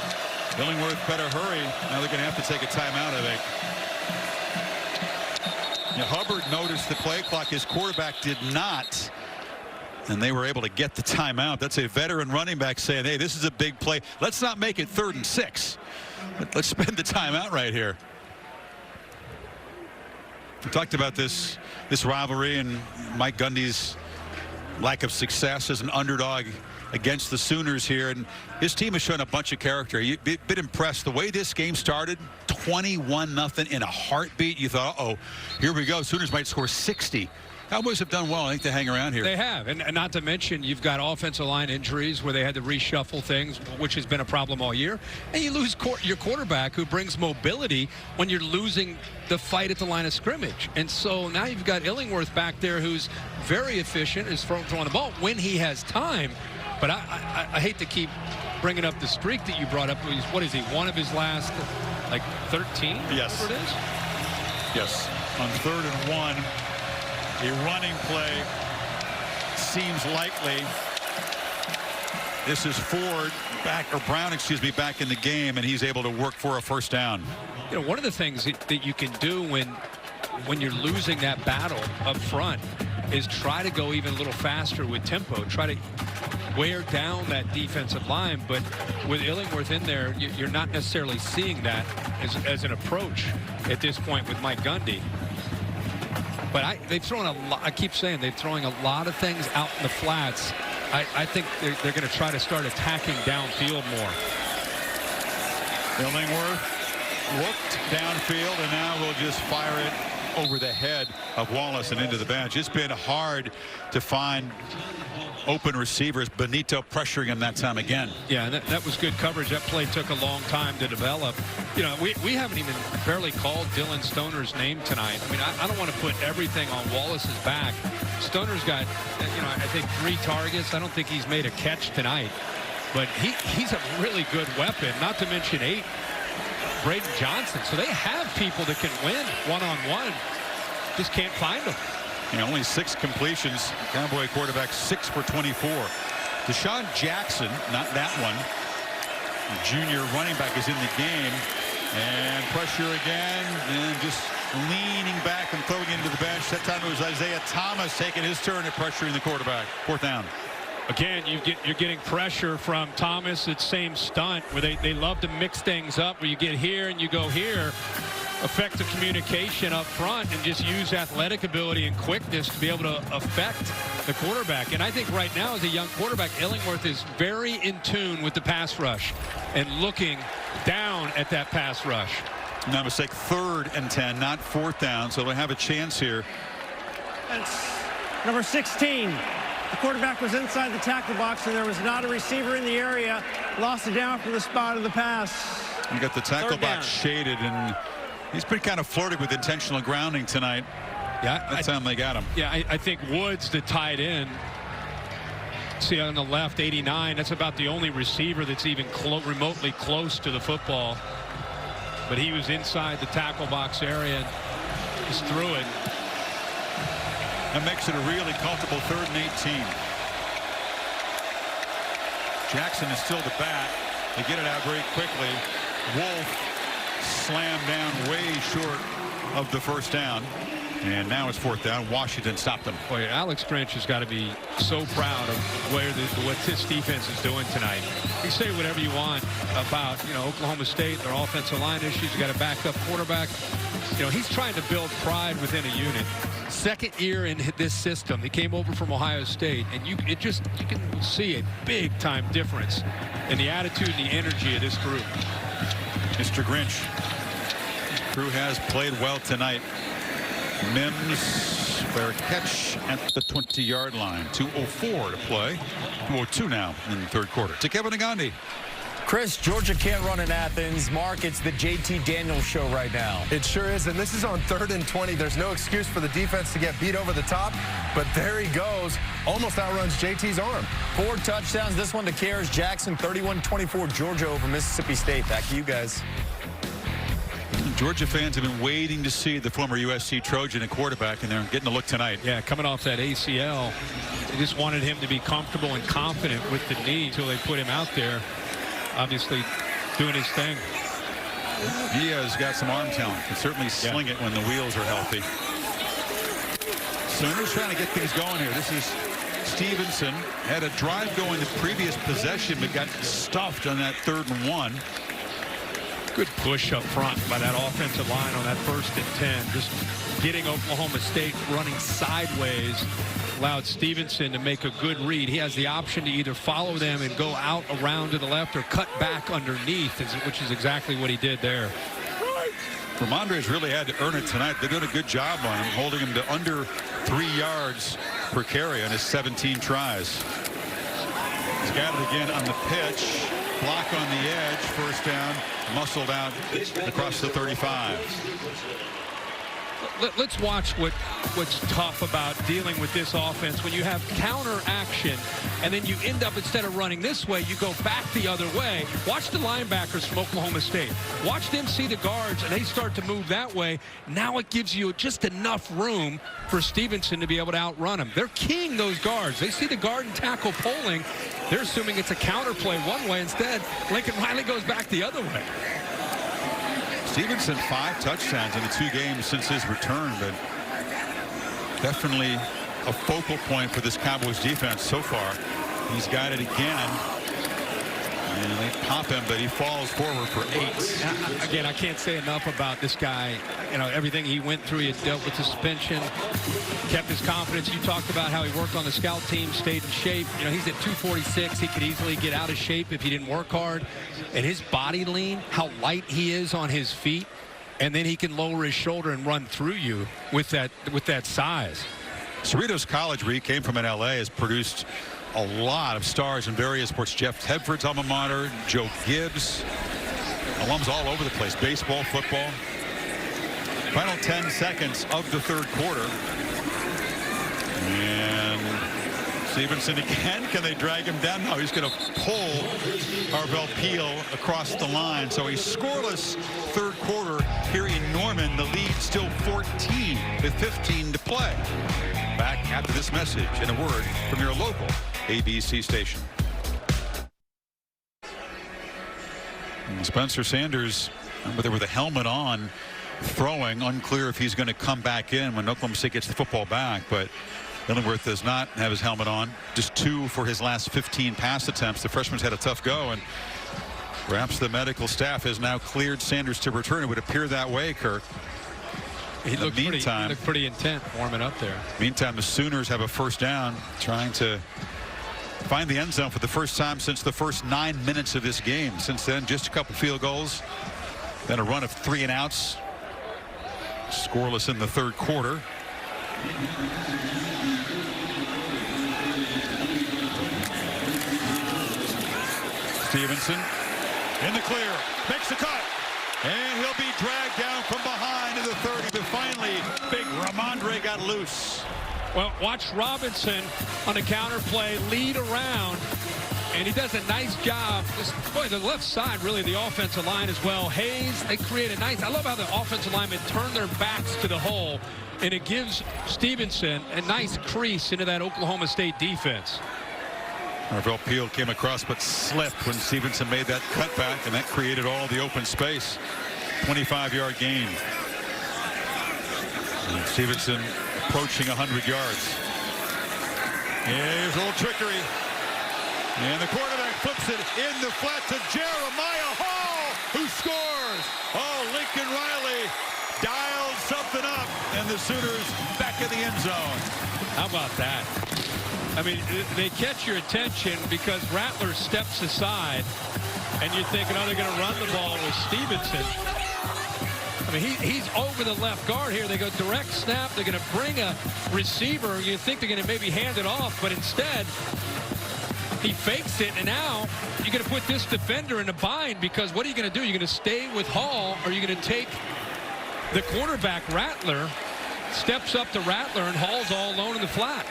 Illingworth better hurry. Now they're going to have to take a timeout, I think. Now, Hubbard noticed the play clock. His quarterback did not. And they were able to get the timeout. That's a veteran running back saying, hey, this is a big play. Let's not make it 3rd and 6. Let's spend the timeout right here. We talked about this rivalry and Mike Gundy's lack of success as an underdog against the Sooners here, and his team has shown a bunch of character. You've been impressed the way this game started. 21-0 in a heartbeat. You thought, uh-oh, here we go. Sooners might score 60. Cowboys have done well, I think, to hang around here. They have, and not to mention you've got offensive line injuries where they had to reshuffle things, which has been a problem all year. And you lose your quarterback who brings mobility when you're losing the fight at the line of scrimmage. And so now you've got Illingworth back there who's very efficient, is throwing the ball when he has time. But I hate to keep bringing up the streak that you brought up. What is he, one of his last, like, 13? Yes. Whatever it is? Yes. On 3rd and 1. A running play seems likely. This is Ford back, or Brown, excuse me, back in the game, and he's able to work for a 1st down. You know, one of the things that you can do when you're losing that battle up front is try to go even a little faster with tempo. Try to wear down that defensive line, but with Illingworth in there, you're not necessarily seeing that as an approach at this point with Mike Gundy. But they've thrown a lot. I keep saying they're throwing a lot of things out in the flats. I think they're going to try to start attacking downfield more. Illingworth looked downfield, and now we'll just fire it over the head of Wallace and into the bench. It's been hard to find open receivers. Benito pressuring him that time again. Yeah, and that was good coverage. That play took a long time to develop. You know, we haven't even barely called Dylan Stoner's name tonight. I mean, I don't want to put everything on Wallace's back. Stoner's got, you know, I think 3 targets. I don't think he's made a catch tonight. But he's a really good weapon, not to mention 8. Braden Johnson. So they have people that can win one-on-one. Just can't find them. Yeah, only 6 completions. Cowboy quarterback 6 for 24. Deshaun Jackson, not that one. The junior running back is in the game. And pressure again. And just leaning back and throwing into the bench. That time it was Isaiah Thomas taking his turn at pressuring the quarterback. 4th down. Again, you're getting pressure from Thomas. It's same stunt where they love to mix things up where you get here and you go here. Effective communication up front and just use athletic ability and quickness to be able to affect the quarterback. And I think right now as a young quarterback, Illingworth is very in tune with the pass rush and looking down at that pass rush. No mistake, 3rd and 10, not 4th down, so they'll have a chance here. That's number 16. The quarterback was inside the tackle box, and there was not a receiver in the area. Lost it down from the spot of the pass. You got the tackle box shaded, and he's been kind of flirting with intentional grounding tonight. Yeah, that's time they got him. Yeah, I think Woods, the tight end, see on the left, 89. That's about the only receiver that's even remotely close to the football. But he was inside the tackle box area and just threw it. That makes it a really comfortable 3rd and 18. Jackson is still the bat. They get it out very quickly. Wolf slammed down way short of the 1st down. And now it's 4th down. Washington stopped them. Boy, Alex Grinch has got to be so proud of what this defense is doing tonight. You say whatever you want about, you know, Oklahoma State, their offensive line issues. You got a backup quarterback. You know, he's trying to build pride within a unit. 2nd year in this system. He came over from Ohio State, and you can see a big time difference in the attitude and the energy of this group. Mr. Grinch. Crew has played well tonight. Mims, fair catch at the 20-yard line. 2:04 to play. 2:02 now in the 3rd quarter. To Kevin and Gandhi. Chris, Georgia can't run in Athens. Mark, it's the JT Daniels show right now. It sure is, and this is on 3rd and 20. There's no excuse for the defense to get beat over the top, but there he goes. Almost outruns JT's arm. 4 touchdowns. This one to Karis Jackson, 31-24, Georgia over Mississippi State. Back to you guys. Georgia fans have been waiting to see the former USC Trojan and quarterback, and they're getting a look tonight. Yeah, coming off that ACL, they just wanted him to be comfortable and confident with the knee until they put him out there. Obviously doing his thing. He has got some arm talent. Can certainly sling it when the wheels are healthy. Sooners trying to get things going here. This is Stevenson. Had a drive going the previous possession, but got stuffed on that 3rd and 1. Good push up front by that offensive line on that 1st and 10. Just getting Oklahoma State running sideways allowed Stevenson to make a good read. He has the option to either follow them and go out around to the left or cut back underneath, which is exactly what he did there. Ramondre's really had to earn it tonight. They're doing a good job on him, holding him to under 3 yards per carry on his 17 tries. He's got it again on the pitch. Block on the edge. 1st down. Muscled out across the 35. Let's watch what's tough about dealing with this offense. When you have counter action and then you end up, instead of running this way, you go back the other way. Watch the linebackers from Oklahoma State. Watch them see the guards and they start to move that way. Now it gives you just enough room for Stevenson to be able to outrun him. They're keying those guards. They see the guard and tackle polling. They're assuming it's a counter play one way. Instead, Lincoln Riley goes back the other way. Stevenson 5 touchdowns in the 2 games since his return, but definitely a focal point for this Cowboys defense so far. He's got it again, and they pop him, but he falls forward for 8. Again, I can't say enough about this guy. You know, everything he went through, he had dealt with suspension, kept his confidence. You talked about how he worked on the scout team, stayed in shape. You know, he's at 246. He could easily get out of shape if he didn't work hard. And his body lean, how light he is on his feet, and then he can lower his shoulder and run through you with that size. Cerritos College, where he came from in LA, has produced a lot of stars in various sports. Jeff Tedford's alma mater, Joe Gibbs, alums all over the place, baseball, football. Final 10 seconds of the 3rd quarter. And Stevenson again. Can they drag him down? No, he's going to pull Arvell Peel across the line. So a scoreless 3rd quarter here in Norman. The lead still 14 with 15 to play. Back after this message and a word from your local ABC station. And Spencer Sanders, with the helmet on, throwing. Unclear if he's going to come back in when Oklahoma State gets the football back, but Illingworth does not have his helmet on. Just 2 for his last 15 pass attempts. The freshman's had a tough go, and perhaps the medical staff has now cleared Sanders to return. It would appear that way, Kirk. He looked pretty intent warming up there. Meantime, the Sooners have a 1st down, trying to find the end zone for the first time since the first 9 minutes of this game. Since then, just a couple field goals, then a run of 3 and outs. Scoreless in the 3rd quarter. Stevenson in the clear, makes the cut, and he'll be dragged down from behind to the 30, but finally big Ramondre got loose. Well, watch Robinson on the counter play lead around, and he does a nice job. Boy, the left side, really, the offensive line as well. Hayes, they create a nice, I love how the offensive linemen turn their backs to the hole, and it gives Stevenson a nice crease into that Oklahoma State defense. Arvell Peel came across but slipped when Stevenson made that cutback, and that created all the open space. 25-yard gain. And Stevenson approaching 100 yards. Here's a little trickery. And the quarterback flips it in the flat to Jeremiah Hall, who scores. Oh, Lincoln Riley dialed something up, and the Sooners back in the end zone. How about that? I mean, they catch your attention because Rattler steps aside, and you're thinking, oh, they're going to run the ball with Stevenson. I mean, he's over the left guard here. They go direct snap. They're going to bring a receiver. You think they're going to maybe hand it off, but instead, He fakes it, and now you're going to put this defender in a bind, because what are you going to do? You're going to stay with Hall, or you're going to take the cornerback, Rattler, steps up to Rattler, and Hall's all alone in the flat.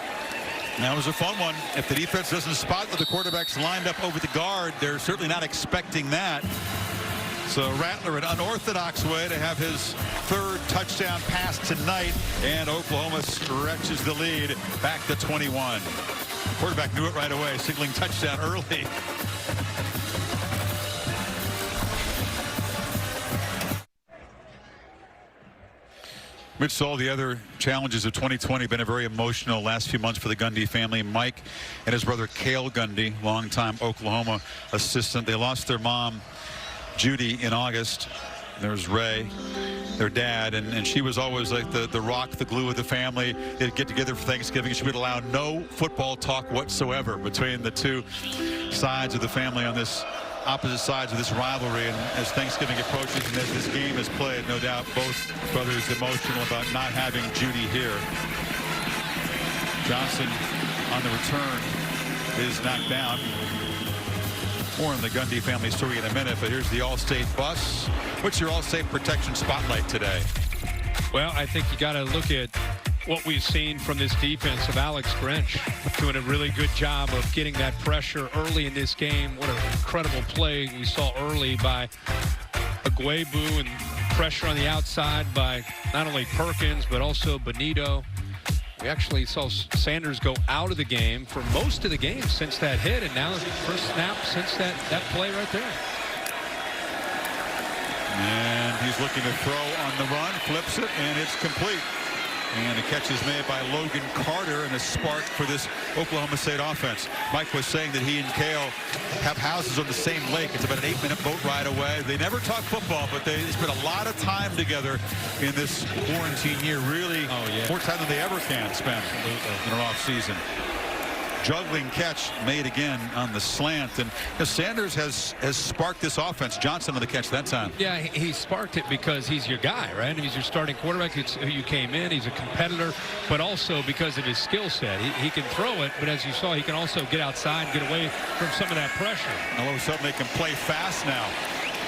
That was a fun one. If the defense doesn't spot that the quarterback's lined up over the guard, they're certainly not expecting that. So Rattler, an unorthodox way to have his third touchdown pass tonight, and Oklahoma stretches the lead back to 21. The quarterback knew it right away, signaling touchdown early. Amidst all the other challenges of 2020, been a very emotional last few months for the Gundy family. Mike and his brother Cale Gundy, longtime Oklahoma assistant. They lost their mom, Judy, in August. There's Ray, their dad, and she was always like the rock, the glue of the family. They'd get together for Thanksgiving. She would allow no football talk whatsoever between the two sides of the family on this opposite sides of this rivalry. And as Thanksgiving approaches and as this game is played, no doubt both brothers emotional about not having Judy here. Johnson on the return is knocked down. More on the Gundy family story in a minute, but here's the All-State bus. What's your All-State protection spotlight today? Well, I think you got to look at what we've seen from this defense of Alex Grinch, doing a really good job of getting that pressure early in this game. What an incredible play we saw early by Agwebu, and pressure on the outside by not only Perkins but also Benito. We actually saw Sanders go out of the game for most of the game since that hit, and now the first snap since that play right there. And he's looking to throw on the run, flips it, and it's complete. And the catch is made by Logan Carter, and a spark for this Oklahoma State offense. Mike was saying that he and Cale have houses on the same lake. It's about an 8-minute boat ride away. They never talk football, but they spent a lot of time together in this quarantine year. Really, more time than they ever can spend in an off season. Juggling catch made again on the slant, and Sanders has sparked this offense. Johnson on the catch that time. Yeah, he sparked it because he's your guy, right? He's your starting quarterback. It's who you came in. He's a competitor, but also because of his skill set. He can throw it, but as you saw, he can also get outside and get away from some of that pressure. All of a sudden, they can play fast now.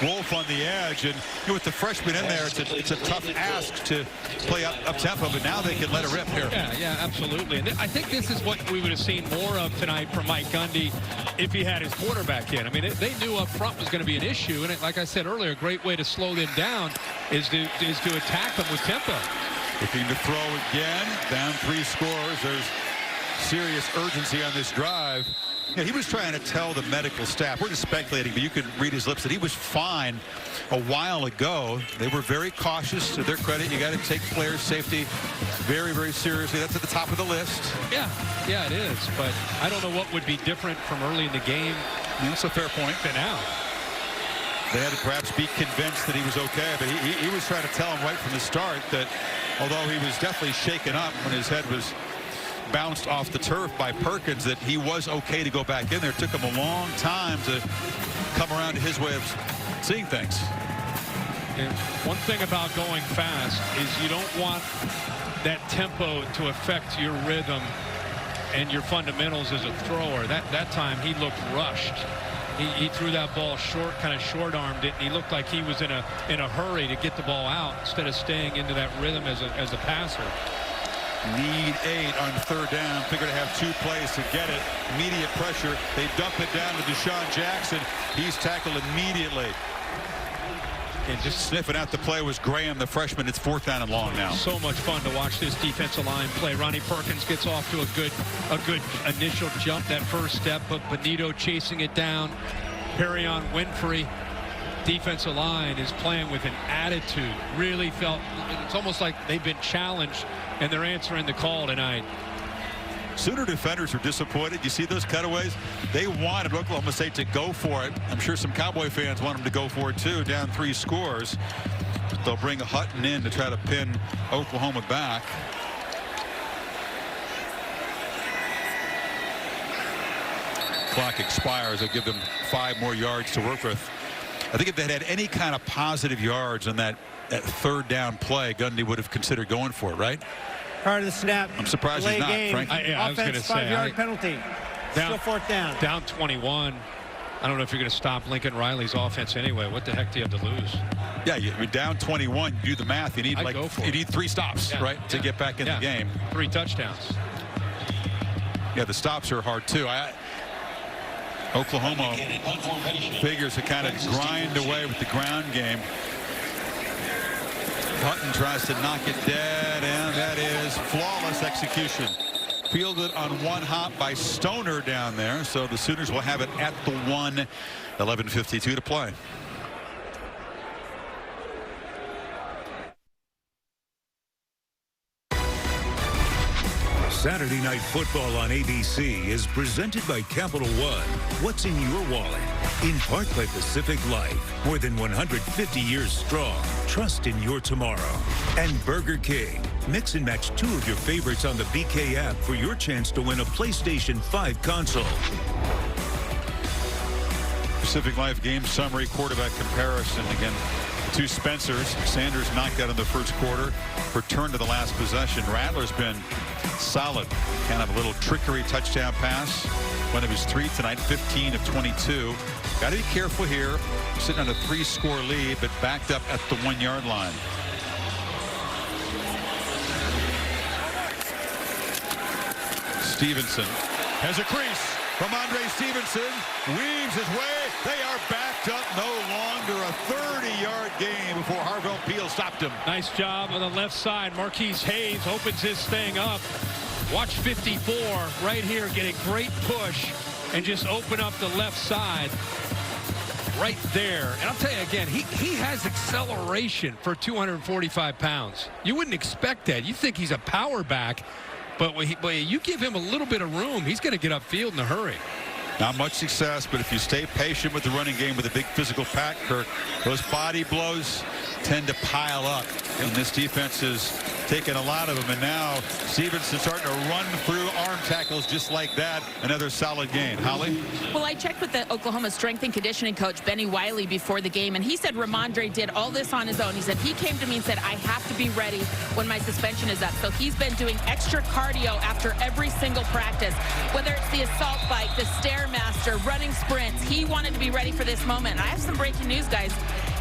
Wolf on the edge, and with the freshman in there, it's a tough ask to play up tempo, but now they can let it rip here. Yeah, absolutely. And I think this is what we would have seen more of tonight from Mike Gundy if he had his quarterback in. I mean, they knew up front was going to be an issue, and like I said earlier, a great way to slow them down is to attack them with tempo. Looking to throw again, down 3 scores. There's serious urgency on this drive. Yeah, he was trying to tell the medical staff, we're just speculating, but you could read his lips, that he was fine a while ago. They were very cautious. To their credit, you got to take players' safety very, very seriously. That's at the top of the list. Yeah, it is. But I don't know what would be different from early in the game. Yeah, that's a fair point. To now. They had to perhaps be convinced that he was okay, but he was trying to tell him right from the start that although he was definitely shaken up when his head was bounced off the turf by Perkins, that he was okay to go back in there. It took him a long time to come around to his way of seeing things. And one thing about going fast is you don't want that tempo to affect your rhythm and your fundamentals as a thrower. That time he looked rushed. He threw that ball short, kind of short-armed it, and he looked like he was in a hurry to get the ball out instead of staying into that rhythm as a passer. Need 8 on 3rd down. Figure to have 2 plays to get it. Immediate pressure. They dump it down to Deshaun Jackson. He's tackled immediately. And just sniffing out the play was Graham, the freshman. It's 4th down and long now. So much fun to watch this defensive line play. Ronnie Perkins gets off to a good initial jump, that first step, but Benito chasing it down. Perrion Winfrey. Defensive line is playing with an attitude. Really felt it's almost like they've been challenged and they're answering the call tonight. Sooner defenders are disappointed. You see those cutaways? They wanted Oklahoma State to go for it. I'm sure some Cowboy fans want them to go for it too, down 3 scores. But they'll bring Hutton in to try to pin Oklahoma back. Clock expires. They'll give them 5 more yards to work with. I think if they had any kind of positive yards on that 3rd down play, Gundy would have considered going for it, right? Prior to the snap. I'm surprised he's not, game, Frank. I was going to say. 5-yard penalty. Still fourth down. Down 21. I don't know if you're going to stop Lincoln Riley's offense anyway. What the heck do you have to lose? Yeah, you're down 21. You do the math. You need you need 3 stops, right, to get back in the game. 3 touchdowns. Yeah, the stops are hard too. Oklahoma figures to kind of grind away with the ground game. Hutton tries to knock it dead, and that is flawless execution. Fielded on one hop by Stoner down there, so the Sooners will have it at the 1. 11:52 to play. Saturday Night Football on ABC is presented by Capital One. What's in your wallet? In part by Pacific Life. More than 150 years strong. Trust in your tomorrow. And Burger King. Mix and match 2 of your favorites on the BK app for your chance to win a PlayStation 5 console. Pacific Life game summary, quarterback comparison. Again, 2 Spencers. Sanders knocked out in the first quarter. Return to the last possession. Rattler's been solid. Kind of a little trickery touchdown pass. One of his 3 tonight, 15 of 22. Got to be careful here. Sitting on a 3-score lead, but backed up at the 1-yard line. Stevenson has a crease from Andre Stevenson. Weaves his way. They are backed up. No longer a 30-yard gain before Harvell Peel stopped him. Nice job on the left side. Marquise Hayes opens his thing up. Watch 54 right here get a great push and just open up the left side right there. And I'll tell you again, he has acceleration for 245 pounds. You wouldn't expect that. You think he's a power back, but you give him a little bit of room, he's going to get upfield in a hurry. Not much success, but if you stay patient with the running game with a big physical pack, Kirk, those body blows tend to pile up. And this defense is taking a lot of them. And now Stevenson starting to run through arm tackles just like that. Another solid gain. Holly? Well, I checked with the Oklahoma strength and conditioning coach, Benny Wiley, before the game, and he said Ramondre did all this on his own. He said he came to me and said, I have to be ready when my suspension is up. So he's been doing extra cardio after every single practice, whether it's the assault bike, the Stairmaster, running sprints. He wanted to be ready for this moment. And I have some breaking news, guys.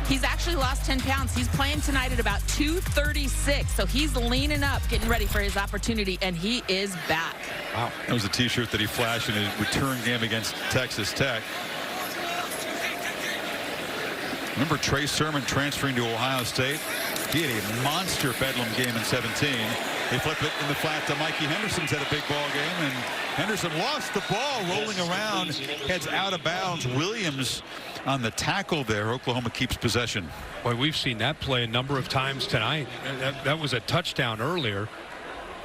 He's actually lost 10 pounds. He's playing tonight at about 236. So he's leaning up, getting ready for his opportunity, and he is back. Wow. That was a T-shirt that he flashed in his return game against Texas Tech. Remember Trey Sermon transferring to Ohio State? He had a monster Bedlam game in 17. They flip it in the flat to Mikey Henderson's had a big ball game, and Henderson lost the ball rolling around, heads out of bounds. Williams on the tackle there. Oklahoma keeps possession. Boy, we've seen that play a number of times tonight. That was a touchdown earlier.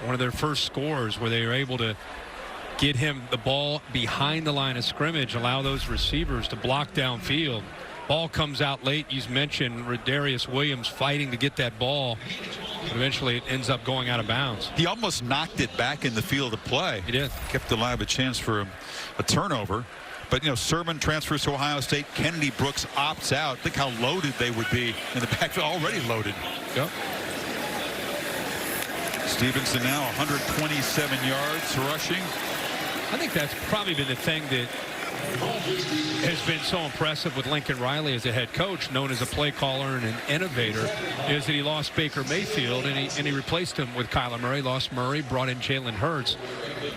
One of their first scores where they were able to get him the ball behind the line of scrimmage, allow those receivers to block downfield. Ball comes out late. You mentioned Darius Williams fighting to get that ball, but eventually it ends up going out of bounds. He almost knocked it back in the field of play. He did. Kept alive a chance for a turnover. But, you know, Sermon transfers to Ohio State. Kennedy Brooks opts out. Think how loaded they would be in the backfield. Already loaded. Yep. Stevenson now 127 yards rushing. I think that's probably been the thing that has been so impressive with Lincoln Riley as a head coach, known as a play caller and an innovator, is that he lost Baker Mayfield and he replaced him with Kyler Murray, lost Murray, brought in Jalen Hurts.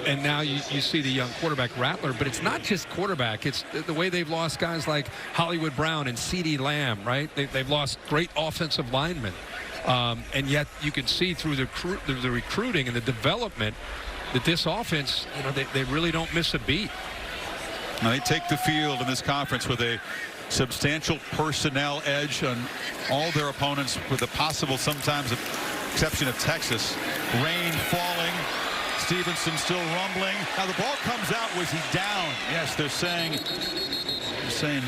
And now you see the young quarterback Rattler, but it's not just quarterback. It's the way they've lost guys like Hollywood Brown and CeeDee Lamb, right? They've lost great offensive linemen. And yet you can see through the recruiting and the development that this offense, you know, they really don't miss a beat. Now they take the field in this conference with a substantial personnel edge on all their opponents, with the possible sometimes exception of Texas. Rain falling. Stevenson still rumbling. Now the ball comes out. Was he down? Yes, they're saying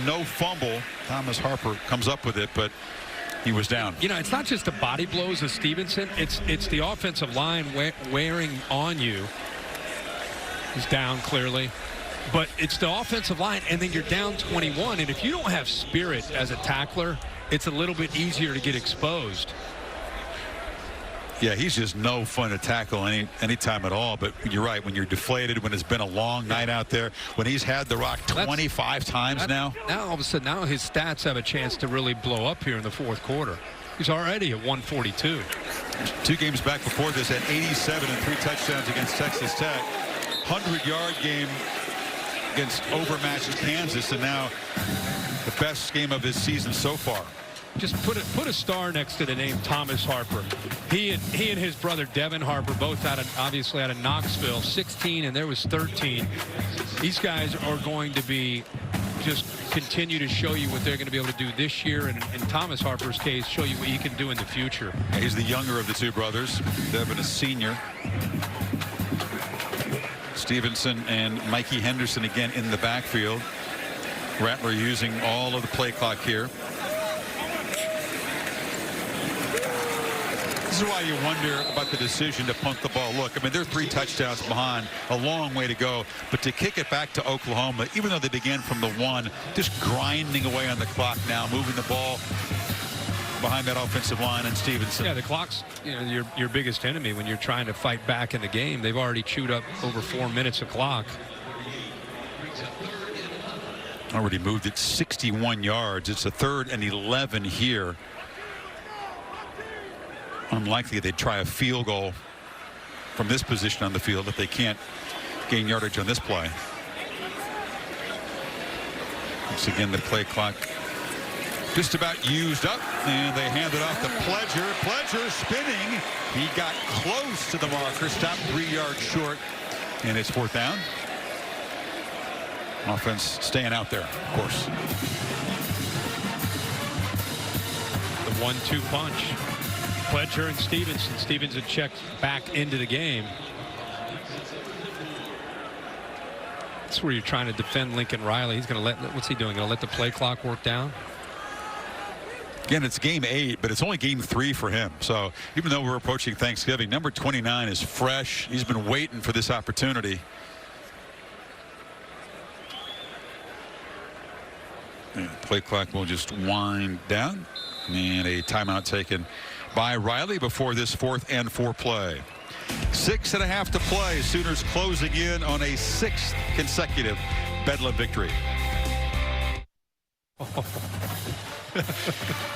no fumble. Thomas Harper comes up with it, but he was down. You know, it's not just the body blows of Stevenson. It's the offensive line wearing on you. He's down clearly. But it's the offensive line, and then you're down 21. And if you don't have spirit as a tackler, it's a little bit easier to get exposed. Yeah, he's just no fun to tackle any time at all. But you're right, when you're deflated, when it's been a long night out there, when he's had the rock 25 times now. Now all of a sudden, now his stats have a chance to really blow up here in the fourth quarter. He's already at 142. 2 games back before this at 87 and 3 touchdowns against Texas Tech. 100-yard game against overmatched Kansas, and now the best game of his season so far. Just put a star next to the name Thomas Harper. He and his brother Devin Harper, both obviously out of Knoxville, 16 and there was 13. These guys are going to be just continue to show you what they're going to be able to do this year, and in Thomas Harper's case, show you what he can do in the future. Yeah, he's the younger of the 2 brothers. Devin is senior. Stevenson and Mikey Henderson again in the backfield. Rattler using all of the play clock here. This is why you wonder about the decision to punt the ball. Look, I mean, they're 3 touchdowns behind, a long way to go. But to kick it back to Oklahoma, even though they began from the 1, just grinding away on the clock now, moving the ball behind that offensive line and Stevenson. Yeah, the clock's your biggest enemy when you're trying to fight back in the game. They've already chewed up over 4 minutes of clock. Already moved it 61 yards. It's a 3rd and 11 here. Unlikely they'd try a field goal from this position on the field if they can't gain yardage on this play. Once again, the play clock just about used up, and they hand it off to Pledger. Pledger spinning. He got close to the marker, stopped 3 yards short, and it's 4th down. Offense staying out there, of course. The 1-2 punch. Pledger and Stevenson. Stevenson checked back into the game. That's where you're trying to defend Lincoln Riley. He's going to what's he doing? Going to let the play clock work down? Again, it's game 8, but it's only game 3 for him. So even though we're approaching Thanksgiving, number 29 is fresh. He's been waiting for this opportunity. And play clock will just wind down, and a timeout taken by Riley before this 4th and 4 play. 6.5 to play. Sooners closing in on a 6th consecutive Bedlam victory.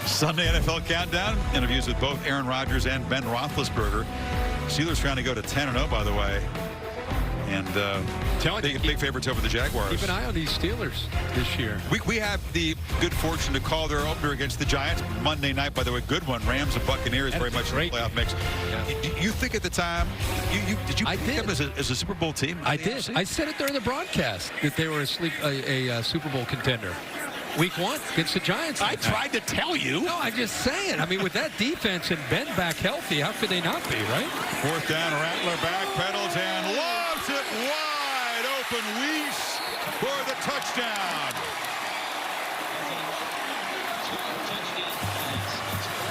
Sunday NFL Countdown. Interviews with both Aaron Rodgers and Ben Roethlisberger. Steelers trying to go to 10-0, by the way. And big favorites over the Jaguars. Keep an eye on these Steelers this year. We have the good fortune to call their opener against the Giants Monday night. By the way, good one. Rams and Buccaneers very much in the playoff mix. Yeah. You think at the time, did you pick them as a Super Bowl team? I did. I said it during the broadcast that they were a Super Bowl contender. Week 1 against the Giants. I tried to tell you. No, I'm just saying. I mean, with that defense and Ben back healthy, how could they not be, right? 4th down, Rattler back pedals and lobs it wide open. Weiss for the touchdown.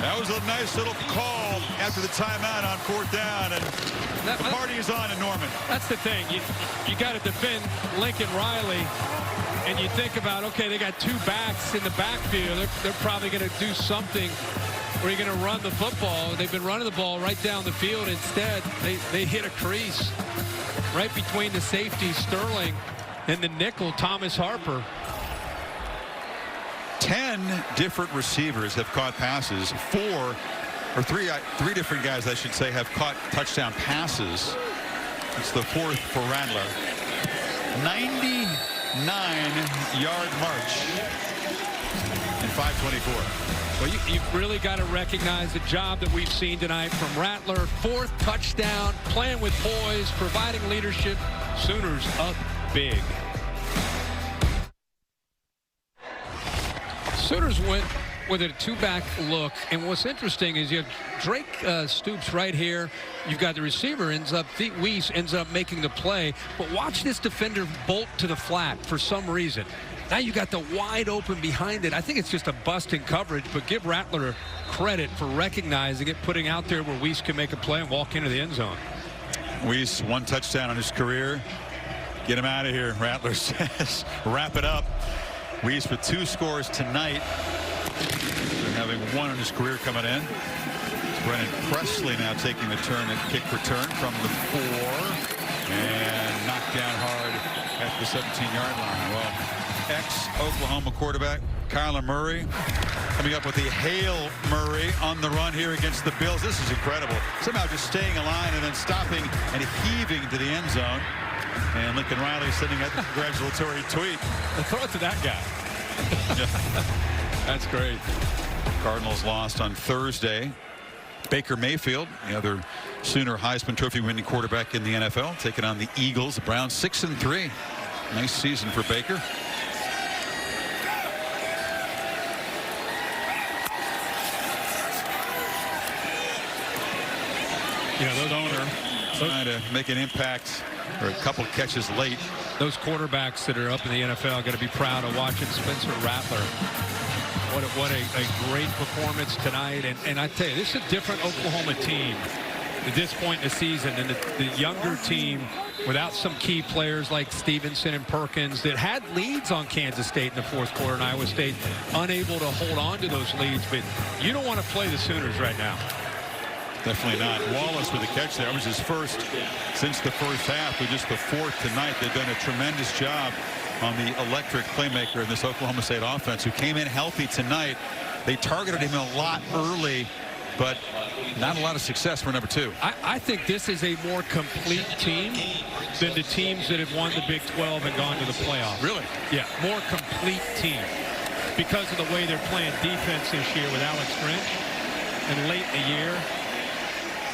That was a nice little call after the timeout on 4th down, and the party is on in Norman. That's the thing. You got to defend Lincoln Riley. And you think about, okay, they got 2 backs in the backfield. They're probably going to do something where you're going to run the football. They've been running the ball right down the field. Instead, they hit a crease right between the safety, Sterling, and the nickel, Thomas Harper. 10 different receivers have caught passes. 3 different guys, I should say, have caught touchdown passes. It's the 4th for Rattler. 99-yard march in 5:24. Well, you've really got to recognize the job that we've seen tonight from Rattler. 4th touchdown, playing with poise, providing leadership. Sooners up big. Sooners went with a 2-back look, and what's interesting is you have Drake Stoops right here. You've got the receiver Weiss ends up making the play, but watch this defender bolt to the flat for some reason. Now you got the wide open behind it. I think it's just a bust in coverage, but give Rattler credit for recognizing it, putting out there where Weiss can make a play and walk into the end zone. Weiss, 1 touchdown in his career. Get him out of here, Rattler says. Wrap it up. Weiss with 2 scores tonight. Having 1 in his career coming in. Brennan Presley now taking the turn at kick return from the 4 and knocked down hard at the 17-yard line. Well, ex-Oklahoma quarterback Kyler Murray coming up with the Hail Murray on the run here against the Bills. This is incredible. Somehow just staying aligned and then stopping and heaving to the end zone. And Lincoln Riley sending out the congratulatory tweet. Throw it to that guy. That's great. Cardinals lost on Thursday. Baker Mayfield, the other Sooner Heisman Trophy winning quarterback in the NFL, taking on the Eagles. The Browns 6-3. Nice season for Baker. Those owner trying to make an impact, or a couple of catches late. Those quarterbacks that are up in the NFL got to be proud of watching Spencer Rattler. What a great performance tonight. And I tell you, this is a different Oklahoma team at this point in the season than the younger team without some key players like Stevenson and Perkins that had leads on Kansas State in the fourth quarter, and Iowa State unable to hold on to those leads. But you don't want to play the Sooners right now. Definitely not. Wallace with a catch there. That was his first since the first half, but just the fourth tonight. They've done a tremendous job on the electric playmaker in this Oklahoma State offense, who came in healthy tonight. They targeted him a lot early, but not a lot of success for number 2. I think this is a more complete team than the teams that have won the Big 12 and gone to the playoffs. Really? Yeah, more complete team because of the way they're playing defense this year with Alex Grinch and late in the year.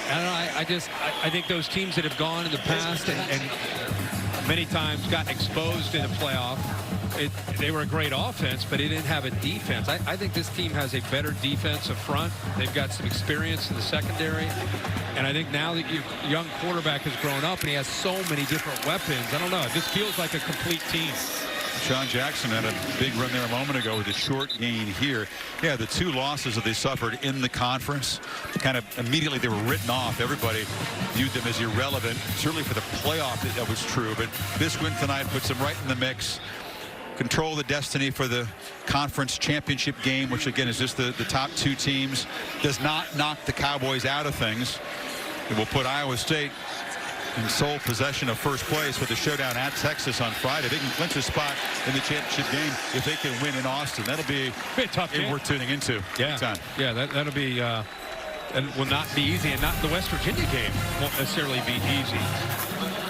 I don't know, I think those teams that have gone in the past and many times got exposed in the playoff, they were a great offense, but it didn't have a defense. I think this team has a better defense up front. They've got some experience in the secondary. And I think now that your young quarterback has grown up and he has so many different weapons, I don't know, this feels like a complete team. Sean Jackson had a big run there a moment ago with a short gain here. Yeah, the 2 losses that they suffered in the conference, kind of immediately they were written off. Everybody viewed them as irrelevant. Certainly for the playoff that was true, but this win tonight puts them right in the mix. Control the destiny for the conference championship game, which again is just the top 2 teams. Does not knock the Cowboys out of things. It will put Iowa State in sole possession of first place with the showdown at Texas on Friday. They can clinch a spot in the championship game if they can win in Austin. That'll be a tough game. Worth tuning into. Yeah, yeah, that'll be and will not be easy, and not the West Virginia game won't necessarily be easy.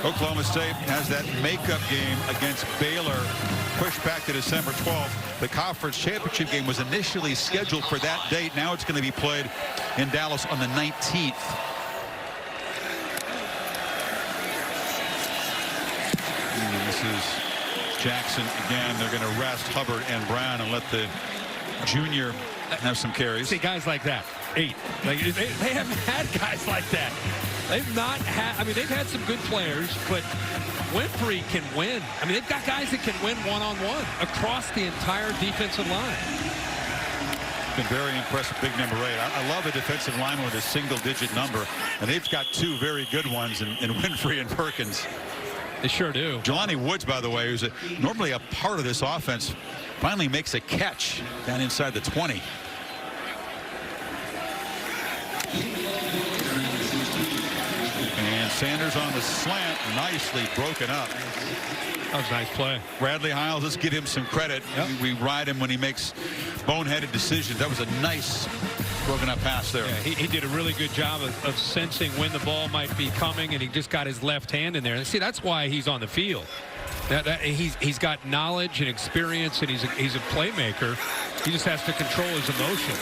Oklahoma State has that makeup game against Baylor pushed back to December 12th. The conference championship game was initially scheduled for that date. Now it's going to be played in Dallas on the 19th. This is Jackson again. They're going to rest Hubbard and Brown and let the junior have some carries. See, guys like that, 8. Like, they haven't had guys like that. They've not had, I mean, they've had some good players, but Winfrey can win. I mean, they've got guys that can win one-on-one across the entire defensive line. Been very impressive, big number 8. I love a defensive lineman with a single-digit number, and they've got 2 very good ones in Winfrey and Perkins. They sure do. Jelani Woods, by the way, who's normally a part of this offense, finally makes a catch down inside the 20. And Sanders on the slant, nicely broken up. That was a nice play. Bradley Hiles, let's give him some credit. Yep. We ride him when he makes boneheaded decisions. That was a nice broken up pass there. Yeah, he did a really good job of sensing when the ball might be coming, and he just got his left hand in there. And see, that's why he's on the field. He's got knowledge and experience, and he's a playmaker. He just has to control his emotions.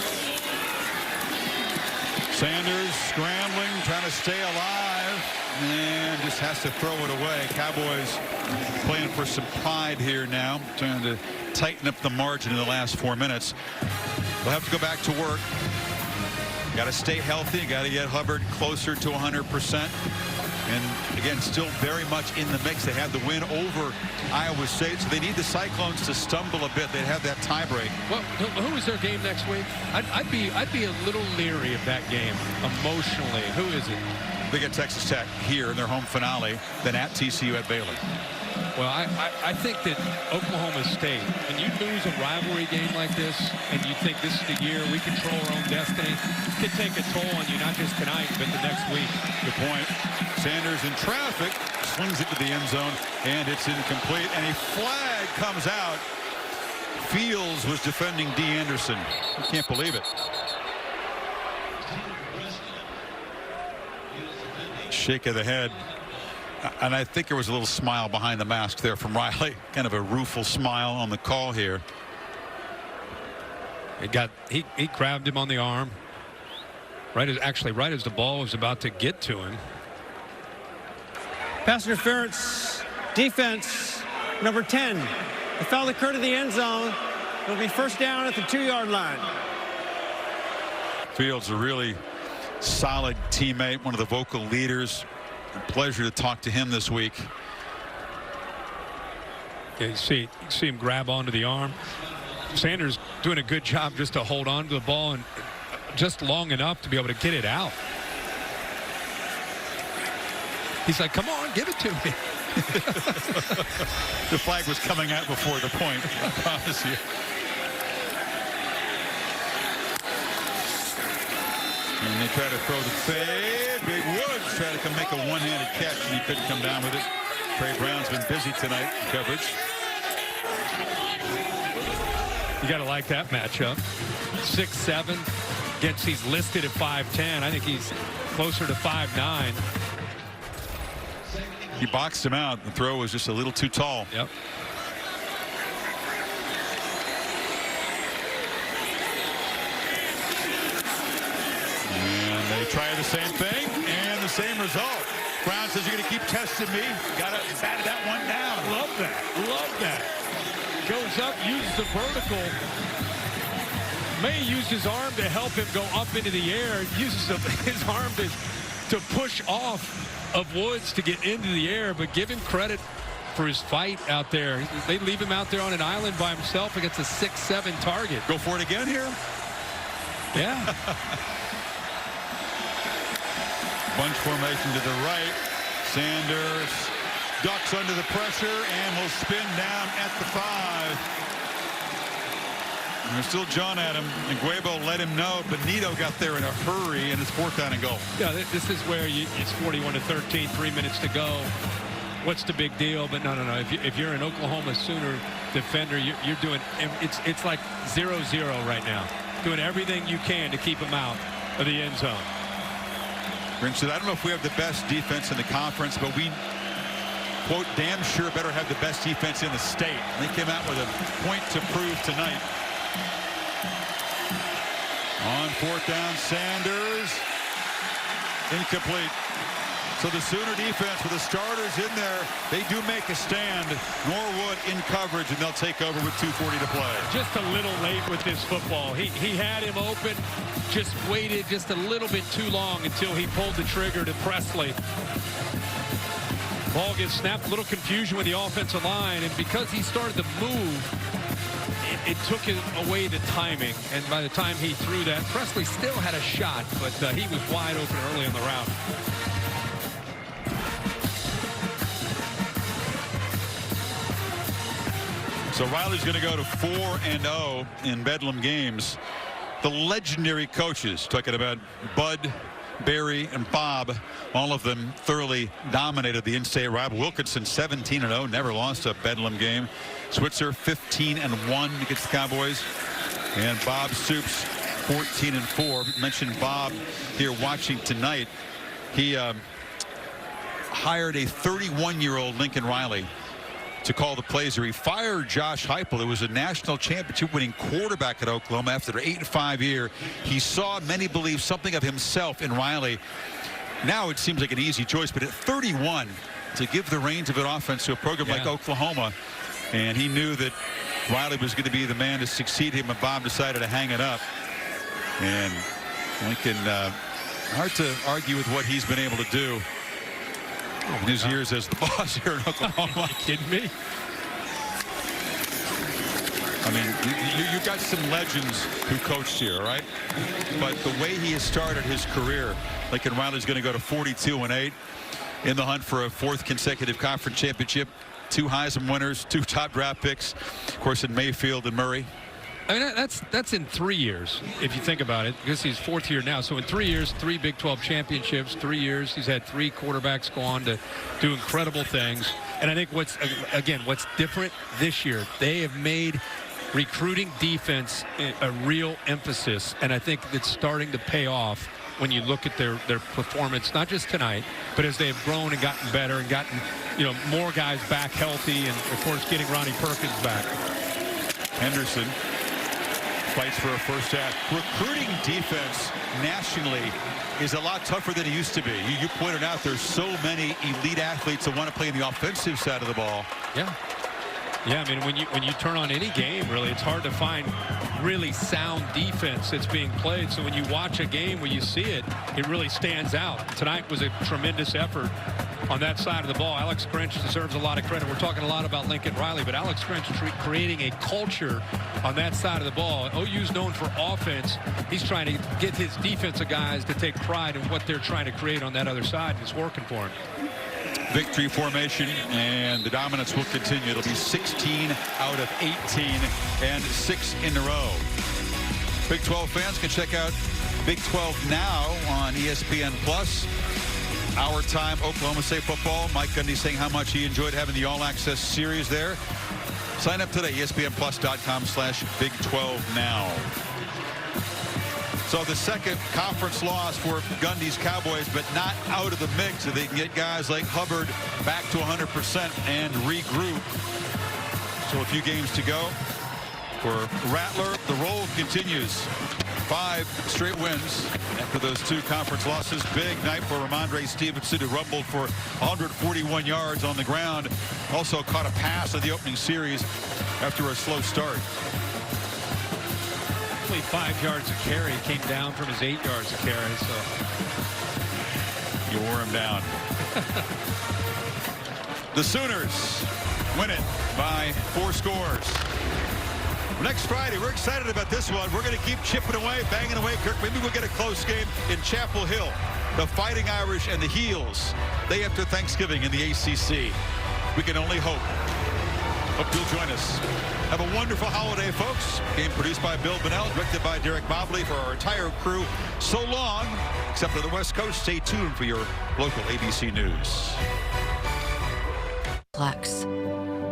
Sanders scrambling, trying to stay alive, and just has to throw it away. Cowboys playing for some pride here now, trying to tighten up the margin in the last 4 minutes. They'll have to go back to work. Got to stay healthy. Got to get Hubbard closer to 100%. And again, still very much in the mix. They had the win over Iowa State, so they need the Cyclones to stumble a bit. They'd have that tiebreak. Well, who is their game next week? I'd be a little leery of that game emotionally. Who is it? They get Texas Tech here in their home finale, then at TCU at Baylor. Well, I think that Oklahoma State, when you lose a rivalry game like this, and you think this is the year we control our own destiny, it could take a toll on you, not just tonight, but the next week. Good point. Sanders in traffic, slings it to the end zone, and it's incomplete, and a flag comes out. Fields was defending D. Anderson. I can't believe it. Shake of the head. And I think there was a little smile behind the mask there from Riley. Kind of a rueful smile on the call here. He grabbed him on the arm. Right as the ball was about to get to him. Pass interference, defense, number 10. The foul occurred in the end zone. It'll be first down at the 2-yard line. Fields, a really solid teammate, one of the vocal leaders. A pleasure to talk to him this week. Yeah, you see him grab onto the arm. Sanders doing a good job just to hold on to the ball and just long enough to be able to get it out. He's like, come on, give it to me. The flag was coming out before the point, I promise you. And they try to throw the fade. Big Woods tried to come make a one-handed catch, and he couldn't come down with it. Trey Brown's been busy tonight in coverage. You got to like that matchup. 6'7". Against, he's listed at 5'10". I think he's closer to 5'9". He boxed him out. The throw was just a little too tall. Yep. And they try the same thing, and the same result. Brown says, you're going to keep testing me. Got to bat that one down. Love that. Love that. Goes up, uses the vertical. May used his arm to help him go up into the air. Uses his arm to push off of Woods to get into the air, but give him credit for his fight out there. They leave him out there on an island by himself against a 6'7" target. Go for it again here? Yeah. Bunch formation to the right. Sanders ducks under the pressure and will spin down at the 5. And there's still John at him, and Guebo let him know. Benito got there in a hurry, and it's 4th down and goal. Yeah, this is where it's 41-13, 3 minutes to go. What's the big deal? But no. If you're an Oklahoma Sooner defender, you're doing it's like 0-0 right now. Doing everything you can to keep him out of the end zone. Grinch said, I don't know if we have the best defense in the conference, but we, quote, damn sure better have the best defense in the state. And they came out with a point to prove tonight. On 4th down, Sanders. Incomplete. So the Sooner defense with the starters in there, they do make a stand. Norwood in coverage, and they'll take over with 2:40 to play. Just a little late with this football. He had him open, just waited just a little bit too long until he pulled the trigger to Presley. Ball gets snapped, a little confusion with the offensive line, and because he started to move, it took away the timing, and by the time he threw that, Presley still had a shot, but he was wide open early on the route. So Riley's going to go to 4-0 in Bedlam games. The legendary coaches, talking about Bud, Barry, and Bob, all of them thoroughly dominated the in-state rival. Wilkinson 17-0, never lost a Bedlam game. Switzer 15-1 against the Cowboys, and Bob Stoops 14-4. Mentioned Bob here watching tonight. He hired a 31-year-old Lincoln Riley to call the plays here. He fired Josh Heupel, who was a national championship winning quarterback at Oklahoma after an 8-5 year. He saw, many believe, something of himself in Riley. Now it seems like an easy choice, but at 31, to give the reins of an offense to a program like Oklahoma, and he knew that Riley was going to be the man to succeed him, and Bob decided to hang it up. And Lincoln, hard to argue with what he's been able to do in his years as the boss here in Oklahoma. Are you kidding me? I mean, you got some legends who coached here, right? But the way he has started his career, Lincoln Riley's going to go to 42-8 in the hunt for a 4th consecutive conference championship. 2 Heisman winners, 2 top draft picks, of course, in Mayfield and Murray. I mean, that's in 3 years, if you think about it, because he's 4th year now. So in 3 years, 3 Big 12 championships, 3 years, he's had 3 quarterbacks go on to do incredible things. And I think what's different this year, they have made recruiting defense a real emphasis, and I think it's starting to pay off when you look at their performance, not just tonight, but as they have grown and gotten better and gotten, more guys back healthy, and of course getting Ronnie Perkins back. Henderson fights for a first half. Recruiting defense nationally is a lot tougher than it used to be. You pointed out there's so many elite athletes that want to play in the offensive side of the ball. Yeah. Yeah, I mean, when you turn on any game, really, it's hard to find really sound defense that's being played. So when you watch a game, when you see it, it really stands out. Tonight was a tremendous effort on that side of the ball. Alex Grinch deserves a lot of credit. We're talking a lot about Lincoln Riley, but Alex Grinch creating a culture on that side of the ball. OU's known for offense. He's trying to get his defensive guys to take pride in what they're trying to create on that other side, and it's working for him. Victory formation, and the dominance will continue. It'll be 16 out of 18 and 6 in a row. Big 12 fans can check out Big 12 now on ESPN+. Our time, Oklahoma State football. Mike Gundy saying how much he enjoyed having the all-access series there. Sign up today, ESPNplus.com/Big 12 now. So the second conference loss for Gundy's Cowboys, but not out of the mix. So they can get guys like Hubbard back to 100% and regroup. So a few games to go for Rattler. The roll continues. 5 straight wins after those 2 conference losses. Big night for Ramondre Stevenson, who rumbled for 141 yards on the ground. Also caught a pass in the opening series after a slow start. 5 yards of carry, came down from his 8 yards of carry, so you wore him down. The Sooners win it by 4 scores. Next Friday, we're excited about this one. We're going to keep chipping away, banging away. Kirk, maybe we'll get a close game in Chapel Hill. The Fighting Irish and the Heels, day after Thanksgiving in the ACC. We can only hope. Hope you'll join us. Have a wonderful holiday, folks. Game produced by Bill Bonnell, directed by Derek Mobley. For our entire crew, so long, except for the West Coast. Stay tuned for your local ABC News. Flex.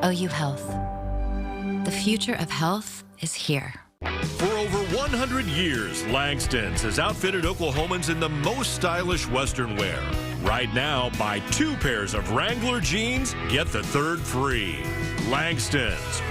OU Health. The future of health is here. For over 100 years, Langston's has outfitted Oklahomans in the most stylish Western wear. Right now, buy 2 pairs of Wrangler jeans, get the 3rd free. Langston's.